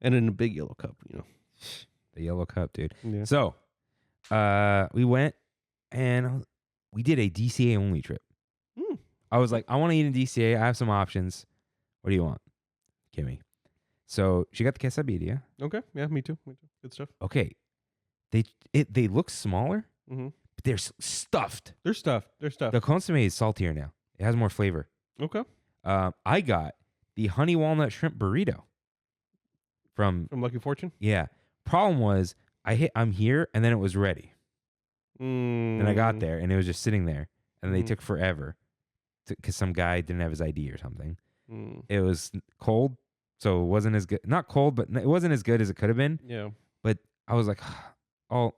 And in a big yellow cup, The yellow cup, dude. Yeah. So, we went and we did a DCA only trip. Mm. I was like, I want to eat in DCA. I have some options. What do you want, Kimmy? So she got the quesadilla. Okay. Yeah, me too. Good stuff. Okay, they look smaller, Mm-hmm. but they're stuffed. They're stuffed. The consomme is saltier now. It has more flavor. Okay. I got the honey walnut shrimp burrito from From Lucky Fortune? yeah. Problem was I'm here and then it was ready. And I got there and it was just sitting there and they took forever because some guy didn't have his ID or something. It was cold, so it wasn't as good. Not cold, but it wasn't as good as it could have been. Yeah. But I was like, I'll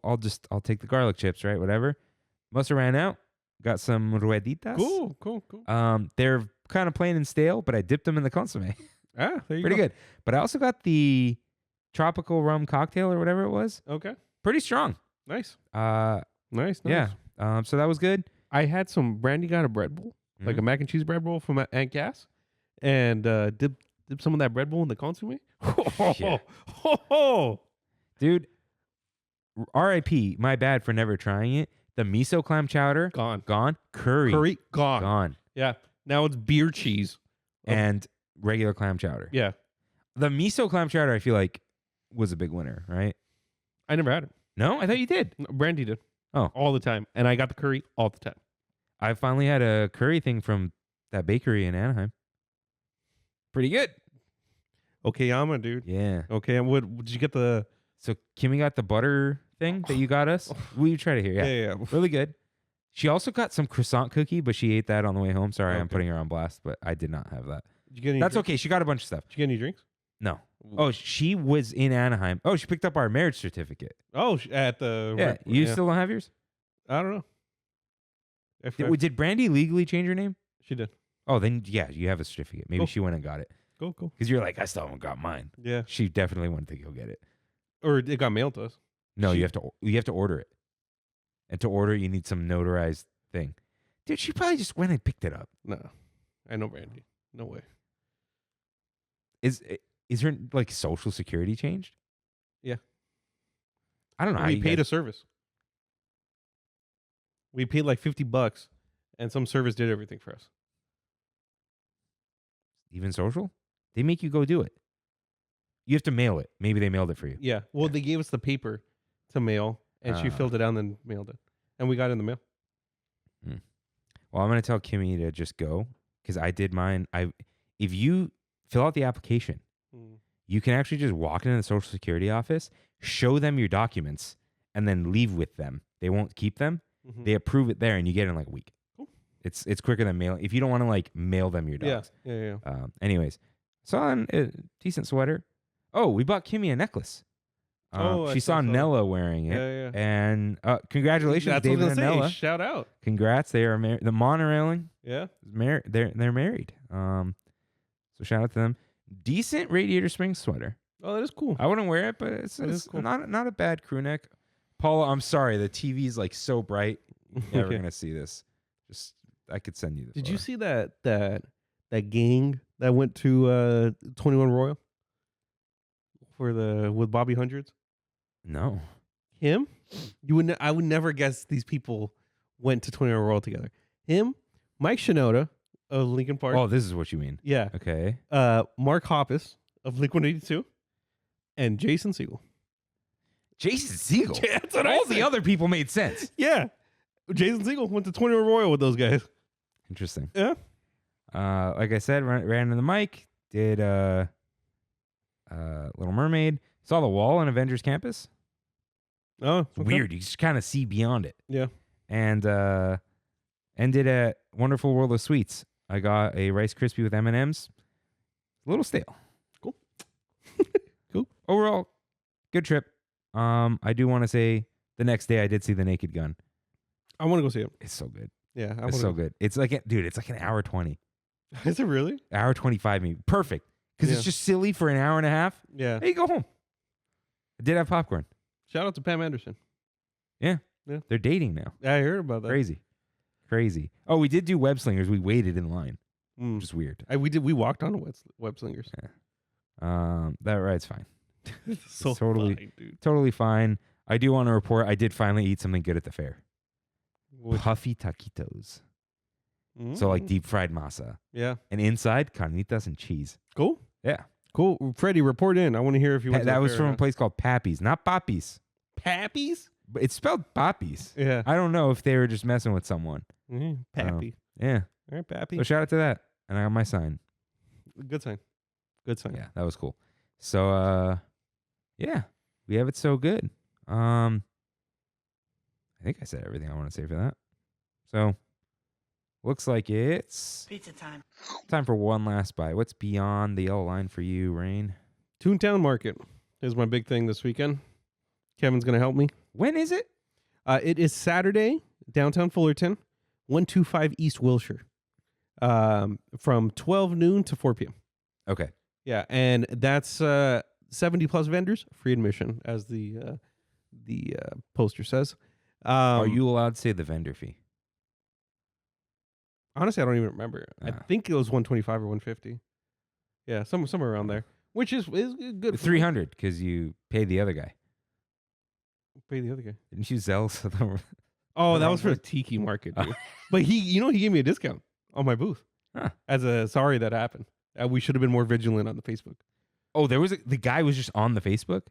take the garlic chips, right? Whatever. Must have ran out. Got some rueditas. Cool. They're kind of plain and stale, but I dipped them in the consomme. Ah, there you Pretty go. good. But I also got the tropical rum cocktail or whatever it was. Okay. Pretty strong. Nice. Nice. Yeah. So that was good. I had some Brandy got a bread bowl, like a mac and cheese bread bowl from Aunt Cass, and dip some of that bread bowl in the consomme. Yeah. Dude, R.I.P. My bad for never trying it. The miso clam chowder Gone. Curry gone. gone. Yeah. Now it's beer cheese And regular clam chowder. Yeah. The miso clam chowder, I feel like, was a big winner, right? I never had it. No, I thought you did. No, Brandy did. Oh. All the time, and I got the curry all the time. I finally had a curry thing from that bakery in Anaheim. Pretty good. Okay, Yama, dude. Yeah. Okay, and what did you get the? So Kimmy got the butter thing that you got us. We try to hear. Yeah. Yeah. Really good. She also got some croissant cookie, but she ate that on the way home. Sorry, I'm Okay. putting her on blast, but I did not have that. Did you get any? That's drinks? okay. She got a bunch of stuff. Did you get any drinks? No. Oh, she was in Anaheim. Oh, she picked up our marriage certificate. Oh, at the. Yeah. You still don't have yours? I don't know. Did Brandy legally change her name? She did. Oh, then yeah, you have a certificate. Maybe Cool. she went and got it. Cool. Because you're like, I still haven't got mine. Yeah. She definitely wanted to go get it. Or it got mailed to us. No, She- you have to order it. And to order it, you need some notarized thing. Dude, she probably just went and picked it up. No, I know Brandy. No way. Is her like social security changed? Yeah. I don't know. how We you paid guys- a service. We paid like $50, and some service did everything for us. even social. They make you go do it. You have to mail it. Maybe they mailed it for you. Yeah. Well, they gave us the paper to mail, and she filled it out and then mailed it, and we got it in the mail. Well, I'm gonna tell Kimmy to just go because I did mine. If you fill out the application, you can actually just walk into the Social Security office, show them your documents, and then leave with them. They won't keep them. Mhm. They approve it there, and you get it in like a week. Cool. It's quicker than mailing. If you don't want to like mail them your Yeah. docs. Yeah. Anyways, saw a decent sweater. Oh, we bought Kimmy a necklace. I She saw saw Nella wearing it. Yeah. and congratulations, That's what I David was and gonna say. Nella. Shout out. Congrats, they are married. The monorailing Yeah. is married. They're married. So shout out to them. Decent Radiator Springs sweater. Oh, that is cool. I wouldn't wear it, but it's That is cool. not a bad crew neck. Paula, I'm sorry, the TV is like so bright. You're never Okay. gonna see this. Just I could send you the. Did you photo. see that gang that went to 21 Royal with Bobby Hundreds? No. Him? I would never guess these people went to 21 Royal together. Him, Mike Shinoda of Linkin Park. Oh, this is what you mean. Yeah. Okay. Mark Hoppus of Blink-182 and Jason Segel. Jason Segel. That's what I All the said. other people made sense. Yeah. Jason Segel went to 21 Royal with those guys. Interesting. Yeah. Like I said, ran in the mic, did Little Mermaid, saw the wall on Avengers Campus. Oh, It's weird. You just kind of see beyond it. Yeah. And ended at Wonderful World of Sweets. I got a Rice Krispie with M&Ms. A little stale. Cool. Cool. Overall, good trip. I do want to say the next day I did see The Naked Gun. I want to go see it. It's so good. Yeah, It's so good. It's like, dude, it's like an hour 20. Is it really? Hour 25 maybe. Perfect. Because it's just silly for an hour and a half. Yeah. Hey, you go home. I did have popcorn. Shout out to Pam Anderson. Yeah. Yeah. They're dating now. I heard about that. Crazy. Oh, we did do web slingers. We waited in line, which is weird. We walked on web slingers. Yeah. That ride's fine. So totally, fine, dude. totally fine. I do want to report I did finally eat something good at the fair. Which- Puffy taquitos. So like deep fried masa. Yeah. And inside, carnitas and cheese. Cool. Yeah. Cool. Freddie, report in. I want to hear if you went to That the was fair from or a not. place called Pappy's, not Poppies. Pappy's? But it's spelled Poppies. Yeah. I don't know if they were just messing with someone. Pappy. Yeah. All right, Pappy. So shout out to that. And I got my sign. Good sign. Good sign. Yeah, that was cool. So yeah, we have it so good. I think I said everything I want to say for that. So looks like it's Pizza time. time for one last bite. What's beyond the yellow line for you, Rain? Toontown Market is my big thing this weekend. Kevin's going to help me. When is it? It is Saturday, downtown Fullerton, 125 East Wilshire, from 12 noon to 4 p.m. Okay. Yeah, and that's 70 plus vendors, free admission, as the poster says. Are you allowed to say the vendor fee? Honestly, I don't even remember. I Ah. think it was 125 or 150. Yeah, somewhere around there, which is good. 300 because you paid the other guy. Pay the other guy. Didn't you sell? So the Oh, that wrong was for the person. Tiki Market, dude. But he gave me a discount on my booth. Huh. As a sorry that happened. We should have been more vigilant on the Facebook. Oh, there was the guy was just on the Facebook.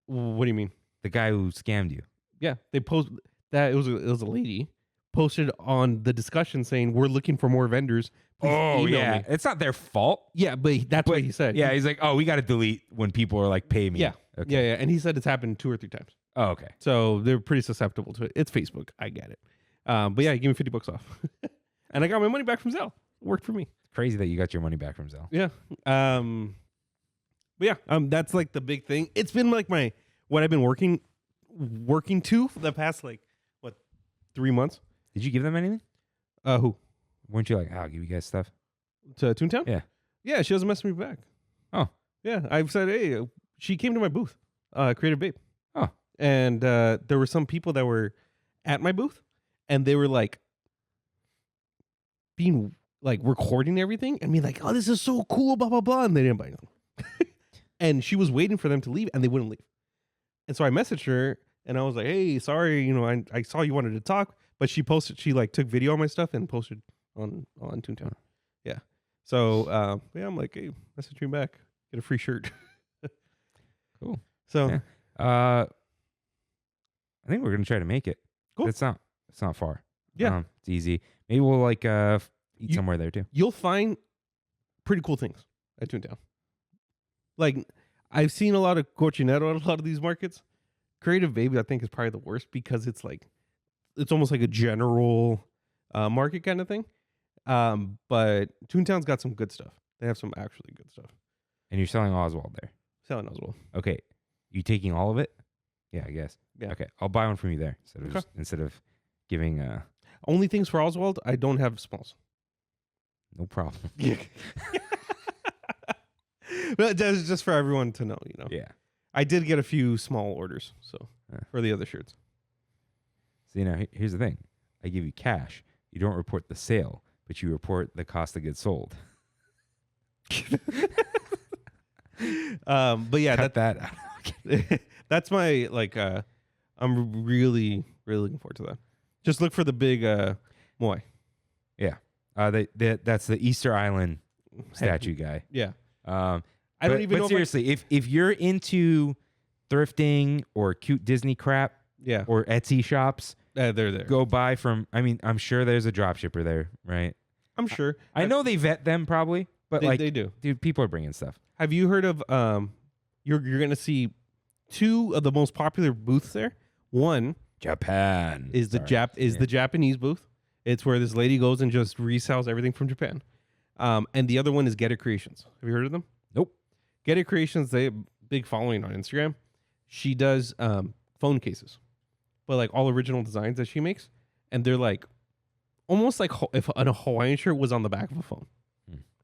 What do you mean? The guy who scammed you. Yeah, they post that it was a lady posted on the discussion saying we're looking for more vendors. Please email me. It's not their fault. Yeah, but that's what he said. Yeah, he's like, oh, we got to delete when people are like, pay me. Yeah. Okay. Yeah, and he said it's happened 2 or 3 times. Oh, okay. So they're pretty susceptible to it. It's Facebook. I get it. But yeah, he gave me $50 off. And I got my money back from Zelle. Worked for me. Crazy that you got your money back from Zelle. Yeah. But yeah, that's like the big thing. It's been like what I've been working to for the past 3 months. Did you give them anything? Who? Weren't you like, I'll give you guys stuff? To Toontown? Yeah. Yeah, she doesn't mess me back. Oh. Yeah, I've said, hey, she came to my booth, Creative Babe. Oh. And there were some people that were at my booth, and they were like being like recording everything and being like, oh, this is so cool, blah, blah, blah. And they didn't buy anything. And she was waiting for them to leave, and they wouldn't leave. And so I messaged her, and I was like, hey, sorry, I saw you wanted to talk, but she took video of my stuff and posted on Toontown. Yeah. So, yeah, I'm like, hey, message me back. Get a free shirt. Cool. So, Yeah. I think we're gonna try to make it. Cool. It's not far. Yeah. It's easy. Maybe we'll eat somewhere there too. you'll find pretty cool things at Toontown. Like, I've seen a lot of cochinero at a lot of these markets. Creative Baby, I think, is probably the worst because it's almost like a general market kind of thing. But Toontown's got some good stuff. They have some actually good stuff. And you're selling Oswald there. Selling as well. Okay. You taking all of it? Yeah, I guess. Yeah. Okay. I'll buy one from you there instead of giving Only things for Oswald, I don't have smalls. no problem. But that's just for everyone to know, Yeah. I did get a few small orders, so Yeah. for the other shirts. So here's the thing. I give you cash. You don't report the sale, but you report the cost of goods sold. But yeah, Cut that out. that's my I'm really, really looking forward to that. Just look for the big Moai. Yeah. That's the Easter Island statue guy. Yeah. I don't even know But seriously, if you're into thrifting or cute Disney crap Yeah. or Etsy shops, They're there. go buy from. I mean, I'm sure there's a drop shipper there, right? I'm sure. I know they vet them probably, but they do. dude, people are bringing stuff. Have you heard of you're going to see 2 of the most popular booths there One Japan is the the Japanese booth. It's where this lady goes and just resells everything from Japan. And the other one is Get It Creations. Have you heard of them? Nope. Get It Creations, they have a big following on Instagram. She does phone cases, but like all original designs that she makes, and they're like almost like if a Hawaiian shirt was on the back of a phone.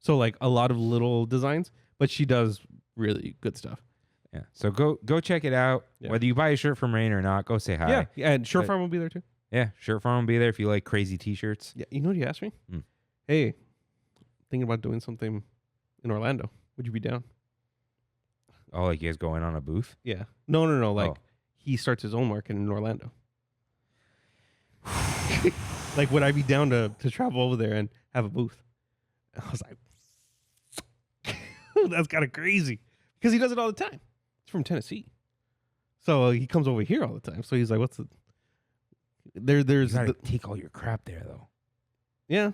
So like a lot of little designs, but she does really good stuff. Yeah. So go check it out. Yeah. Whether you buy a shirt from Rain or not, go say hi. Yeah, and Shirt Farm will be there too. Yeah, Shirt Farm will be there if you like crazy T-shirts. Yeah, you know what he asked me? Hey, thinking about doing something in Orlando. Would you be down? Oh, like you guys going on a booth? Yeah. No. Like he starts his own market in Orlando. Like, would I be down to travel over there and have a booth? I was like, that's kind of crazy because he does it all the time. He's from Tennessee, so he comes over here all the time. So he's like, "What's the There's you gotta take all your crap there though. Yeah.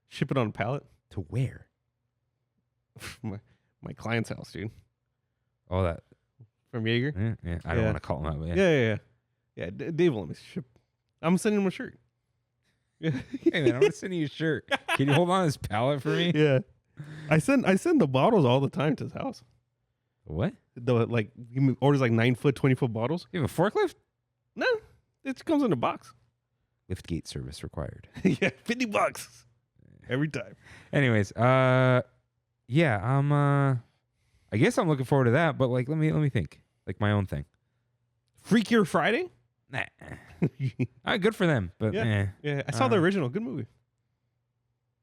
Ship it on a pallet To where? my client's house, dude. Oh, that. From Jaeger. Yeah. I don't want to call him out. But Yeah. Dave will let me ship. I'm sending him a shirt. Yeah. Hey man, I'm gonna send you a shirt. Can you hold on this pallet for me? Yeah. I send the bottles all the time to his house. What? He orders like 9-foot, 20-foot bottles. You have a forklift? No, it comes in a box. Liftgate service required. Yeah, $50 every time. Anyways, yeah, I guess I'm looking forward to that, but like let me think. Like my own thing. Freakier Friday? Nah. Good for them, but yeah. I saw the original. Good movie.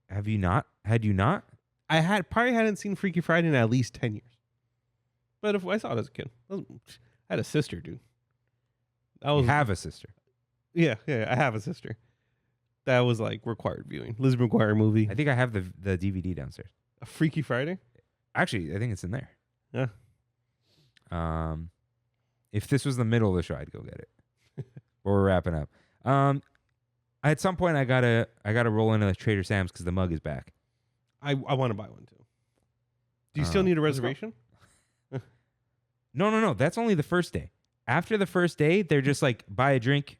Have you not? Had you not? I hadn't seen Freaky Friday in at least 10 years. But if I saw it as a kid. I had a sister, dude. You have a sister. Yeah, I have a sister. That was like required viewing. Lizzie McGuire movie. I think I have the DVD downstairs. A Freaky Friday? Actually, I think it's in there. Yeah. If this was the middle of the show, I'd go get it. But we're wrapping up. At some point, I gotta roll into Trader Sam's because the mug is back. I want to buy one too. Do you still need a reservation? No. That's only the first day. After the first day, they're just like buy a drink,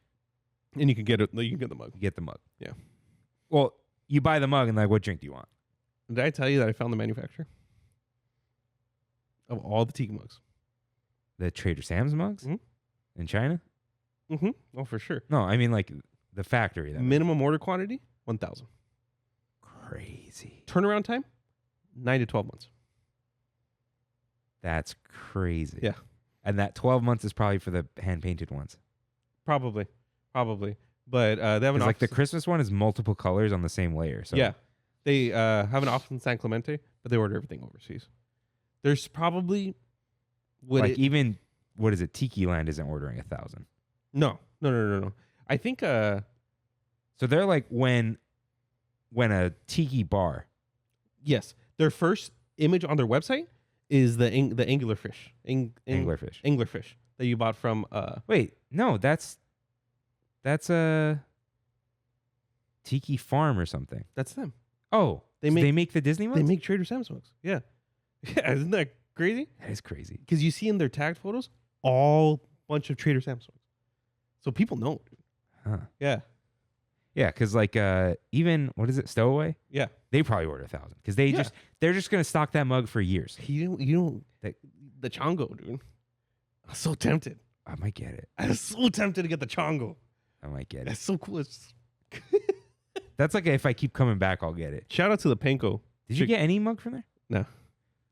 and you can get it. You can get the mug. You get the mug. Yeah. Well, you buy the mug and like, what drink do you want? Did I tell you that I found the manufacturer of all the tiki mugs? The Trader Sam's mugs in China? Mm-hmm. Oh, for sure. No, I mean like the factory. Minimum order quantity 1,000. Crazy. Turnaround time 9 to 12 months. That's crazy. Yeah. And that 12 months is probably for the hand painted ones. Probably. But they have an like the Christmas one is multiple colors on the same layer. So yeah, they have an office in San Clemente, but they order everything overseas. There's probably even what is it? Tiki Land isn't ordering 1,000. No. I think so they're like when a tiki bar. Yes, their first image on their website is the anglerfish. Anglerfish that you bought from. Wait, no, that's a Tiki Farm or something. That's them. Oh, they make the Disney ones? They make Trader Sam's mugs. Yeah. Yeah, isn't that crazy? That is crazy. Because you see in their tagged photos, all bunch of Trader Sam's mugs. So people know. Huh. Yeah. Yeah, because like even what is it, Stowaway? Yeah. They probably order 1,000 because they're just gonna stock that mug for years. You don't the Chongo, dude. I'm so tempted. I might get it. I'm so tempted to get the Chongo. I might get it. That's so cool. That's like if I keep coming back, I'll get it. Shout out to the Panko. Did you get any mug from there? No.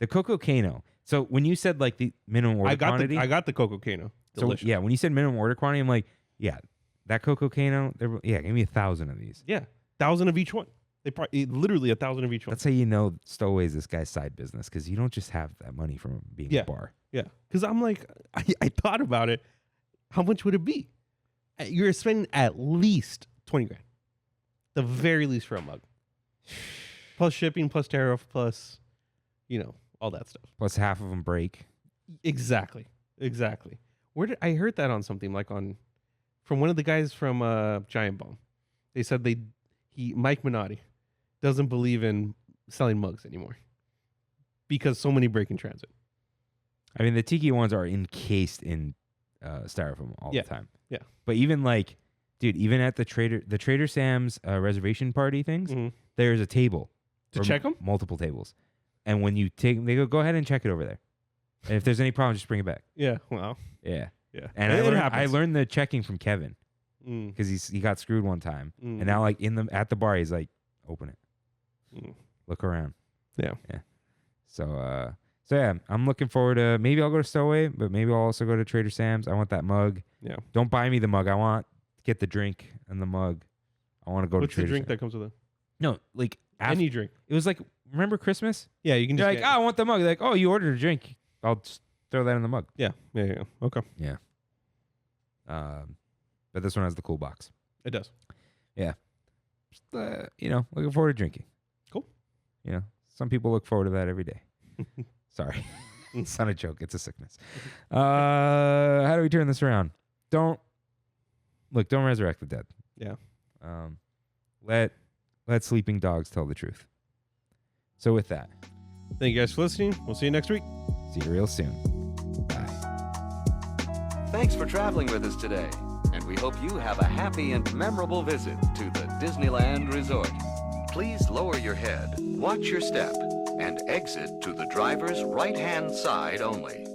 The Coco Cano. So when you said like the minimum order quantity, I got the Coco Cano. Delicious. So yeah, when you said minimum order quantity, I'm like, yeah, that Coco Cano. Yeah, give me 1,000 of these. Yeah, 1,000 of each one. They probably literally 1,000 of each one. That's how you know Stowaway is this guy's side business because you don't just have that money from being a bar. Yeah, because I'm like, I thought about it. How much would it be? You're spending at least 20 grand, the very least for a mug, plus shipping, plus tariff, plus, all that stuff. Plus half of them break. Exactly. Where did I heard that on something from one of the guys from Giant Bomb? They said Mike Minotti doesn't believe in selling mugs anymore because so many break in transit. I mean, the Tiki ones are encased in styrofoam all Yeah. the time. Yeah. But even like, dude, even at the Trader Sam's reservation party things, Mhm. there's a table To or check them? multiple tables, and when you take, they go ahead and check it over there, and if there's any problem, just bring it back. Yeah. Wow. Yeah. Yeah. And it I happens. learned the checking from Kevin Mm. because he got screwed one time, Mm. and now like at the bar, he's like, open it, Mm. look around. Yeah. So yeah, I'm looking forward to, maybe I'll go to Stowaway, but maybe I'll also go to Trader Sam's. I want that mug. Yeah. Don't buy me the mug. I want get the drink and the mug. I want to go What's to the Trader drink Sam's. that comes with it? No, like Any drink. it was like, remember Christmas? Yeah, you can You're just like, oh, I want the mug. Like, oh, you ordered a drink. I'll just throw that in the mug. Yeah. Okay. But this one has the cool box. It does. Just, looking forward to drinking. Cool. Some people look forward to that every day. Sorry. It's not a joke. It's a sickness. How do we turn this around? Don't resurrect the dead. Yeah. Let sleeping dogs tell the truth. So with that, Thank you guys for listening. We'll see you next week. see you real soon. Bye. Thanks for traveling with us today, and we hope you have a happy and memorable visit to the Disneyland Resort. Please lower your head, watch your step, and exit to the driver's right-hand side only.